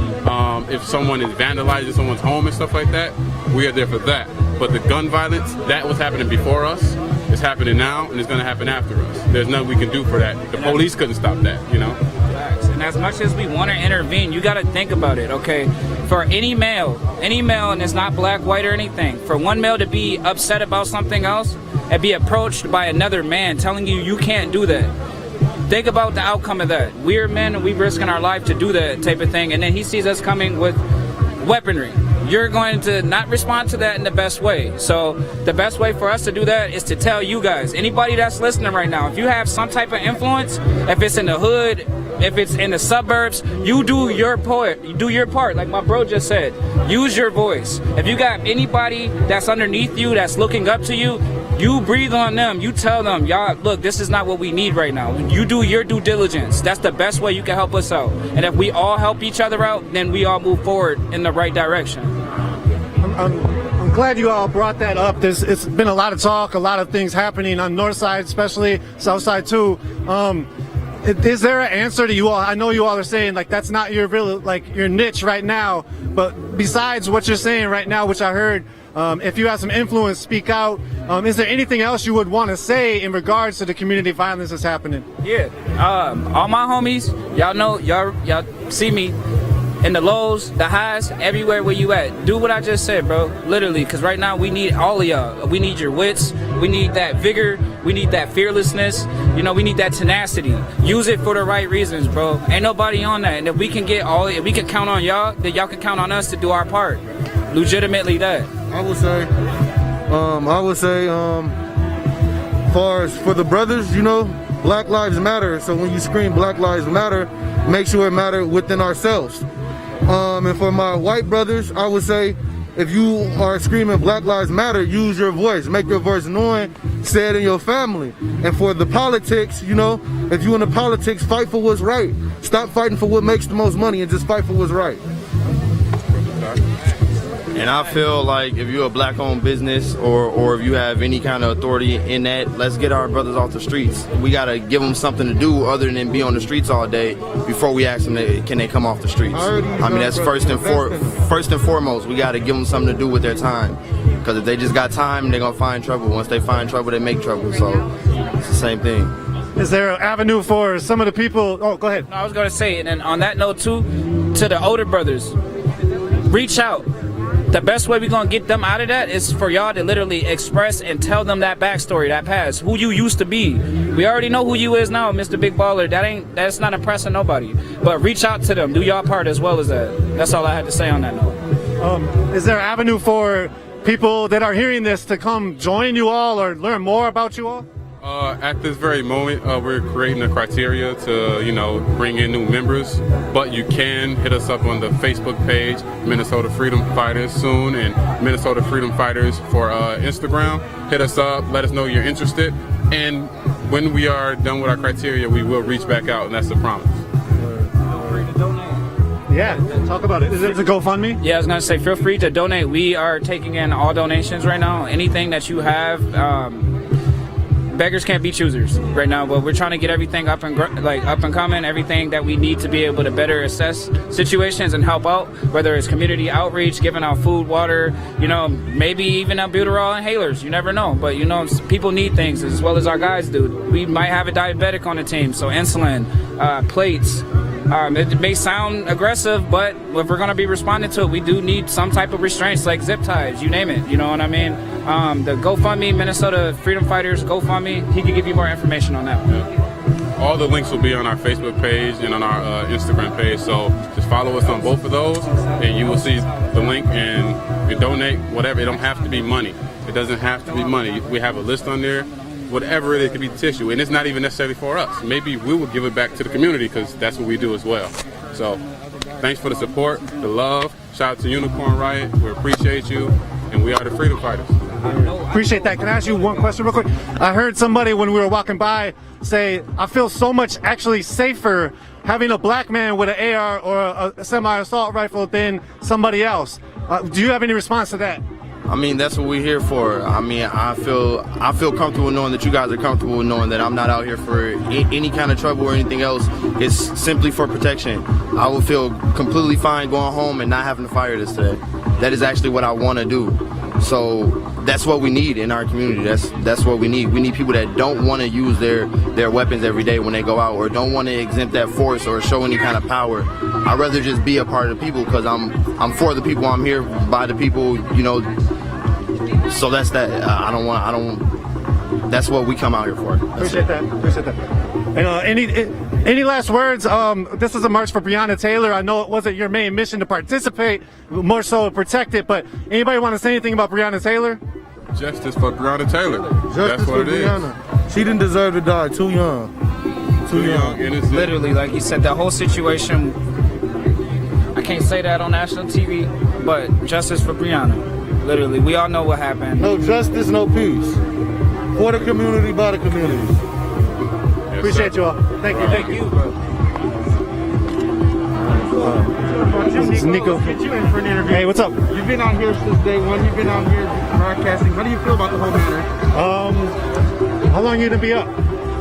if someone is vandalizing someone's home and stuff like that, we are there for that. But the gun violence, that was happening before us. It's happening now, and it's going to happen after us. There's nothing we can do for that. The police couldn't stop that, you know? And as much as we want to intervene, you got to think about it, okay? For any male, and it's not black, white, or anything, for one male to be upset about something else and be approached by another man telling you you can't do that, think about the outcome of that. We're men, and we're risking our life to do that type of thing, and then he sees us coming with weaponry. You're going to not respond to that in the best way. So the best way for us to do that is to tell you guys, anybody that's listening right now, if you have some type of influence, if it's in the hood, if it's in the suburbs, you do your part. You do your part, like my bro just said. Use your voice. If you got anybody that's underneath you, that's looking up to you, you breathe on them. You tell them, y'all, look, this is not what we need right now. You do your due diligence. That's the best way you can help us out. And if we all help each other out, then we all move forward in the right direction. I'm glad you all brought that up. It's been a lot of talk, a lot of things happening on north side, especially south side too. Is there an answer to you all? I know you all are saying like that's not your real your niche right now, but besides what you're saying right now, which I heard, if you have some influence, speak out. Is there anything else you would want to say in regards to the community violence that's happening? Yeah, all my homies, y'all know, y'all see me in the lows, the highs, everywhere where you at. Do what I just said, bro. Literally, because right now we need all of y'all. We need your wits. We need that vigor. We need that fearlessness. You know, we need that tenacity. Use it for the right reasons, bro. Ain't nobody on that. And if we can get if we can count on y'all, then y'all can count on us to do our part. Legitimately that. I would say, far as for the brothers, you know, Black Lives Matter. So when you scream Black Lives Matter, make sure it matters within ourselves. And for my white brothers, I would say, if you are screaming Black Lives Matter, use your voice. Make your voice known. Say it in your family. And for the politics, you know, if you in the politics, fight for what's right. Stop fighting for what makes the most money and just fight for what's right. And I feel like if you're a black-owned business or if you have any kind of authority in that, let's get our brothers off the streets. We got to give them something to do other than be on the streets all day before we ask them, can they come off the streets? I mean, that's first and foremost. We got to give them something to do with their time. Because if they just got time, they're going to find trouble. Once they find trouble, they make trouble. So it's the same thing. Is there an avenue for some of the people? Oh, go ahead. No, I was going to say, and then on that note, too, to the older brothers, reach out. The best way we're going to get them out of that is for y'all to literally express and tell them that backstory, that past, who you used to be. We already know who you is now, Mr. Big Baller. That's not impressing nobody. But reach out to them. Do y'all part as well as that. That's all I had to say on that note. Is there an avenue for people that are hearing this to come join you all or learn more about you all? At this very moment, we're creating a criteria to, you know, bring in new members. But you can hit us up on the Facebook page, Minnesota Freedom Fighters soon, and Minnesota Freedom Fighters for Instagram. Hit us up, let us know you're interested, and when we are done with our criteria, we will reach back out, and that's a promise. Yeah, talk about it. Is it a GoFundMe? Yeah, I was going to say, feel free to donate. We are taking in all donations right now. Anything that you have. Beggars can't be choosers right now, but we're trying to get everything up and coming, everything that we need to be able to better assess situations and help out, whether it's community outreach, giving out food, water, you know, maybe even albuterol inhalers. You never know, but you know, people need things as well as our guys do. We might have a diabetic on the team, so insulin, plates. It may sound aggressive, but if we're going to be responding to it, we do need some type of restraints like zip ties, you name it, you know what I mean? The GoFundMe, Minnesota Freedom Fighters, GoFundMe, he can give you more information on that one. Yeah. All the links will be on our Facebook page and on our Instagram page, so just follow us on both of those, and you will see the link, and you donate whatever. It don't have to be money. It doesn't have to be money. We have a list on there. Whatever it could be tissue, and it's not even necessarily for us. Maybe we will give it back to the community because that's what we do as well. So thanks for the support, the love. Shout out to Unicorn Riot. We appreciate you, and we are the Freedom Fighters. Appreciate that. Can I ask you one question real quick? I heard somebody when we were walking by say, I feel so much actually safer having a black man with an AR or a semi-assault rifle than somebody else. Do you have any response to that? I mean, that's what we're here for. I mean, I feel comfortable knowing that you guys are comfortable knowing that I'm not out here for any kind of trouble or anything else. It's simply for protection. I will feel completely fine going home and not having to fire this today. That is actually what I want to do. So that's what we need in our community. That's what we need. We need people that don't want to use their weapons every day when they go out, or don't want to exempt that force or show any kind of power. I'd rather just be a part of the people because I'm for the people. I'm here by the people, you know. So that's that. That's what we come out here for. Appreciate that. And any last words? This is a march for Breonna Taylor. I know it wasn't your main mission to participate, more so to protect it. But anybody want to say anything about Breonna Taylor? Justice for Breonna Taylor. That's what it is. She didn't deserve to die. Too young. Too young. Innocent. Literally, like you said, the whole situation. I can't say that on national TV, but justice for Breonna. Literally, we all know what happened. No justice, no peace. For the community, by the community. Yes, appreciate you all. Thank you. Thank you. Nico. Let's get you in for an interview. Hey, what's up? You've been on here since day one. You've been on here broadcasting. How do you feel about the whole matter? How long are you gonna be up?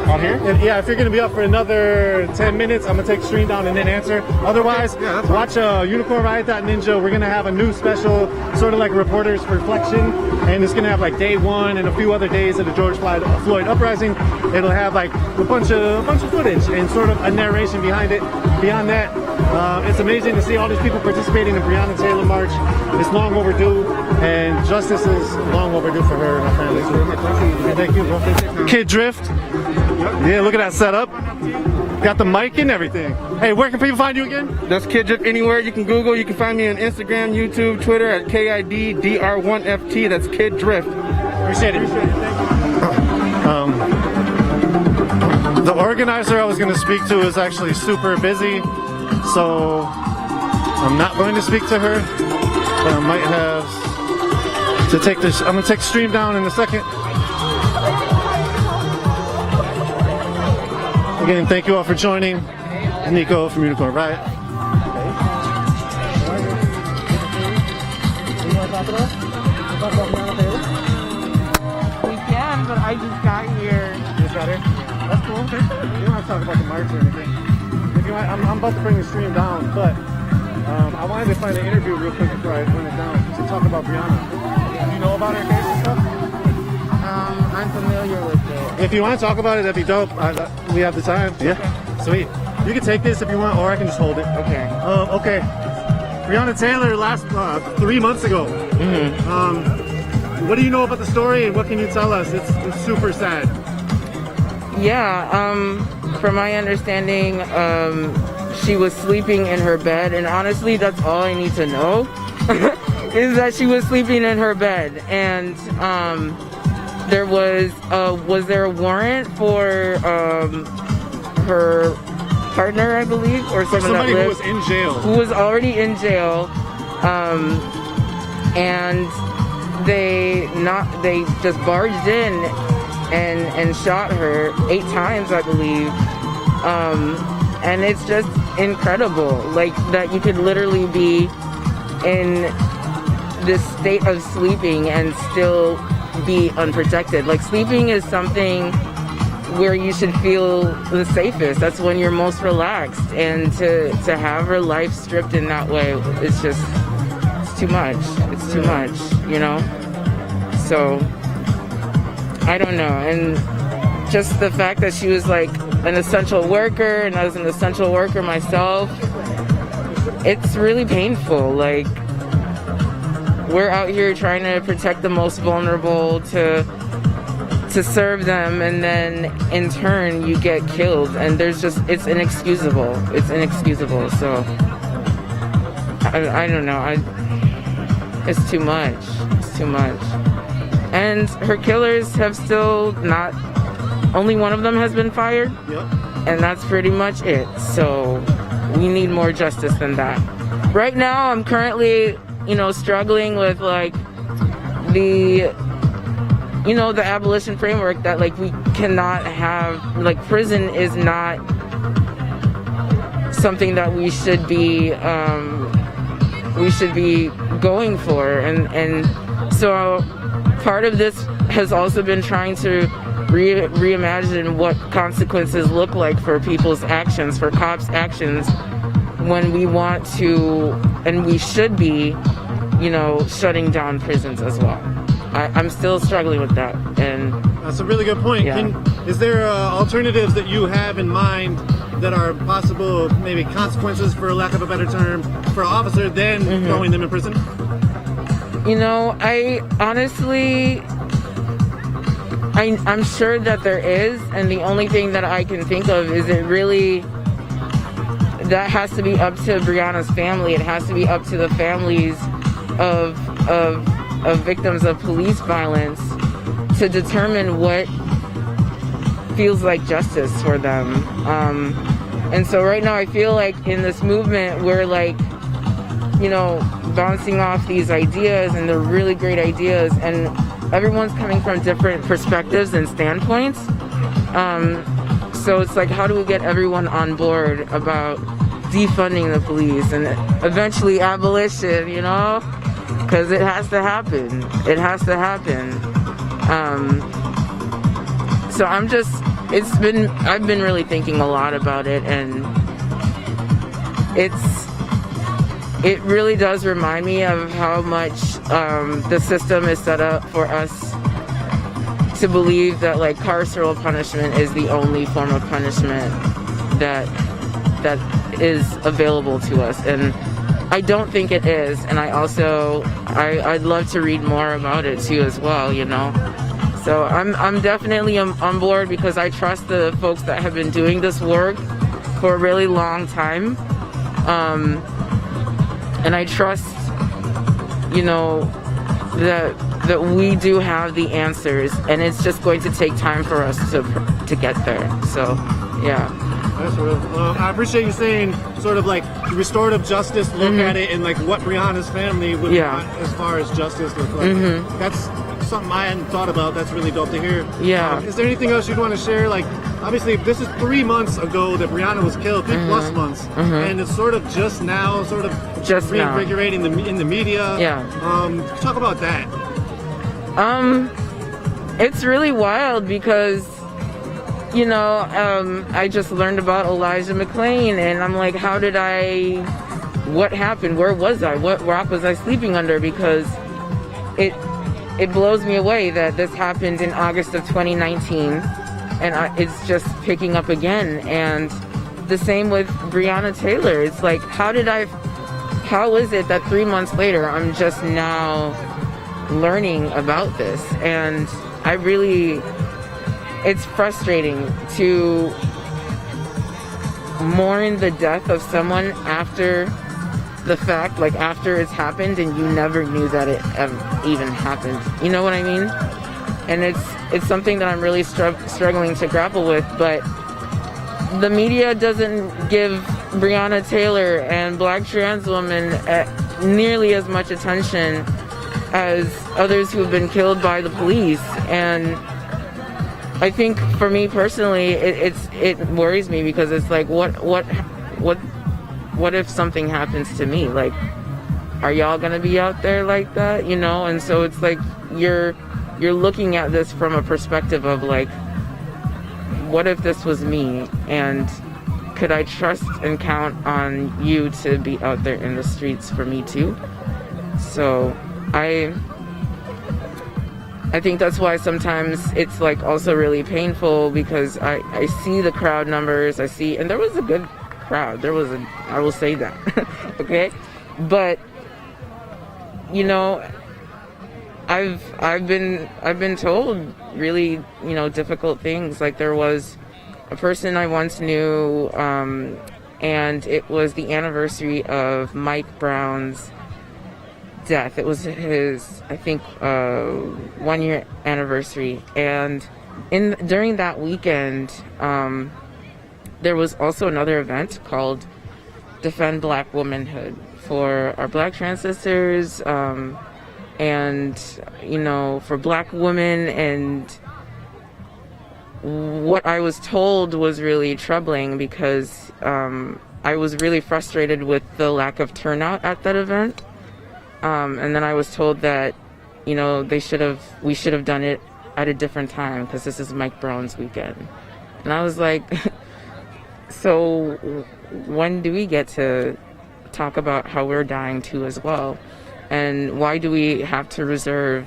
On here? Yeah, if you're gonna be up for another 10 minutes, I'm gonna take the stream down and then answer. Otherwise, watch unicornriot.ninja. We're gonna have a new special, sort of like Reporters Reflection, and it's gonna have like day one and a few other days of the George Floyd uprising. It'll have like a bunch of footage and sort of a narration behind it. Beyond that, it's amazing to see all these people participating in Breonna Taylor March. It's long overdue, and justice is long overdue for her and her family. So, thank you, bro. Kid Drift. Yeah, look at that setup. Got the mic and everything. Hey, where can people find you again? That's Kid Drift anywhere. You can Google. You can find me on Instagram, YouTube, Twitter at KIDDR1FT. That's Kid Drift. Appreciate it. Thank you. The organizer I was going to speak to is actually super busy, so I'm not going to speak to her. But I might have to take this. I'm going to take the stream down in a second. Again, thank you all for joining. Nico from Unicorn Riot. We can, but I just got here. You just got here? That's cool. Okay. You don't have to talk about the march or anything. If you want, I'm about to bring the stream down, but I wanted to find an interview real quick before I bring it down to talk about Breonna. Do you know about her case and stuff? I'm familiar with it. If you want to talk about it, that'd be dope. We have the time. Yeah. Sweet. You can take this if you want, or I can just hold it. Okay. Okay. Breonna Taylor last 3 months ago. What do you know about the story, and what can you tell us? It's super sad. Yeah. From my understanding, she was sleeping in her bed, and honestly, that's all I need to know. Is that she was sleeping in her bed, and there was there a warrant for her partner, I believe, or somebody who was in jail, who was already in jail, and they just barged in and shot her 8 times, I believe, and it's just incredible, like that you could literally be in this state of sleeping and still be unprotected. Like, sleeping is something where you should feel the safest. That's when you're most relaxed, and to have her life stripped in that way, it's too much. It's too much, you know? So I don't know. And just the fact that she was like an essential worker, and I was an essential worker myself, it's really painful. Like, we're out here trying to protect the most vulnerable, to serve them, and then in turn you get killed, and it's inexcusable. It's inexcusable. So I don't know. It's too much. It's too much. And her killers have still not. Only one of them has been fired. Yep. And that's pretty much it. So we need more justice than that. Right now, I'm currently, struggling with like the abolition framework that like we cannot have, like prison is not something that we should be going for, and so part of this has also been trying to reimagine what consequences look like for people's actions, for cops' actions, when we want to, and we should be, shutting down prisons as well. I'm still struggling with that, and that's a really good point. Yeah. Is there alternatives that you have in mind that are possible, maybe consequences, for lack of a better term, for an officer than throwing them in prison? I honestly, I'm sure that there is, and the only thing that I can think of is that has to be up to Breonna's family. It has to be up to the families of victims of police violence to determine what feels like justice for them. And so right now I feel like in this movement we're like, bouncing off these ideas, and they're really great ideas, and everyone's coming from different perspectives and standpoints. So it's like, how do we get everyone on board about defunding the police and eventually abolition, you know, because it has to happen. It has to happen. So I've been really thinking a lot about it, and it really does remind me of how much the system is set up for us to believe that like carceral punishment is the only form of punishment that is available to us, and I don't think it is. And I'd love to read more about it too as well, you know. So I'm definitely on board because I trust the folks that have been doing this work for a really long time, and I trust, you know, that we do have the answers, and it's just going to take time for us to get there. So, yeah. That's real. I appreciate you saying sort of like restorative justice, look at it, and like what Breonna's family would want as far as justice looks like. That's something I hadn't thought about. That's really dope to hear. Yeah. Is there anything else you'd want to share? Like, obviously, this is 3 months ago that Breonna was killed, 3+ months, and it's sort of just now, sort of just reinvigorating in the media. Yeah. Talk about that. It's really wild because, you know, I just learned about Elijah McClain, and I'm like, what happened? Where was I? What rock was I sleeping under? Because it blows me away that this happened in August of 2019, and it's just picking up again. And the same with Breonna Taylor. It's like, how is it that 3 months later I'm just now learning about this? And it's frustrating to mourn the death of someone after the fact, like after it's happened and you never knew that it even happened. You know what I mean? And it's something that I'm really struggling to grapple with, but the media doesn't give Breonna Taylor and black trans women nearly as much attention as others who have been killed by the police. And I think for me personally, it worries me because it's like, what if something happens to me? Like, are y'all gonna be out there like that? You know? And so it's like you're looking at this from a perspective of like, what if this was me? And could I trust and count on you to be out there in the streets for me too? So I think that's why sometimes it's like also really painful, because I see the crowd numbers, and there was a good crowd. I will say that. Okay? But you know, I've been told really, you know, difficult things. Like there was a person I once knew, and it was the anniversary of Mike Brown's death. It was his, I think, 1 year anniversary. And during that weekend, there was also another event called Defend Black Womanhood for our black trans sisters, and, you know, for black women. And what I was told was really troubling because I was really frustrated with the lack of turnout at that event. And then I was told that, you know, we should have done it at a different time because this is Mike Brown's weekend. And I was like, so when do we get to talk about how we're dying too as well? And why do we have to reserve,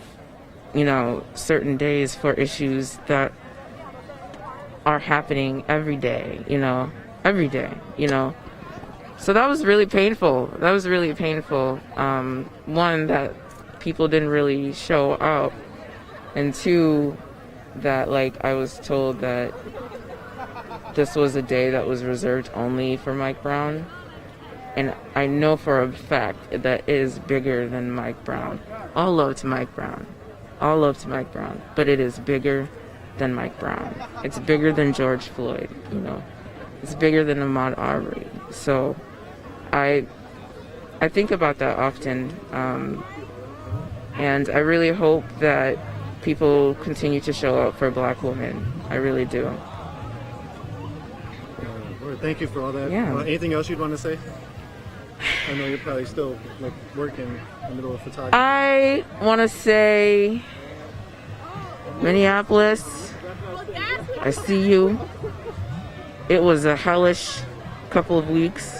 you know, certain days for issues that are happening every day, you know? So that was really painful. One, that people didn't really show up. And two, that like I was told that this was a day that was reserved only for Mike Brown. And I know for a fact that it is bigger than Mike Brown. All love to Mike Brown. But it is bigger than Mike Brown. It's bigger than George Floyd, you know. It's bigger than Ahmaud Arbery. So I think about that often, and I really hope that people continue to show up for black women. I really do. Thank you for all that. Yeah. Anything else you'd want to say? I know you're probably still like working in the middle of photography. I want to say, Minneapolis, I see you. It was a hellish couple of weeks,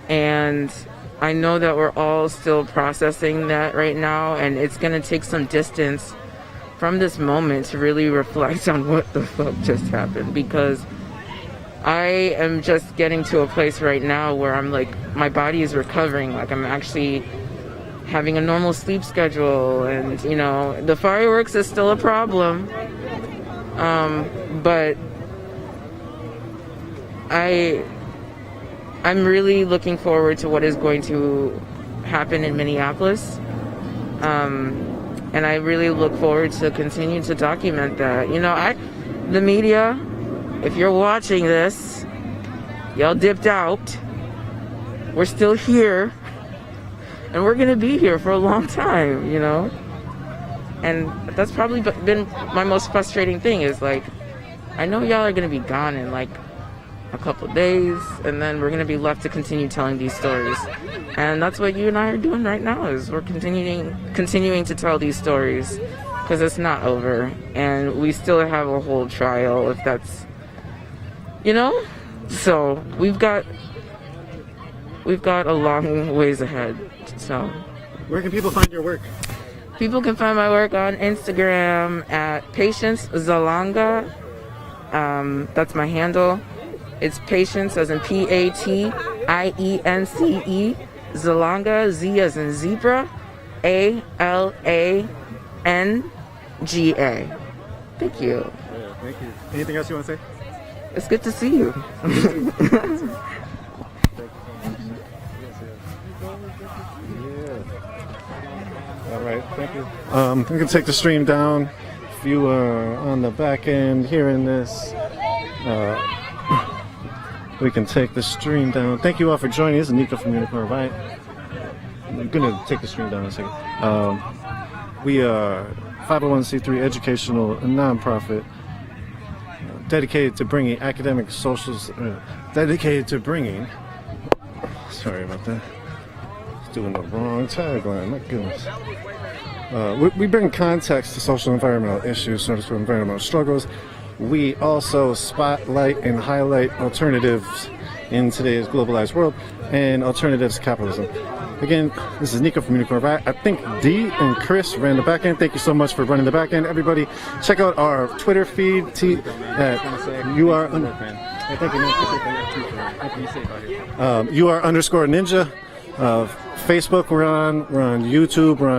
and I know that we're all still processing that right now, and it's going to take some distance from this moment to really reflect on what the fuck just happened, because I am just getting to a place right now where I'm like, my body is recovering, like I'm actually having a normal sleep schedule, and you know, the fireworks is still a problem, but I'm really looking forward to what is going to happen in Minneapolis, and I really look forward to continue to document that. You know, the media, if you're watching this, y'all dipped out. We're still here, and we're gonna be here for a long time, you know? And that's probably been my most frustrating thing, is like, I know y'all are gonna be gone in like a couple of days, and then we're gonna be left to continue telling these stories. And that's what you and I are doing right now, is we're continuing to tell these stories, because it's not over, and we still have a whole trial, if that's, you know? So we've got a long ways ahead. So where can people find your work? People can find my work on Instagram at Patience Zalanga. That's my handle. It's Patience as in Patience, Zalanga, Z as in zebra, Alanga. Thank you. Yeah, thank you. Anything else you want to say? It's good to see you. All right, thank you. We can take the stream down. If you are on the back end hearing this, we can take the stream down. Thank you all for joining. This is Nico from Unicorn Riot. I'm going to take the stream down in a second. We are 501c3 educational nonprofit dedicated to bringing academic socials, sorry about that. Doing the wrong tagline, my goodness. We bring context to social environmental issues, social environmental struggles. We also spotlight and highlight alternatives in today's globalized world and alternatives to capitalism. Again, this is Nico from Unicorn Riot. I think Dee and Chris ran the back end. Thank you so much for running the back end. Everybody, check out our Twitter feed. You are _ninja. Facebook, we're on YouTube, we're on